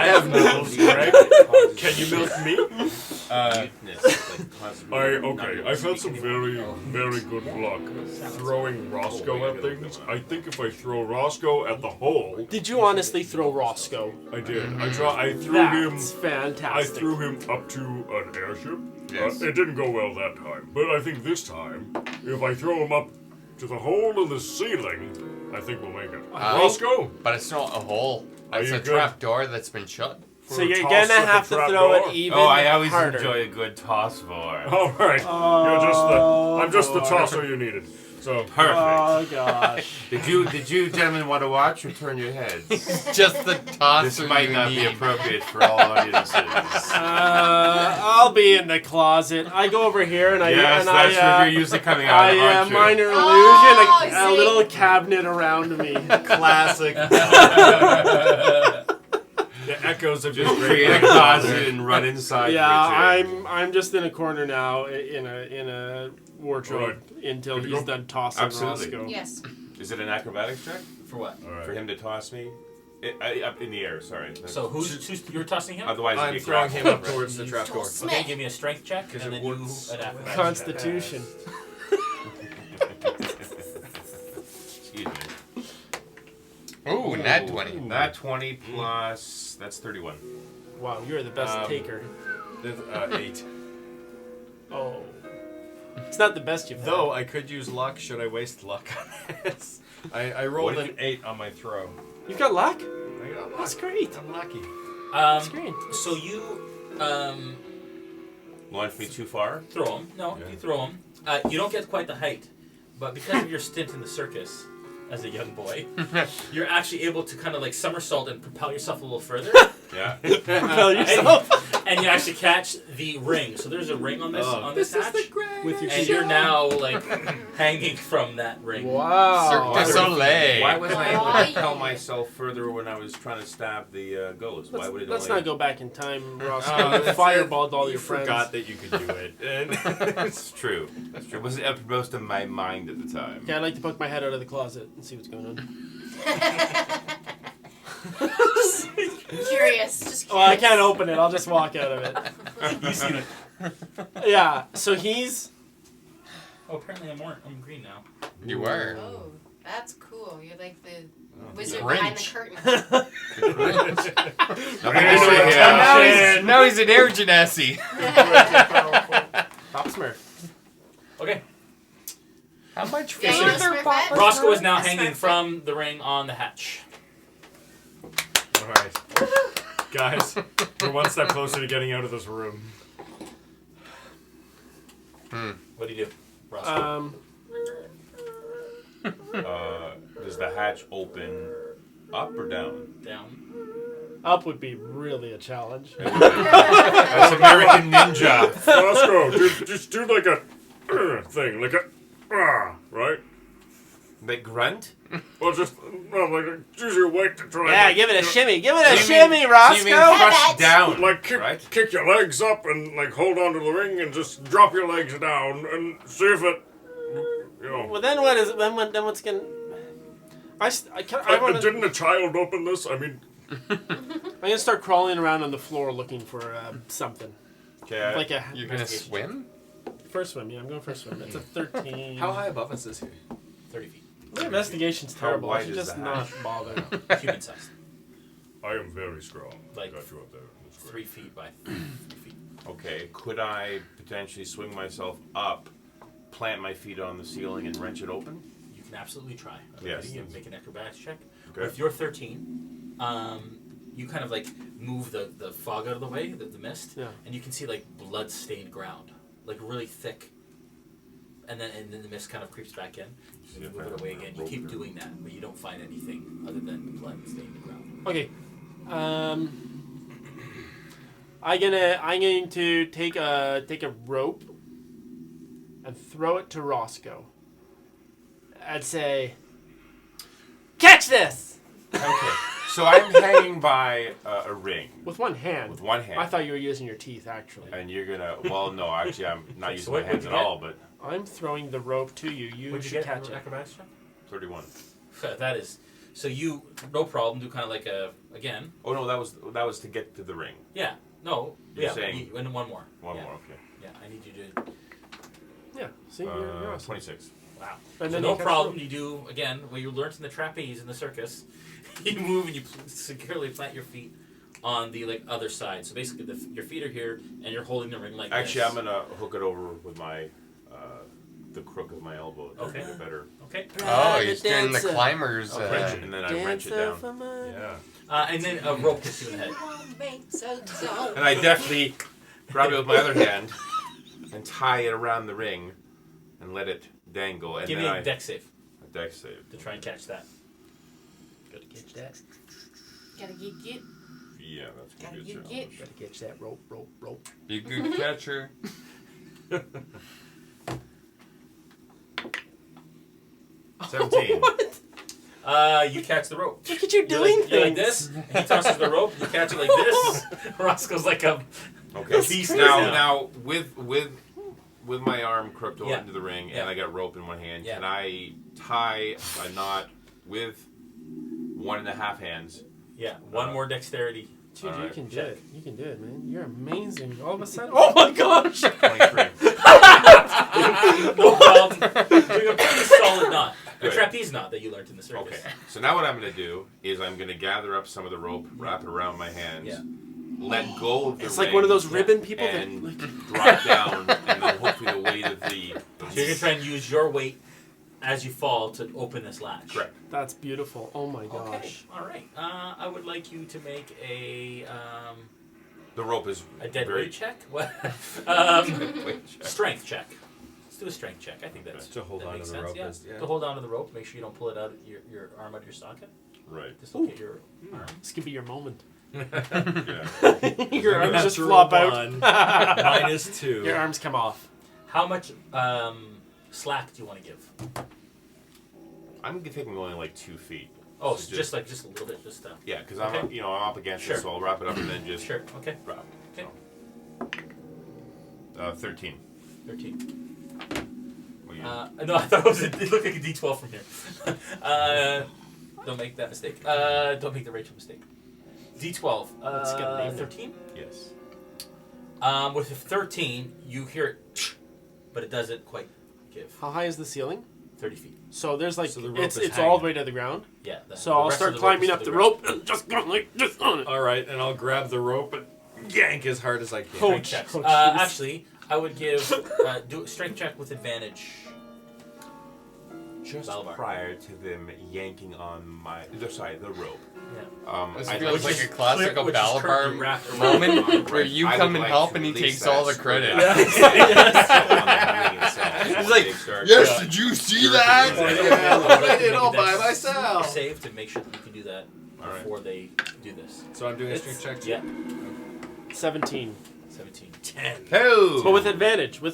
have milk, Greg. Can you milk me? I've had some very, very good luck throwing Roscoe at things. I think if I throw Roscoe at the hole, Did you honestly throw Roscoe? I did. I threw him. That's I fantastic. threw him up to an airship. Yes. It didn't go well that time, but I think this time, if I throw him up to the hole in the ceiling, I think we'll make it. Roscoe, But it's not a hole. It's you a good? trap door that's been shut. for So a you're toss gonna at the have to trap throw door? it even Oh, I always harder. enjoy a good toss for. All right, I'm just the tosser you needed. So Perfect. Oh gosh. Did you gentlemen want to watch or turn your heads? Just the tosser This might you not be need. appropriate for all audiences. I'll be in the closet. I go over here and I Yes, and that's I where you're usually coming out, aren't you? minor illusion, Oh, a see? little cabinet around me. Classic. The echoes of Just your create a closet and run inside. Yeah, Richard. I'm just in a corner now in a wardrobe until Good to he's go? done tossing Absolutely. Roscoe. Yes. Is it an acrobatics check For what? all right. for him to toss me? Up in the air. Sorry. So who's you're tossing him? Otherwise, I'm it'd be throwing him up grappled, towards the trap door. Smith. Okay, give me a strength check, and Because then it you works. an acrobatics check. Constitution. Excuse me. Ooh, nat 20. Nat 20 plus. That's 31. Wow, you're the best taker. 8. Oh. It's not the best you've Though I could use luck. Should I waste luck on this? I rolled What an 8 on my throw. You've got luck? I got luck. That's great. I'm lucky. That's great. So you Launch me too far. throw him. No, Yeah. you throw him. You don't get quite the height, but because of your stint in the circus as a young boy, you're actually able to kind of like somersault and propel yourself a little further. Yeah. Propel yourself. and you actually catch the ring. So there's a ring on this hatch, With your and ship. you're now like hanging from that ring. Wow. Cirque du Soleil. Why wasn't I able to Why? propel myself further when I was trying to stab the ghost? Why would it Let's only... not go back in time, Ross. That's Fireballed all you your friends. forgot that you could do it. And That's true. That's true. It wasn't uppermost in my mind at the time. Okay, I'd like to poke my head out of the closet and see what's going on. Curious. Just curious. Well, I can't open it. I'll just walk out of it. You see it. Yeah, so he's... Oh, apparently I'm green now. You were. Oh, that's cool. You're like the Oh, wizard Grinch. behind the curtain. Now he's an air genasi. Pop Smurf. Okay. How much Yeah, fish you is know there, Smurfette? Papa? Roscoe is now That's hanging perfect. from the ring on the hatch. all right, guys, we're one step closer to getting out of this room. What do you do, Roscoe? Does the hatch open up or down? Down. Up would be really a challenge. That's American Ninja. Roscoe, just do like a thing, like a right? Like grunt? Well, just like use your weight to try. Yeah, and, give it a you know, shimmy. Give it a So you shimmy, mean Roscoe. thrust down, Like right? kick your legs up and like hold onto the ring and just drop your legs down and see if it, you know. Well, then what is then what's gonna? I want to. Didn't a child open this? I mean, I'm gonna start crawling around on the floor looking for something. Okay. Like a You're gonna swim? first swim. Yeah, I'm going first swim. It's a 13. How high above us is he? 30 feet. My investigation's How terrible. I wide should is just the not hatch? bother. Human sized. I am very strong. Like Got you up there. That's great. 3 feet by 3 feet. Okay, could I potentially swing myself up, plant my feet on the ceiling, and wrench it open? You can absolutely try. Yes, You that's- make an acrobatics check. Okay. With your 13, you kind of like move the fog out of the way, the mist, Yeah. and you can see like blood stained ground, like really thick. And then the mist kind of creeps back in. You move it away again. You keep doing that, but you don't find anything other than blood staining the ground. Okay. I'm going to take a rope and throw it to Roscoe. I'd say, catch this Okay, so I'm hanging by a ring with one hand. with one hand. I thought you were using your teeth, actually. And you're gonna, well, no, actually, I'm not So using what- my hands what'd at you get? all, but I'm throwing the rope to you. You Would you should get catch it. acrobatics check? 31. That is. So you, no problem, do kind of like again. Oh no, that was to get to the ring. Yeah. No. You're yeah. saying- And one more. One Yeah. more, okay. Yeah, I need you to. Yeah. See, you're awesome. 26. Wow. And So then no you catch problem. the You do again what you learned in the trapeze in the circus. You move and you securely plant your feet on the like other side. So basically, your feet are here, and you're holding the ring like Actually, this. I'm gonna hook it over with my the crook of my elbow to Okay. make it better. Okay. Oh, he's doing the dancer. climbers. Wrench it, and then I wrench it down. Yeah. And then a rope hits you in the head. And I deftly grab it with my other hand and tie it around the ring and let it dangle. And Give me then a dex save a dex save. to try and catch that. Gotta catch that. Gotta get. Yeah, that's Gotta a good get. challenge. Gotta catch that rope. Be a good catcher. 17. You catch the rope. Look at you You're doing like, you're like things. this. He tosses the rope. You catch it like this. Roscoe's like a. Okay. Beast Now, now. now with my arm crooked over Yeah. into the ring, Yeah. and I got rope in one hand. Yeah. Can I tie a knot with 1.5 hands? Yeah. One more dexterity. Dude, you Alright, can do check. it. You can do it, man. You're amazing. All of a sudden. Oh my gosh! 23. No problem. Doing a pretty solid knot. A Good. trapeze knot that you learned in the circus. Okay. So now what I'm going to do is I'm going to gather up some of the rope, wrap it around my hands, Yeah. let go of the It's ring, like one of those ribbon people that and like. drop down, and then hopefully the weight of the... So you're gonna try and use your weight as you fall to open this latch. Correct. That's beautiful. Oh my Okay. gosh. All right. I would like you to make a The rope is dead very... weight check. What? Weight check. Strength check. Let's do a strength check. I think that's To hold that on makes to the sense. rope Yeah. is- yeah. To hold on to the rope. Make sure you don't pull it out your arm out of your socket. Right. Dislocate your arm. This could be your moment. Yeah. Your arms just Natural flop out. one. -2. Your arms come off. How much slack do you want to give? I'm thinking only like 2 feet. Oh, So just a little bit, just Yeah, because Okay. I'm I'm up against Sure. it, so I'll wrap it up and then just sure. Okay, drop. Okay. So. 13. 13. What you- No, I thought it was. It looked like a D12 from here. Don't make that mistake. Don't make the Rachel mistake. D12. Let's get it. 13. yes. With a 13, you hear it, but it doesn't quite give. How high is the ceiling? 30 feet. So there's like So the rope it's is all the hanging. way to the ground. Yeah. So I'll start climbing up the rope and just go like this on it. All right, and I'll grab the rope and yank as hard as I can. Oh, Checks. oh, jeez. Actually, I would give do a strength check with advantage. Just Balabar. prior to them yanking on the rope. Yeah. This I'd feels like like a to- classical which is currently Balabar wrapped around moment the where you I come would and like help to and he release takes all the that credit. He's He's like, yes, did you see that? Yeah, look what I did all by Dex myself. Save to make sure that you can do that Alright. before they do this. So I'm doing a strength check. Yeah. 17. 17. 10. Oh! But with advantage, right?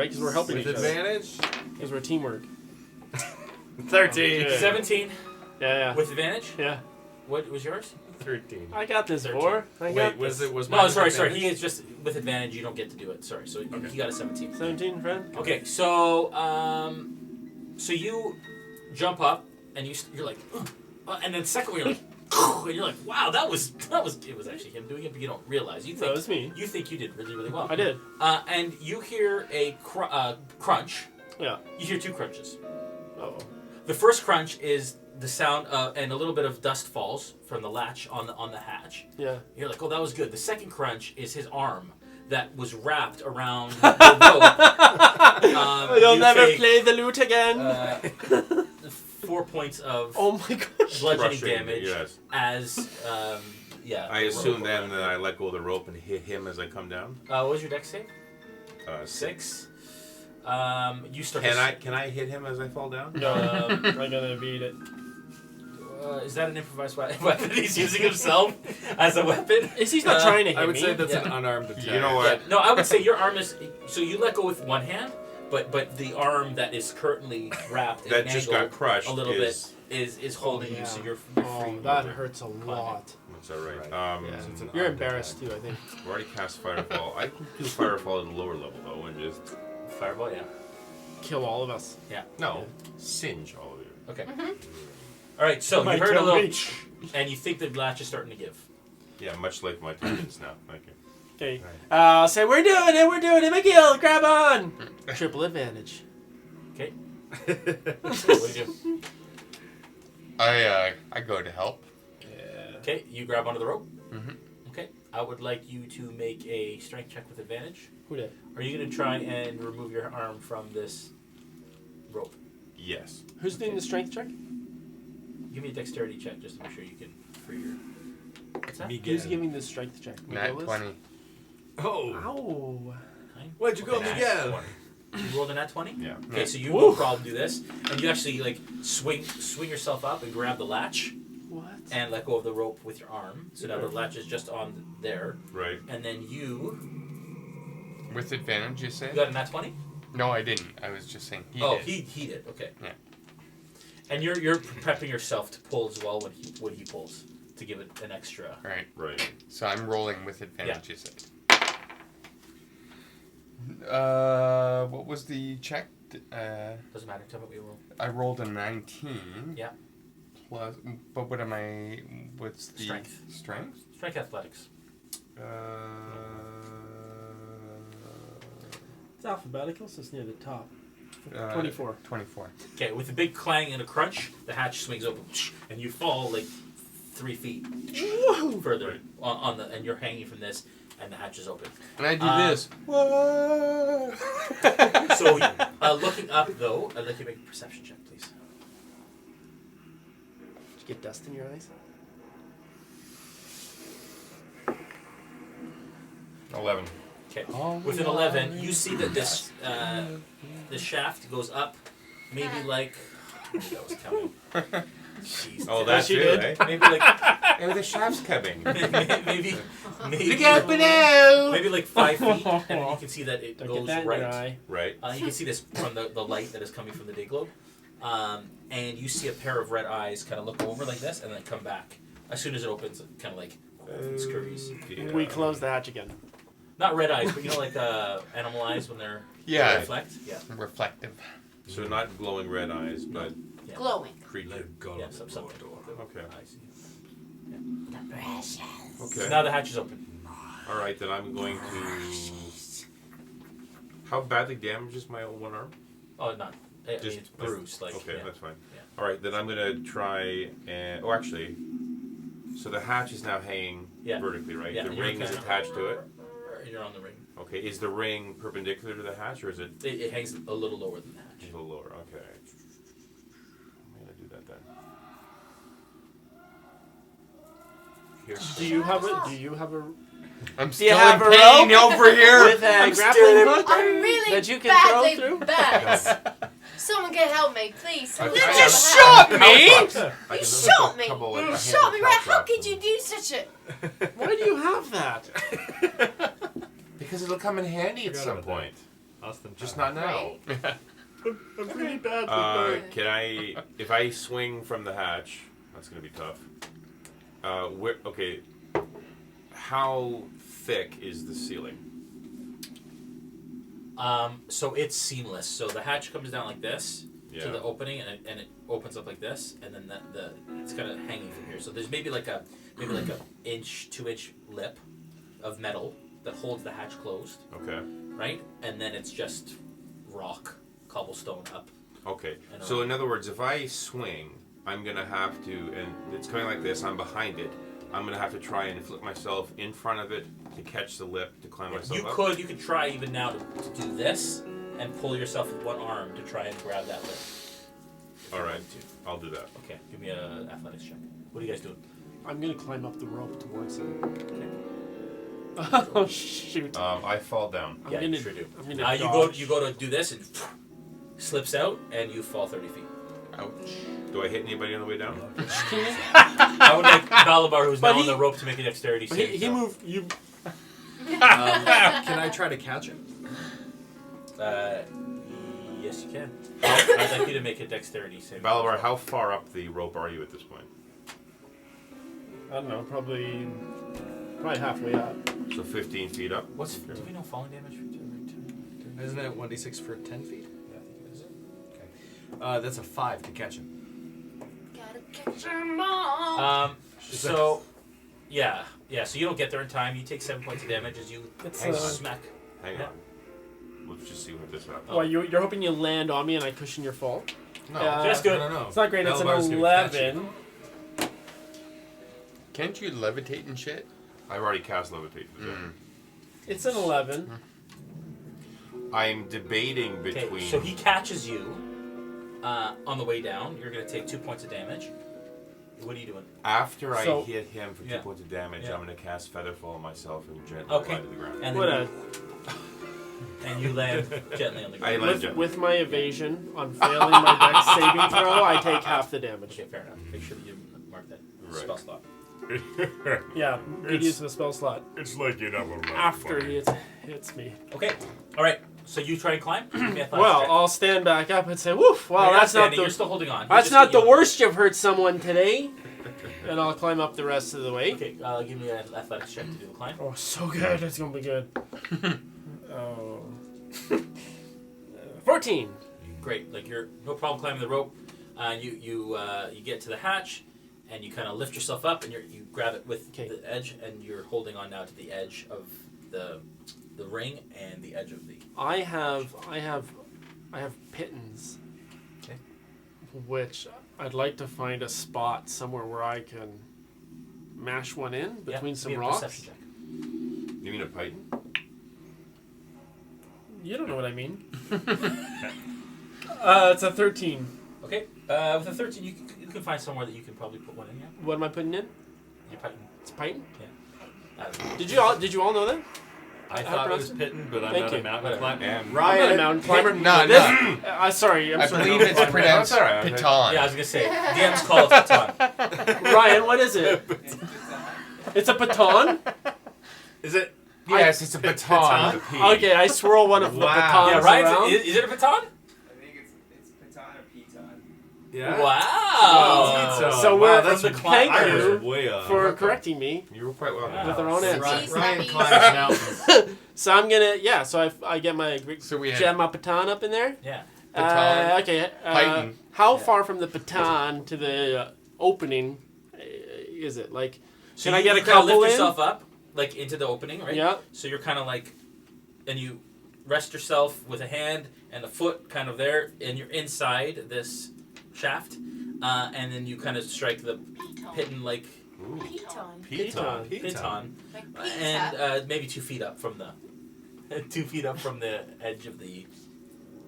Because we're helping With each other. advantage. Because we're teamwork. 13. Okay. 17 Yeah, with advantage. yeah. What was yours? 13. I got this, 13. Vor. I got Wait, was this. it was No, mine sorry. with He advantage? is just with advantage. You don't get to do it. Sorry. So he got a 17. 17, friend? Okay, so so you jump up and you're like, and then second one you're like, and you're like, wow, that was it was actually him doing it, but you don't realize. You No, think it was me. you think you did really really well. I did. And you hear a crunch. Yeah. You hear 2 crunches. Oh. The first crunch is the sound and a little bit of dust falls from the latch on the hatch. Yeah. You're like, oh, that was good. The second crunch is his arm that was wrapped around the rope. You'll You never take, play the lute again. 4 points of Oh my gosh. bludgeoning Crushing, damage yes. as yeah. I the assume rope then around that I let go of the rope and hit him as I come down. what was your dex save? 6. 6. You start. Can I hit him as I fall down? No, I'm gonna beat it. Is that an improvised weapon he's using himself as a weapon? He's not trying to hit I would me. say that's Yeah. an unarmed attack. You know what? Yeah. No, I would say your arm is. So you let go with one hand, but the arm that is currently wrapped in That an just angle got crushed a little is- bit is holding yeah. you, so you're Oh, free. that hurts a lot. That's alright. Yeah. It's an You're armed embarrassed too, I think. I've already cast Firefall. I can do Firefall at a lower level though and just Fireball, yeah. Kill all of us. singe all of you. Okay. All right, so Might you heard a kill little, me. and you think the latch is starting to give. Yeah, much like my tendons now. Thank you. Okay. Say we're doing it, McGill, grab on. Triple advantage. Okay. What do you do? I go to help. Okay, you grab onto the rope. Mhm. Okay, I would like you to make a strength check with advantage. Who did? Are you going to try and remove your arm from this rope? Yes. Who's doing the strength check? Give me a dexterity check just to make sure you can free your. What's that? Miguel. Who's giving the strength check? Nat Miguel is? 20. Oh. Ow. Nine? Where'd you go, Okay. Miguel? You rolled a nat 20? Yeah. Okay, so you Woo. no problem do this, and you actually like swing yourself up and grab the latch What? and let go of the rope with your arm. So now the latch is just on there, Right. and then you With advantage, you say? got a nat 20. No, I didn't. I was just saying he did. He did. Okay. Yeah. And you're prepping yourself to pull as well when he pulls to give it an extra. Right. Right. So I'm rolling with advantage, Yeah. you said. What was the check? Doesn't matter. Tell me what you roll. I rolled a 19. Yeah. Plus, but what am I? What's the Strength. Strength. Strength athletics. It's alphabetical, so it's near the top. 24. 24. Okay, with a big clang and a crunch, the hatch swings open, and you fall like 3 feet further on the, and you're hanging from this, and the hatch is open. And I do this. So, looking up though, I'd like you to make a perception check, please. Did you get dust in your eyes? 11. Okay. With an 11, you see that this the shaft goes up, maybe like that was counting. Jeez. Oh, that's she it, did. eh? Maybe like And the shaft's coming. maybe Look out below! maybe like 5 feet, and then you can see that it Don't get goes that in your right. eye. Right. You can see this from the light that is coming from the day globe, and you see a pair of red eyes kind of look over like this and then come back. As soon as it opens, it kind of like scurries. Yeah. We close the hatch again. Not red eyes, but you know like animal eyes when they're Yeah. they reflect. Yeah. Reflective. So not glowing red eyes, but Yeah. Glowing. creature. Yeah, something. Okay. Eyes. The precious. Okay. So now the hatch is open. All right, then I'm going to. How badly damaged is my one arm? Oh, not. I mean, Just it's bruised. Like Okay, yeah. that's fine. Yeah. All right, then I'm gonna try and. Oh, actually. So the hatch is now hanging Yeah. vertically, right? Yeah, The you're ring is kinda- attached to it. You're on the ring. Okay, is the ring perpendicular to the hatch, or is it It hangs a little lower than the hatch. a little lower? Okay. I'm gonna do that then. Here's Do you have a I'm Do still you have in a pain rope over here. with a I'm grappling still in hook I'm really that you can throw badly through? burnt. Someone can help me, please. I- You I just have- shot me? I You can shot hook a me. couple, like, a You handle shot me, right? calf How straps could you and- do such a... Why do you have that? Because it'll come in handy at Forgot some about that. point. Austin, Just not now. Right. I'm pretty bad. Can I, if I swing from the hatch, that's gonna be tough. Okay, how thick is the ceiling? So it's seamless. So the hatch comes down like this Yeah. to the opening, and it opens up like this, and then it's kind of hanging from here. So there's maybe like a 2-inch lip of metal that holds the hatch closed, Okay. right? And then it's just rock, cobblestone up. Okay. And So around. in other words, if I swing, I'm gonna have to, and it's coming like this. I'm behind it. I'm gonna have to try and flip myself in front of it to catch the lip to climb myself up. You could try even now to do this and pull yourself with one arm to try and grab that lip. All right. I'll do that. Okay, give me a athletics check. What are you guys doing? I'm gonna climb up the rope towards him. Oh shoot! I fall down. I'm Yeah, gonna, you sure do. I'm gonna You go to do this and slips out and you fall 30 feet. Ouch. Do I hit anybody on the way down? I would like Balabar, who's But now on he- the rope, to make a dexterity He, save. he moved. You. Can I try to catch it? Yes, you can. I'd like you to make a dexterity save. Balabar, how far up the rope are you at this point? I don't know. Probably halfway up. So 15 feet up. Do we know falling damage? Isn't it 1d6 for 10 feet? Yeah, I think it is. Okay. That's a 5 to catch him. Gotta catch 'em all. So, yeah. So you don't get there in time. You take 7 points of damage as you It's, smack. Hang Yeah. on. Let's just see what this happens. Well, you're hoping you land on me and I cushion your fall. No, Just good. No. It's not great. It's an Balabar's gonna catch you. 11. Can't you levitate and shit? I've already cast levitate. It's an 11. I'm debating Okay, between. so he catches you on the way down. You're going to take 2 points of damage. What are you doing? After I So- hit him for 2 Yeah. points of damage, Yeah. I'm going to cast Featherfall on myself and gently Okay. fly to the ground. And What then a and you land gently on the I ground. land with, gently. with my evasion on failing my dex saving throw, I take half the damage. Okay, fair enough. Make sure that you mark that Right. spell slot. Yeah, good It's- use of the spell slot It's like you never met after funny. he hits me. Okay, all right. So you try and climb. Give me a athletics Well, check. I'll stand back up and say, "Woof! No, Well, you're that's not standing, You're the still holding on. that's not the worst you've hurt someone today." And I'll climb up the rest of the way. Okay, give me an athletics check to do the climb. Oh, so good! It's gonna be good. Oh. 14. Great. Like you're no problem climbing the rope. You get to the hatch, and you kind of lift yourself up, and you grab it with Okay. the edge, and you're holding on now to the edge of the ring and the edge of the. I have pittons. Okay. Which I'd like to find a spot somewhere where I can mash one in between give some me a rocks. perception check. You mean a python? You don't know what I mean. It's a 13. Okay. With a 13, you can find somewhere that you can probably put one in. Yeah. What am I putting in? You're putting. It's Python. Uh, Did you all know that? I thought it was Pitten, but I'm Thank not you. a mountain Whatever. climber. And I'm not a Ryan, mountain climber. No, This, no. sorry, I'm I sorry. believe it's pronounced That's all right. Piton. Yeah, I was gonna say DM's call it baton. Ryan, what is it? It's a baton? Is it? Yes, it's a baton. with a P. Okay, I swirl one of the Wow. batons Yeah, Ryan's. around. Is it a baton? I think it's Piton or Piton. Yeah. Wow. So wow, we're- that's thank I you was way off. for correcting me You were quite well. Wow. with their own answer. Ryan- Ryan Snappies. climbs mountains. So I'm gonna, so I get my So we had gem my baton up in there. Yeah. Baton, Okay. Python. How Yeah. far from the baton to the opening is it? Like, So can I you get a kinda couple lift in? yourself up, like into the opening, right? Yeah. So you're kind of like, and you rest yourself with a hand and the foot kind of there, and you're inside this shaft, and then you kind of strike the piton like Piton. piton, Like pizza. and maybe 2 feet up from the 2 feet up from the edge of the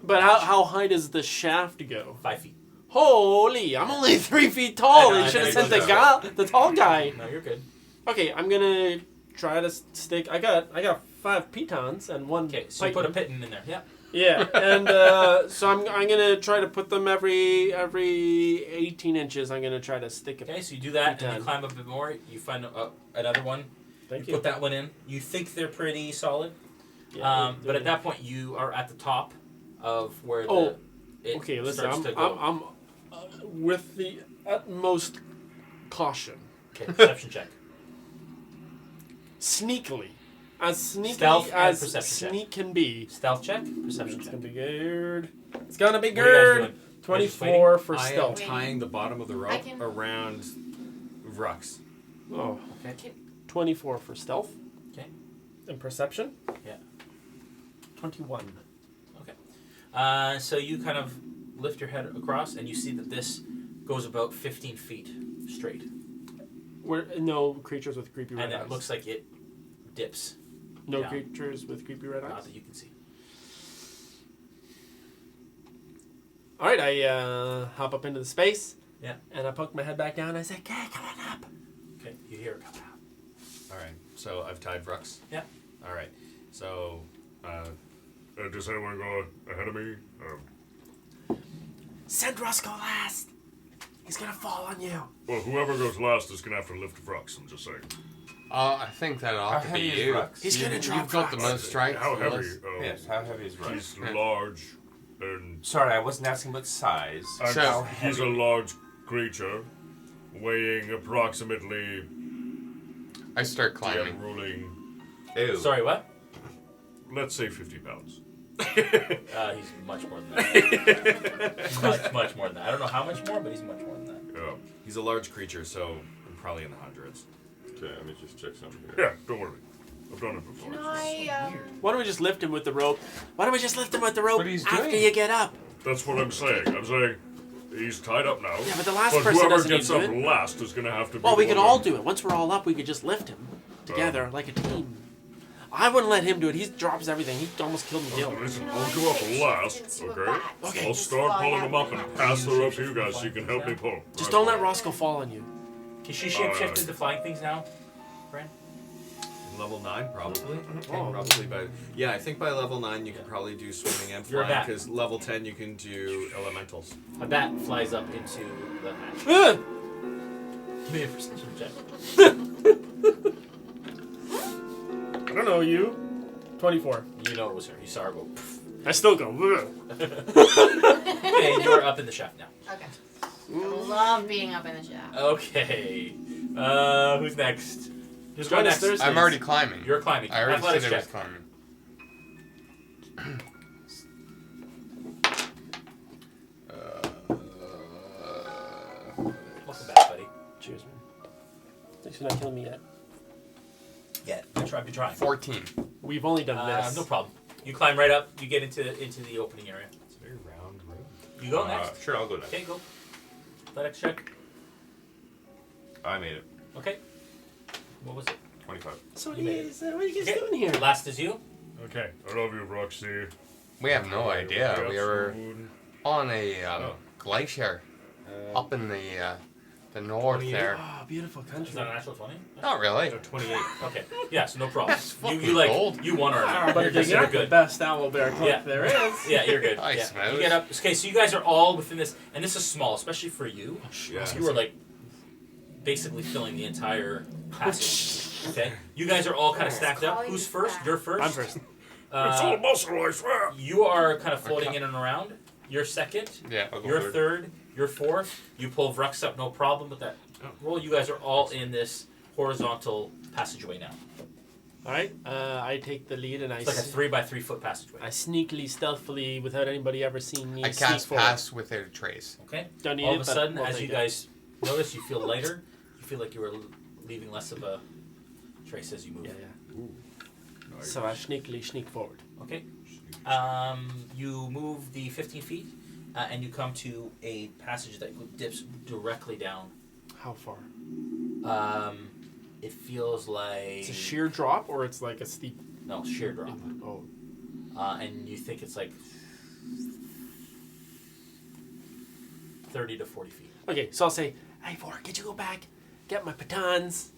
But how high does the shaft go? 5 feet. Holy! I'm only 3 feet tall. I know, They should I have know, sent I the guy, the tall guy. No, you're good. Okay, I'm gonna try to stick. I got 5 pitons and 1. Okay, so you put a piton in there. Yeah. Yeah, and so I'm gonna try to put them every 18 inches. I'm gonna try to stick it. Okay, so you do that, and Piton. you climb up a bit more. You find another one. Thank You put that one in. You think they're pretty solid, but at that point you are at the top of where Oh, it okay, listen, starts to go. I'm with the utmost caution, Okay, perception check. sneakily, as sneaky Stealth and as perception check. sneak can be. Stealth check, perception It's check. gonna be good. It's gonna be What are you guys good. doing? 24 for I am stealth. tying the bottom of the I rope can- around Rux. Oh, Okay. 24 for stealth. Okay. And perception. Yeah. 21. So you kind of lift your head across, and you see that this goes about 15 feet straight, Where no creatures with creepy red and eyes. it looks like it dips. no down. creatures with creepy red Not eyes. that you can see. All right, I hop up into the space. Yeah. And I poke my head back down. I say, "Okay, come on up." Okay, you hear it coming out. All right. So I've tied Rux. Yeah. All right. So. Does anyone go ahead of me? Send Roscoe last. He's gonna fall on you. Well, whoever goes last is gonna have to lift Rux. I'm just saying. I think that ought How to be heavy is you. Rux? He's gonna drop You've got the Rux. most strength. How of heavy? us. Yes, how heavy is Rux? He's large, and Sorry, I wasn't asking about size. Sure. he's a large creature, weighing approximately I start yeah, climbing. ruling. Ew. Sorry, what? Let's say 50 pounds. He's much more than that. much more than that. I don't know how much more, but he's much more than that. Yeah. He's a large creature, so I'm probably in the hundreds. Okay, let me just check something here. Yeah, don't worry. I've done it before. Can I, Why don't we just lift him with the rope? Why don't we just lift him with the rope What he's after doing. you get up? That's what I'm saying. I'm saying he's tied up now. Yeah, but the last but person whoever doesn't gets need up to do it. last is gonna have to be. Well, we the could one all that- do it. Once we're all up, we could just lift him together like a team. I wouldn't let him do it. He drops everything. He almost killed Gil. Listen, Can I'll I go up pitch last, into a okay? bat? Okay. I'll start pulling him up and pass the rope to you guys so you can help me pull. Just don't let Roscoe fall on you. Can she shape into flying things now, Bran? Level 9, probably. Oh. Probably by. Yeah, I think by level 9 you can probably do swimming and You're a flying. bat. Because level 10 you can do elementals. A bat flies up into the hatch. Ah! Give me a perception check. I don't know you. 24. You know it was her. You saw her go. Poof. I still go. "Ugh." Okay, you're up in the shaft now. Okay. I love being up in the shaft. Okay. Who's next? Who's Join going us next? Thursdays. I'm already climbing. You're climbing. I already Athletics said I was check. climbing. Welcome back, buddy. Cheers, man. Thanks for not killing me yet. Yeah, good try. Good try. 14. We've only done this. No problem. You climb right up. You get into the opening area. It's a very round room. You go next. Sure, I'll go next. Okay, go. Athletics check. I made it. Okay. What was it? 25. So what You are made you guys Okay. doing here? Last is you. Okay, I love you, Roxy. We have no idea. got We were food. on a Oh. glacier up in the north 28. there. Oh, beautiful Is country. that a natural 20? Not really. 28. Okay. Yeah, so no problem. fucking You like gold. you won our. But You're if you're considered not the good. best owlbear club Yeah. there is. Yeah, you're good. I yeah. suppose. You get up. Okay, so you guys are all within this, and this is small, especially for you. Yeah. You are like basically filling the entire passage. Okay, you guys are all kind of stacked up. Who's first? You're first. I'm first. It's all muscle, I swear. You are kind of floating in and around. You're second. Yeah, I'll go You're third. third. You're fourth. You pull Vrux up, no problem with that roll. You guys are all in this horizontal passageway now. All right. I take the lead and It's like a 3x3 foot passageway. I sneakily, stealthily, without anybody ever seeing me, I sneak cast forward. pass without a trace. Okay. Don't need All it, of a but sudden, we'll as take you it. guys notice, you feel lighter. You feel like you were leaving less of a trace as you move. Yeah, yeah. Nice. So I sneakily sneak forward. Okay. You move the 15 feet, and you come to a passage that dips directly down. How far? It feels like It's a sheer drop, or it's like a steep. no sheer drop, Oh, and you think it's like 30 to 40 feet. okay. So I'll say, "Hey, Vor, could you go back, get my batons,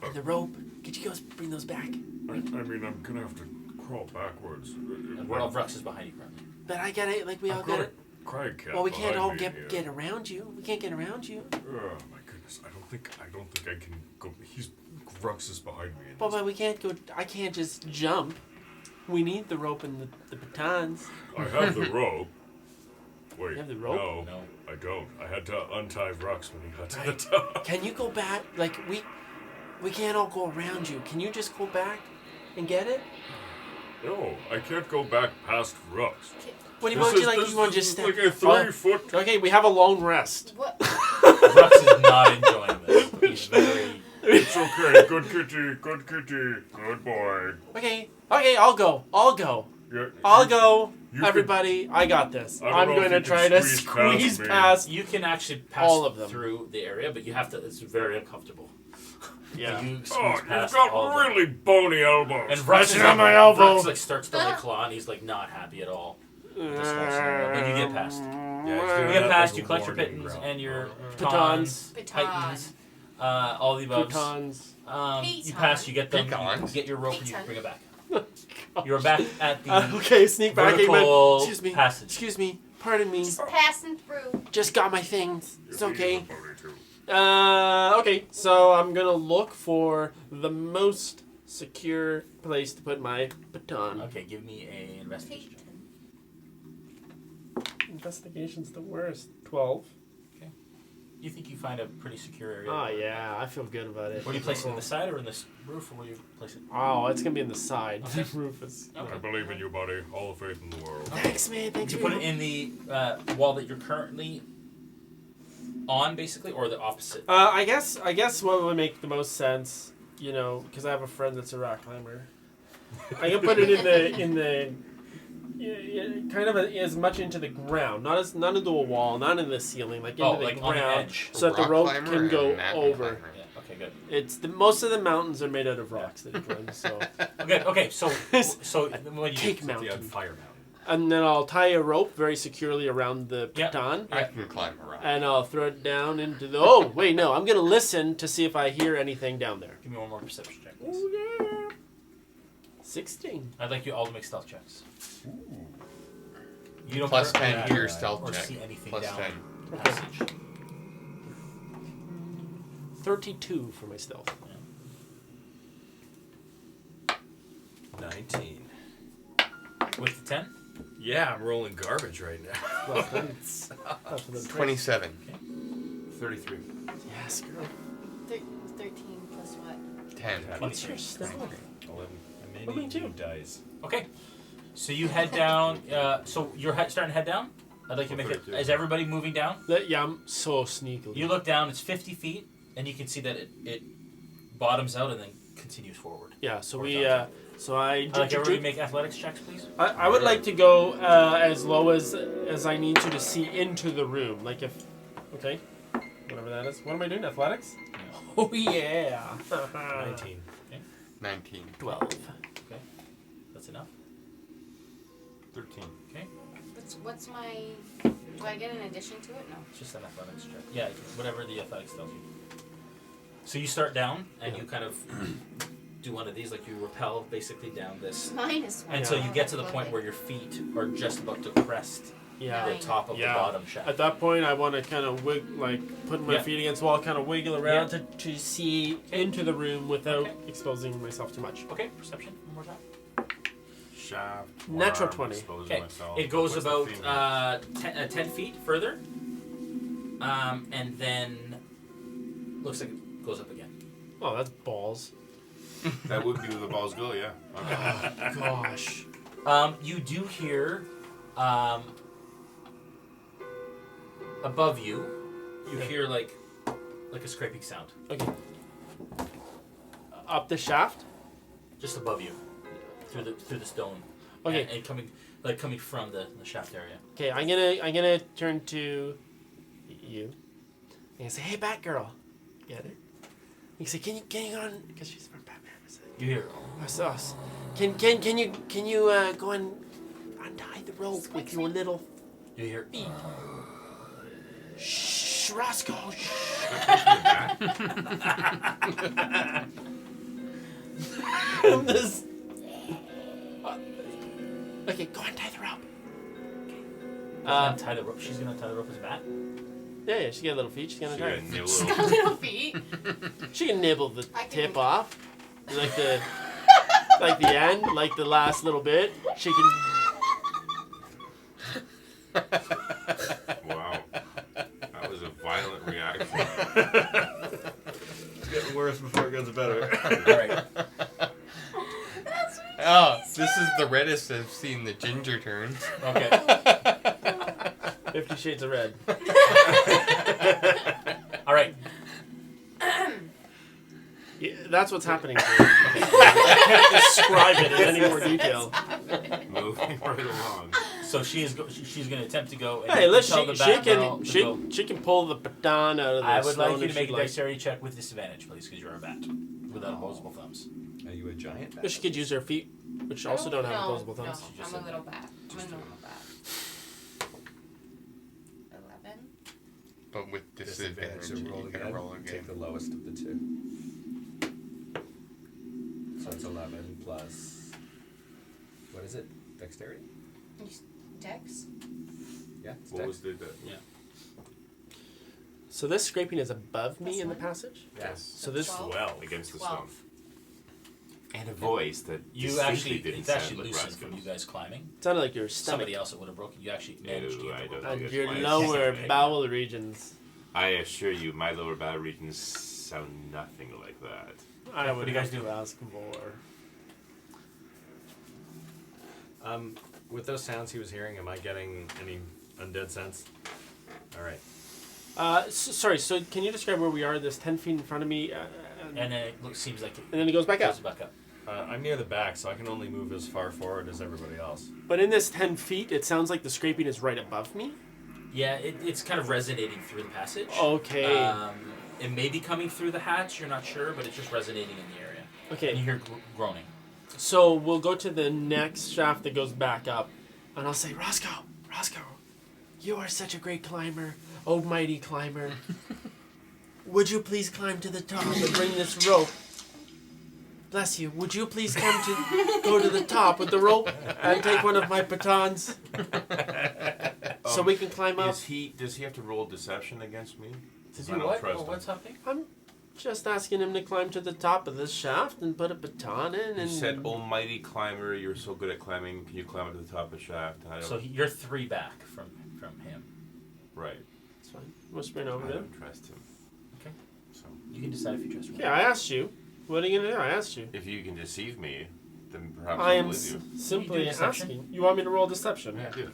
and the rope? Could you go bring those back?" I mean, I'm gonna have to crawl backwards. And World of Vrux is behind you currently. But I get it. Like we all I've get got it. a crag cat Well, we can't behind all me get here. around you. We can't get around you. Oh my goodness! I don't think I can go. He's Grux is behind me. But we can't go. I can't just jump. We need the rope and the batons. I have the rope. Wait, You have the rope? No, No. I don't. I had to untie Vrux when he got to the top. Can you go back? Like we can't all go around you. Can you just go back and get it? No, I can't go back past Vrux. What do you This want? is- You like this you want to is just step? like a 3-foot. Okay, we have a long rest. What? Vrux is not enjoying this. He's very. It's okay. Good kitty. Good kitty. Good boy. Okay, I'll go. Yeah, I'll go. you can- Everybody, I got this. I don't I'm know going if to you can try to squeeze squeeze past me. past. You can actually pass All of them. through the area, but you have to. It's very uncomfortable. Yeah. You squeeze Oh, you've past all of got them. really bony elbows. And Vrux Pressing is on like, my elbow. Vrux, like starts to like claw, and he's like not happy at all. But you get past. Yeah, You get past. You collect your pittance and your Batons. pitons, all the above. Croutons. You pass. You get them. Pecans. You get your rope and you Piton. bring it back. You're back at the Okay, sneak back. vertical Excuse me. passage. Excuse me. Pardon me. Just passing through. Just got my things. It's okay. He's a pony, too. Okay, so I'm gonna look for the most secure place to put my baton. Okay, give me a investigation. check. Investigation's the worst. 12. You think you find a pretty secure area? Oh yeah, I feel good about it. Where do you place it? In the side or in the roof, or where do you place it? Oh, it's gonna be in the side. Okay. The roof is. I believe in you, buddy. All the faith in the world. Thanks, man. Thanks You for put it in the wall that you're currently on, basically, or the opposite. I guess what would make the most sense, you know, because I have a friend that's a rock climber. I can put it in the kind of as much into the ground, not into a wall, not in the ceiling, like into the like ground, on the edge. so that the Rock rope climber can or go mountain over. climber? Yeah. Okay. Good. It's most of the mountains are made out of rocks that you climb, so Okay. Okay. So what do you cake do? The mountain, Fire Mountain. and then I'll tie a rope very securely around the Yeah. baton. I can climb around. And I'll throw it down into the. Oh wait, no! I'm gonna listen to see if I hear anything down there. Give me one more perception check, please. Oh yeah. 16. I'd like you all to make stealth checks. You don't Plus currently 10 to your stealth or check. see anything Plus down 10. the passage. 32 for my stealth. 19. With the 10. Yeah, I'm rolling garbage right now. Well, that's for the 27. 33. Yes, girl. 13 plus what? 10. What's your stealth? 11. I may What need do you new do? dice. Okay. So you head down. So you're starting to head down. I'd like you to make it. Is everybody moving down? Yeah, I'm so sneakily. You look down. It's 50 feet, and you can see that it bottoms out and then continues forward. Yeah, so Horizontal. so I. I'd like everybody to make athletics checks, please. I would like to go as low as I need to see into the room. Like if, okay, whatever that is. What am I doing? Athletics? Oh yeah. 19. 19. 12. Okay. That's enough. 13. Okay. What's my? Do I get an addition to it? No. It's just an athletics check. Yeah, whatever the athletics tells you. So you start down, and you kind of do one of these, like you rappel basically down this. -1. And so you get to the point where your feet are just about to crest Yeah. the top of the Yeah. bottom shaft. At that point, I want to kind of put my Yeah. feet against the wall, kind of wiggle around Yeah. to see into the room without Okay. exposing myself too much. Okay, perception, one more time. Shaft. Natural arm, 20. exposing Okay, myself. it goes What's the about female? 10 feet further, and then looks like it goes up again. Oh, that's balls. That would be where the balls go, yeah. Okay. Gosh. You do hear above you. You hear like a scraping sound Okay. Up the shaft. just above you through the stone. Okay. and coming from the shaft area. Okay, I'm gonna turn to you and say, "Hey, Batgirl, get it?" You say, "Can you go on?" Because she's from Batman. I said, You hear. "That's us. Can you go and untie the rope with your little You hear. feet?" Shh, Roscoe. Shh. This. Okay, go untie the rope. Untie the rope. She's gonna untie the rope as a bat. Yeah, she got little feet. She's gonna She try. got a nibble. She's got little feet. She can nibble the I can- tip off, like the end, like the last little bit. She can. Wow. That was a violent reaction. It's getting worse before it gets better. All right. That's Oh, this is the reddest I've seen the ginger turns. Okay. 50 Shades of Red. All right. Yeah, that's what's happening. I can't describe it in any more detail. Moving right along. So she's going to attempt to go. And Hey, let's tell she, the she Batgirl to go. can she can pull the baton out of the I would stone like you if to make she'd a like. dexterity check with disadvantage, please, because you're a bat without opposable thumbs. Are you a giant? But she could use her feet, which also don't have opposable No, thumbs. She just I'm a said little bat. I'm a normal bat. 11. But with disadvantage, So roll you again. gotta roll again. Take the lowest of the two. So it's 11 plus. What is it? Dexterity? Dex? Yeah. It's What dex. was the So this scraping is above me That's in the fine. passage. Yes. So this 12. well against the stone? 12. And a voice that You distinctly actually, didn't it's sound actually like loosened Roscoe's. from you guys climbing. sounded like your stomach Somebody else it would have broken. You actually managed to Ew, get I the don't rope. and think your it's lower my- bowel regions. I assure you, my lower bowel regions sound nothing like that. I What would do you guys have do? to ask more. With those sounds he was hearing, am I getting any undead sense? All right. Sorry. So can you describe where we are? This 10 feet in front of me, And then it seems like it and then it goes back up. goes back up. I'm near the back, so I can only move as far forward as everybody else. But in this 10 feet, it sounds like the scraping is right above me. Yeah, it's kind of resonating through the passage. Okay. It may be coming through the hatch. You're not sure, but it's just resonating in the area. And you Okay. hear groaning. So we'll go to the next shaft that goes back up, and I'll say, Roscoe, you are such a great climber, oh mighty climber. Would you please climb to the top and bring this rope? Bless you. Would you please go to the top with the rope and take one of my batons so we can climb up? Does he have to roll deception against me? Did I you don't what? trust Oh, him. what's happening? I'm just asking him to climb to the top of this shaft and put a baton in. You And said, "Almighty climber, you're so good at climbing. Can you climb to the top of the shaft?" And I don't. So you're 3 back from him. right. It's fine. Whispering I over there. don't trust him. Okay. So You can decide if you trust me. Yeah, I asked you. What are you gonna do? I asked you. if you can deceive me, then perhaps I I'll am believe you. simply You do deception? asking. You want me to roll deception? Yeah. Do.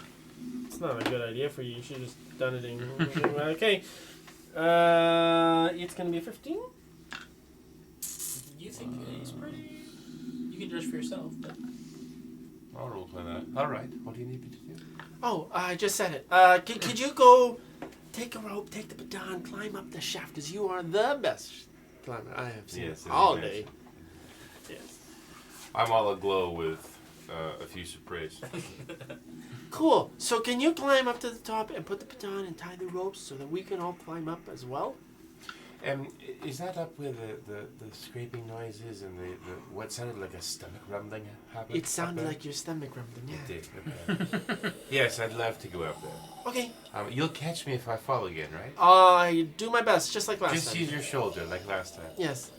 It's not a good idea for you. You should have just done it in. Okay. It's gonna be a 15. You think he's pretty. You can judge for yourself, but. I'll roll play that. All right. What do you need me to do? Oh, I just said it. Could you go take a rope, take the baton, climb up the shaft, because you are the best climber I have seen Yes, all yes. day. Yes. I'm all aglow with a few praise. Cool. So can you climb up to the top and put the baton and tie the ropes so that we can all climb up as well? Is that up where the scraping noises and the what sounded like a stomach rumbling happened? It sounded like your stomach rumbling. Yeah. It did. Okay. Yes, I'd love to go up there. Okay. You'll catch me if I fall again, right? I do my best, just like last Just time. use your shoulder like last time. Yes.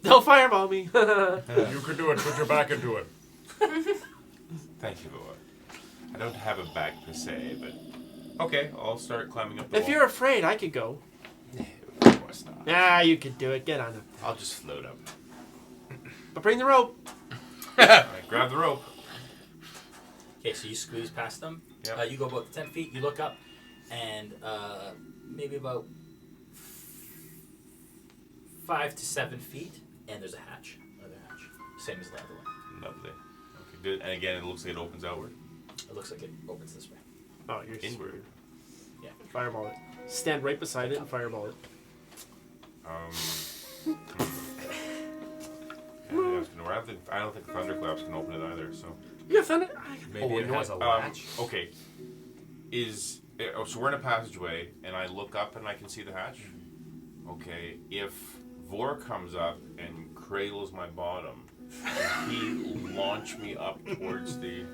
Don't fireball me. You can do it. Put your back into it. Thank you, Lord. I don't have a back per se, but okay, I'll start climbing up the If wall. you're afraid, I could go. Of course not. Nah, you could do it. Get on it. I'll just float up. But bring the rope. I grab the rope. Okay, so you squeeze past them. Yep. You go about 10 feet. You look up, and maybe about 5 to 7 feet, and there's a hatch. Another hatch. Same as the other one. Lovely. Okay, good. And again, it looks like it opens outward. It looks like it opens this way. Oh, you're Inward. Yeah. Fireball it. Stand right beside it and fireball it. I don't think thunderclaps can open it either. So. You got thunder? Maybe it has a what? latch. Okay. So we're in a passageway, and I look up and I can see the hatch. Okay. If Vor comes up and cradles my bottom, can he launch me up towards the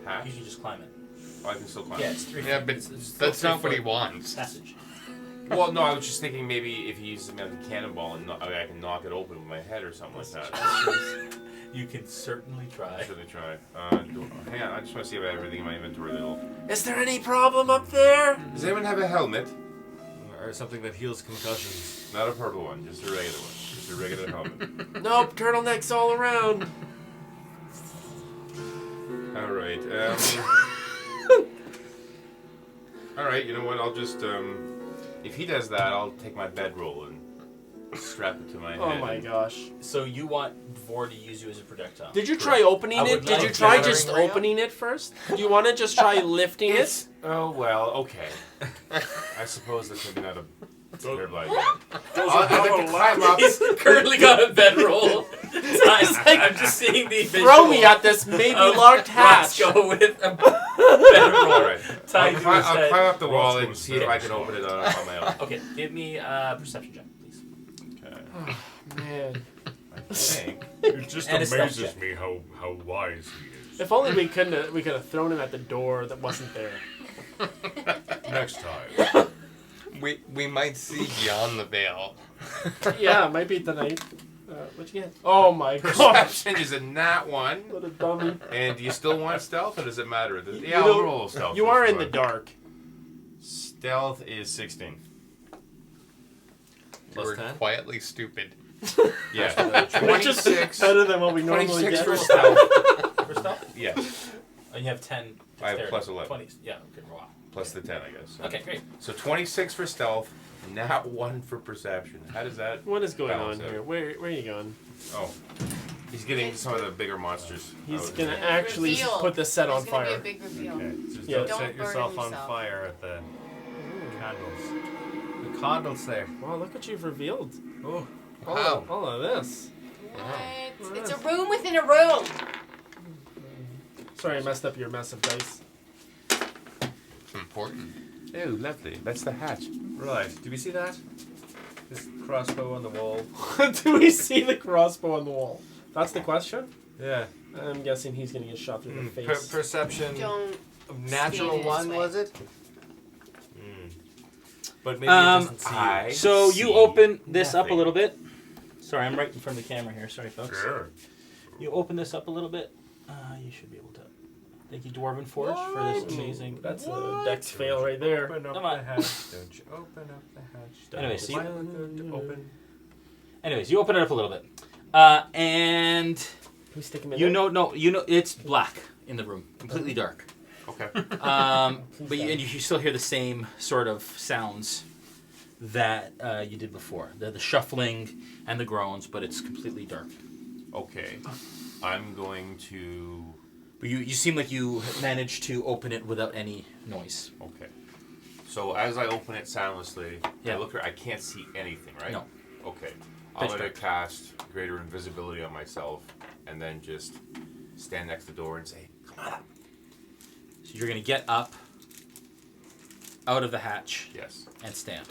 hatch? You can just climb it. Oh, I can still climb. Yeah, it's 3 feet. Yeah, but It's that's still not what he 3 foot wants. Passage. Well, no, I was just thinking maybe if he uses me like a cannonball and I can knock it open with my head or something like that. You can certainly try. Should I try? Hang on, I just want to see if I have everything in my inventory that'll... Is there any problem up there? Does anyone have a helmet? Or something that heals concussions. Not a purple one, just a regular one. Just a regular helmet. Nope, turtlenecks all around. Alright, Alright, you know what, I'll just, if he does that, I'll take my bedroll and strap it to my head. Oh my gosh. So you want Vor to use you as a projectile? Did you try opening I it? would Did you like try gathering just rail. opening it first? Do you want to just try lifting it? Oh, well, okay. I suppose that's maybe not a terrible idea. Does I'll it have have a to climb latch? up. He's currently got a bedroll. I'm just seeing the visual. Throw me at this maybe of locked hatch. Roscoe with a bedroll Alright. tied I'll to his head. climb up the wall and Roscoe's see if I can open it on my own. Okay, give me a perception check, please. Okay. Man. I think. It just And a stealth amazes check. me how wise he is. If only we could have thrown him at the door that wasn't there. Next time. We might see beyond the veil. Yeah, it might be tonight. What'd you get? Oh my gosh. Perception is a nat one. What a dummy. And do you still want stealth, or does it matter? You Yeah, I'll don't- roll stealth. You are this in the one. dark. Stealth is 16. Plus We're 10? quietly stupid. Yeah. Which is 26. better than what we normally 26 get. for stealth. For stealth? Yeah. Oh, you have 10. I have dexterity. plus 11. 20. Yeah, okay, wow. Plus the 10, I guess. Okay, great. So 26 for stealth, nat 1 for perception. How does that... What is going balance on out? here? Where are you going? Oh. He's getting some of the bigger monsters. He's out. gonna actually Reveal. put the set on There's gonna fire. be a big reveal. Okay, so Yeah. don't Don't set burn yourself on yourself. fire at the candles. The candles there. Wow, look what you've revealed. Oh, All of this. What? It's a room within a room. Sorry, I messed up your mess of dice. It's important. Oh, lovely. That's the hatch. right. Do we see that? This crossbow on the wall. Do we see the crossbow on the wall? That's the question. Yeah. I'm guessing he's gonna get shot through the face. Perception. Don't. Natural stand one, this way. was it? But maybe it doesn't see you. So you see open this up a nothing. little bit. Sorry, I'm right in front of the camera here. Sorry, folks. Sure. You open this up a little bit. You should be able to. Thank you, Dwarven Forge, for this amazing. That's a dex fail right there. Open up Come the on. hatch. Don't you open up the hatch. Don't Anyway, so you- open. Anyways, you open it up a little bit, and Can we stick him in you there? know, it's black in the room, completely dark. Okay. But you still hear the same sort of sounds that you did before, the shuffling and the groans, but it's completely dark. Okay. I'm going to... But you seem like you managed to open it without any noise. Okay. So as I open it soundlessly, Yeah. I look. I can't see anything, right? No. Okay. I'm Pitch gonna dark. cast greater invisibility on myself, and then just stand next to the door and say, "Come on up." So you're gonna get up out of the hatch Yes. and stand.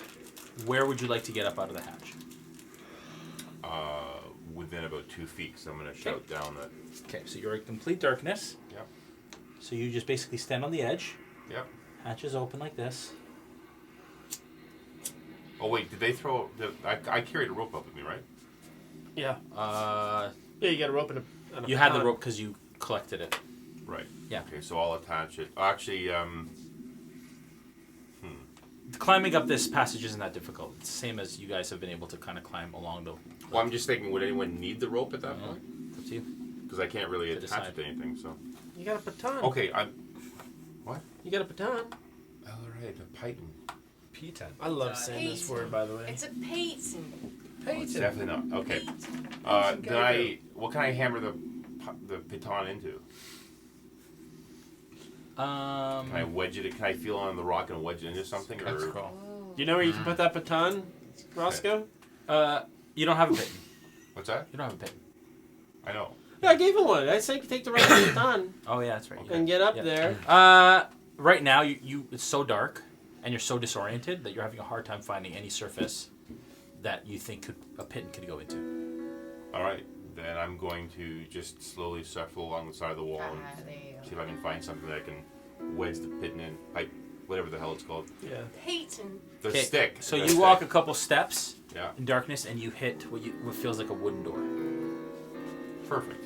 Where would you like to get up out of the hatch? within about 2 feet. So I'm going to shout down that. Okay, so you're in complete darkness. Yep. So you just basically stand on the edge. Yep. Hatch is open like this. Oh wait, did they throw? I carried a rope up with me, right? Yeah. Uh, Yeah, you got a rope and a you had the baton. rope because you collected it. Right. Yeah. Okay, so I'll attach it. Actually, Climbing up this passage isn't that difficult. It's the same as you guys have been able to kind of climb along the. well, I'm just thinking, would anyone need the rope at that point? It's up to you. Because I can't really To attach decide. it to anything. So. You got a baton. Okay, I'm. You got a baton. All right, a python. P10. I love saying this Peyton. word, by the way. It's a Peyton. Oh, it's definitely not. Okay. Peyton. Then I. What can I hammer the baton into? Can I wedge it? Can I feel on the rock and wedge it into something? That's Or cool. Do you know where you can put that baton, Roscoe? You don't have a pitten. what's that? You don't have a pitten. I know. Yeah, I gave him one. I said take the rest of the baton Oh yeah, that's right. you and get up Yeah. there. Right now, you it's so dark and you're so disoriented that you're having a hard time finding any surface that you think a pitten could go into. All right. Then I'm going to just slowly shuffle along the side of the wall and There you see if I can find something that I can wedge the pitten in. Pipe, whatever the hell it's called. Yeah. Peyton. The 'Kay, stick. So The you stick. walk a couple steps Yeah. in darkness and you hit what feels like a wooden door. Perfect.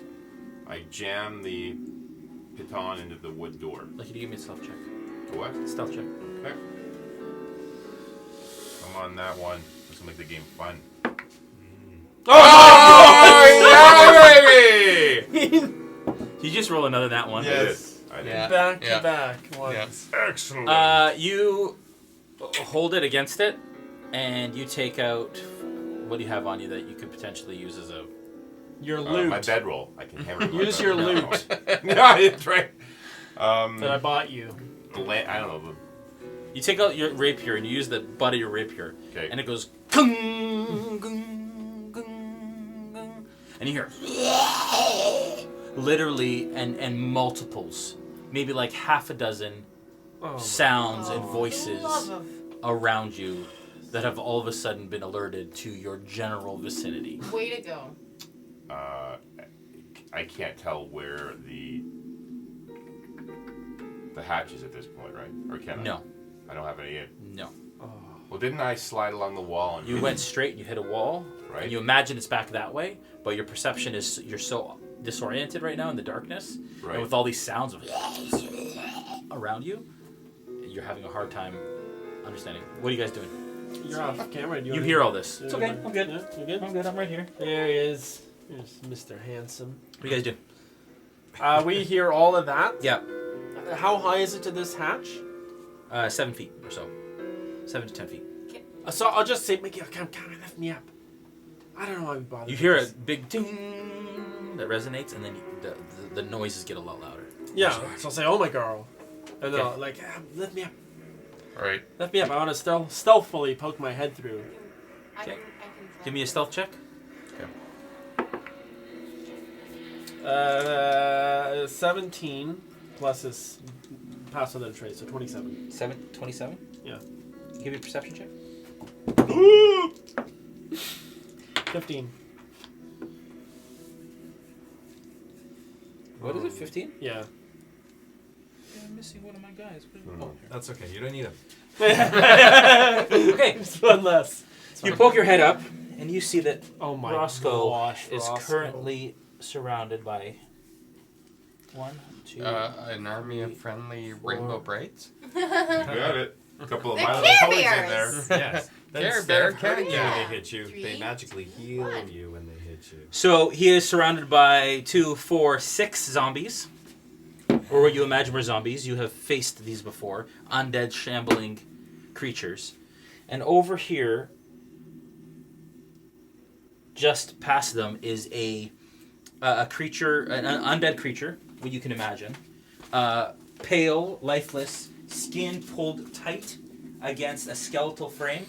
I jam the piton into the wood door. Like, you give me a stealth check. What? Stealth check. Okay. Come on, that one. This will make the game fun. Oh, yeah, baby! You just roll another that one. Yes. I did. Yeah. Back Yeah. to back. Once. Excellent. You hold it against it, and you take out. What do you have on you that you could potentially use as a? Your loot My bedroll. I can hammer it. with my Use your bedroll. loot. No, that's right. that I bought you. I don't know. You take out your rapier and you use the butt of your rapier, Okay. and it goes. Gung, gung, gung, gung, and you hear literally and multiples, maybe like half a dozen Oh, sounds and Love voices of around you that have all of a sudden been alerted to your general vicinity. way to go. I can't tell where the hatch is at this point, right? Or can I? No, I don't have any. no. Well, didn't I slide along the wall? And You went straight and you hit a wall, Right. and you imagine it's back that way, but your perception is you're so disoriented right now in the darkness, Right. and with all these sounds of around you, you're having a hard time understanding. What are you guys doing? You're off camera. You hear all this. It's okay. I'm good. Yeah, you good? I'm good. I'm right here. There he is. There's Mr. Handsome. What do you guys do? We hear all of that. Yeah. How high is it to this hatch? 7 feet or so. 7 to 10 feet. So I'll just say, Mickey, come on, lift me up. I don't know why we bothered. You with hear a this. big ding that resonates, and then the noises get a lot louder. Yeah. So I'll say, oh my girl. And then Okay. I'll like, lift me up. All right. Lift me up. I want to stealthily poke my head through. I Okay. can Give me a stealth check. 17 plus his pass without a trace, so 27. 27? Yeah. Give me a perception check. 15. What is it, 15? Yeah. I'm missing one of my guys. That's okay. You don't need him. Okay. Just one less. You poke your head up, and you see that Oh my Roscoe gosh, is Roscoe. currently surrounded by 1, 2. An army of friendly rainbow brights. Got it. A couple of They're My Little Care Ponies in Bears. there. Yes. Care Bear Hurting you when Yeah. they hit you. They 3, magically heal 1. you when they hit you. So he is surrounded by 2, 4, 6 zombies, or what you imagine were zombies. You have faced these before, undead, shambling creatures, and over here, just past them, is a creature, an undead creature, what you can imagine, pale, lifeless, skin pulled tight against a skeletal frame,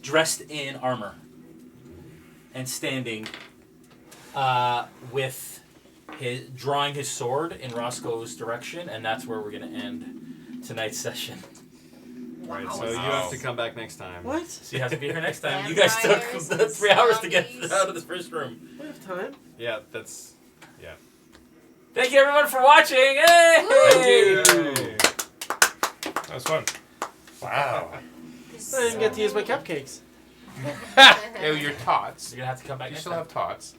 dressed in armor, and standing with drawing his sword in Roscoe's direction, and that's where we're going to end tonight's session. Right, Wow. so you have to come back next time. What? So you have to be here next time. You guys took Vampires 3 hours to get zombies. out of this first room. We have time. Yeah, that's. Yeah. Thank you everyone for watching. Hey! Thank you. That was fun. Wow. I didn't get to use my cupcakes. Oh, your tots. You're gonna have to come back You next still time. have tots.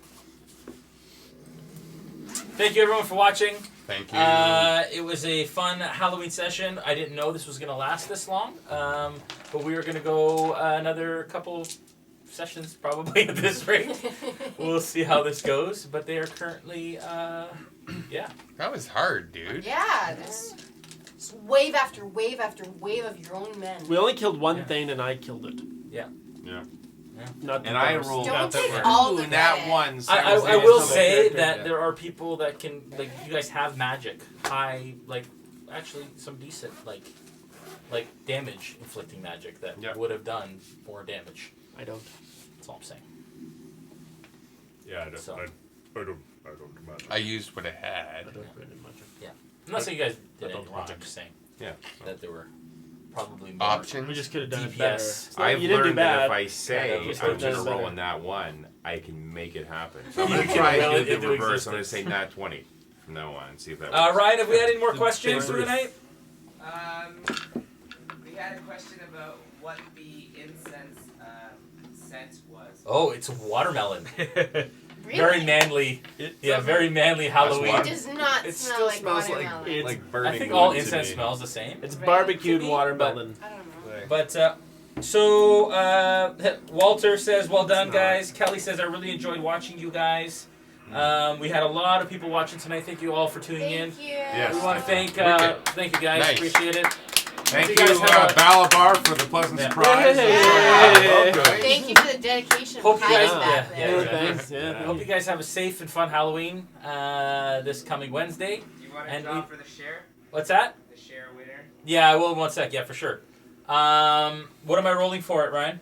Thank you everyone for watching. Thank you. It was a fun Halloween session. I didn't know this was going to last this long, but we are going to go another couple sessions probably at this rate. We'll see how this goes, but they are currently, yeah. That was hard, dude. Yeah, there's wave after wave after wave of your own men. We only killed one Yeah. thing and I killed it. Yeah. Yeah. Not the And I others. rolled Don't out that take word. all the Ooh, nat credit. one. I will Something say character, that yeah. there are people that can, like, you guys have magic, high, like, actually some decent, like damage inflicting magic that Yep. would have done more damage. I don't. That's all I'm saying. Yeah, I don't. So. I don't imagine. I used what I I had. don't really much. I'm not saying you guys did I don't anything wrong. watch I'm it. just saying Yeah. that there were probably more Options. We just could have done it better. DPS. It's not- I've you didn't do learned that bad. if I say Yeah, just I'm could've done going to it roll better. in that one, I can make it happen. So I'm You going to can try will to it do the into reverse. I'm going to existence. say nat 20 from now on and see if that works. Ryan, have we had any more The questions big for the roof. night? We had a question about what the incense scent was. Oh, it's watermelon. Really? Very manly. Yeah, very manly Halloween. It does not It smell still like smells watermelon. It's- like burning. I think all wood to incense me. smells the same. It's Right. barbecued Could be, watermelon. I don't know. Like, But Walter says, "Well done, guys." Kelly says, "I really enjoyed watching you guys." We had a lot of people watching tonight. Thank you all for tuning in. Thank you. Yes. We want to thank Wicked. you guys. Nice. Appreciate it. Thank you you, guys have a- Balabar, for the pleasant Yeah. surprise. Yay. Thank you for the dedication Hope of you guys- hiding back yeah, there. yeah. Thanks. Yeah. I hope you guys have a safe and fun Halloween this coming Wednesday. Do you want to And draw we- for the share? What's that? The share winner? Yeah, I will in 1 sec. Yeah, for sure. What am I rolling for it, Ryan?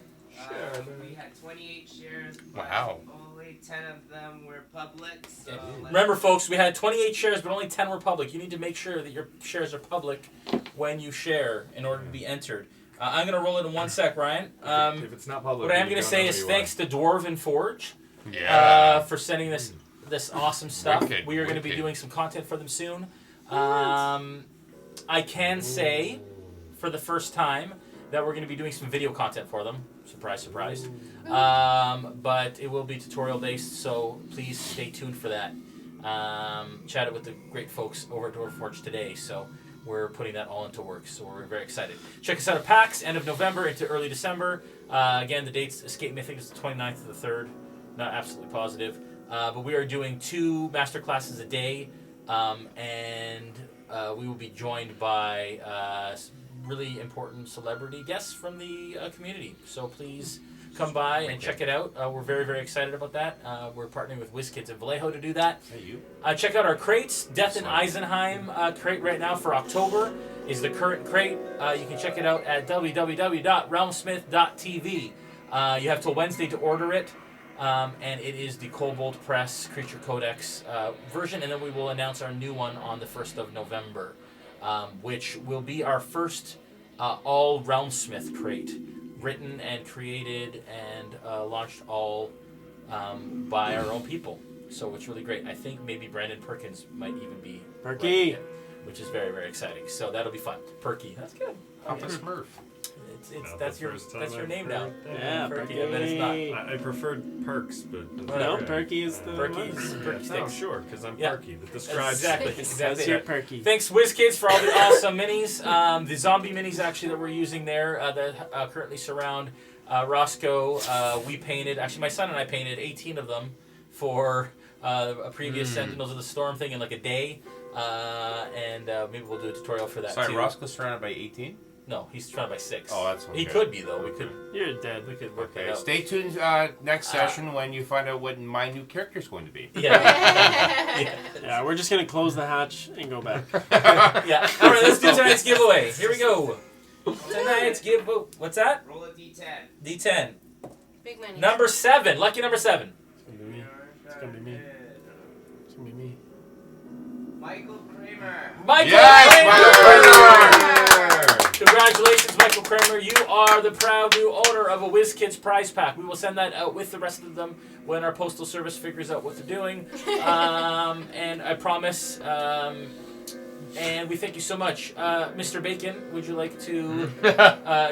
We had 28 shares. But Wow. Only 10 of them were public. So Remember, folks, we had 28 shares, but only 10 were public. You need to make sure that your shares are public when you share in order to be entered. I'm going to roll it in 1 sec, Ryan. if it's not public, What I am you going to don't say know is who you thanks to Dwarven Forge Yeah. for sending this awesome stuff. Wicked, We are going to be wicked. doing some content for them soon. I can say, for the first time, that we're going to be doing some video content for them. Surprise, surprise. But it will be tutorial based, so please stay tuned for that. Chatted with the great folks over at Dwarven Forge today, so we're putting that all into work. So we're very excited. Check us out at PAX, end of November into early December. Again, the dates escape me. I think it's the 29th to the 3rd. Not absolutely positive. But we are doing 2 master classes a day, and we will be joined by really important celebrity guests from the community. So please come by and check it out. We're very, very excited about that. We're partnering with WizKids and Vallejo to do that. Hey, you. Check out our crates. Death in Eisenheim crate right now for October is the current crate. You can check it out at www.realmsmith.tv. You have till Wednesday to order it. And it is the Kobold Press Creature Codex version, and then we will announce our new one on the 1st of November, which will be our first all Realmsmith crate, written and created and launched all by our own people. So it's really great. I think maybe Brandon Perkins might even be Perky. writing it, which is very, very exciting. So that'll be fun. Perky, that's good. Papa Smurf. It's No, that's the your first time name I've now. heard that. Yeah, Perky, Perky. I bet it's not. I preferred perks, but No, okay. Perky is the Perky's- one. Perky No, sticks. sure, because I'm Yeah. perky. That describes Exactly. me. That's your Perky. Thanks, WizKids, for all the awesome minis. The zombie minis, actually, that we're using there that currently surround Roscoe. We painted, actually, my son and I painted 18 of them for a previous Sentinels of the Storm thing in like a day. And maybe we'll do a tutorial for that Sorry, too. Roscoe's surrounded by 18? No, he's surrounded by 6. Oh, that's He okay. could be, though. We could You're we could work Okay, that out. stay tuned next session when you find out what my new character's going to be. Yeah. Yeah, we're just gonna close the hatch and go back. Yeah. All right, let's do tonight's giveaway. Here we go. Tonight's giveaway. What's that? roll a d10. D10. Big money. Number 7. Lucky number 7. It's gonna be me. It's gonna be me. It's gonna be me. Michael Kramer. Michael Yes, Kramer! Michael Kramer! Congratulations, Michael Michael Kramer, you are the proud new owner of a WizKids prize pack. We will send that out with the rest of them when our postal service figures out what they're doing. And I promise. And we thank you so much. Mr. Bacon, would you like to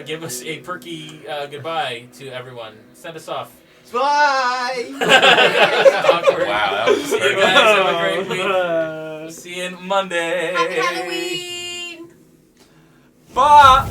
give us a perky goodbye to everyone? Send us off. Bye! Awkward. Wow, that was See you guys. Have a great week. See you Monday. Happy Halloween! Bye!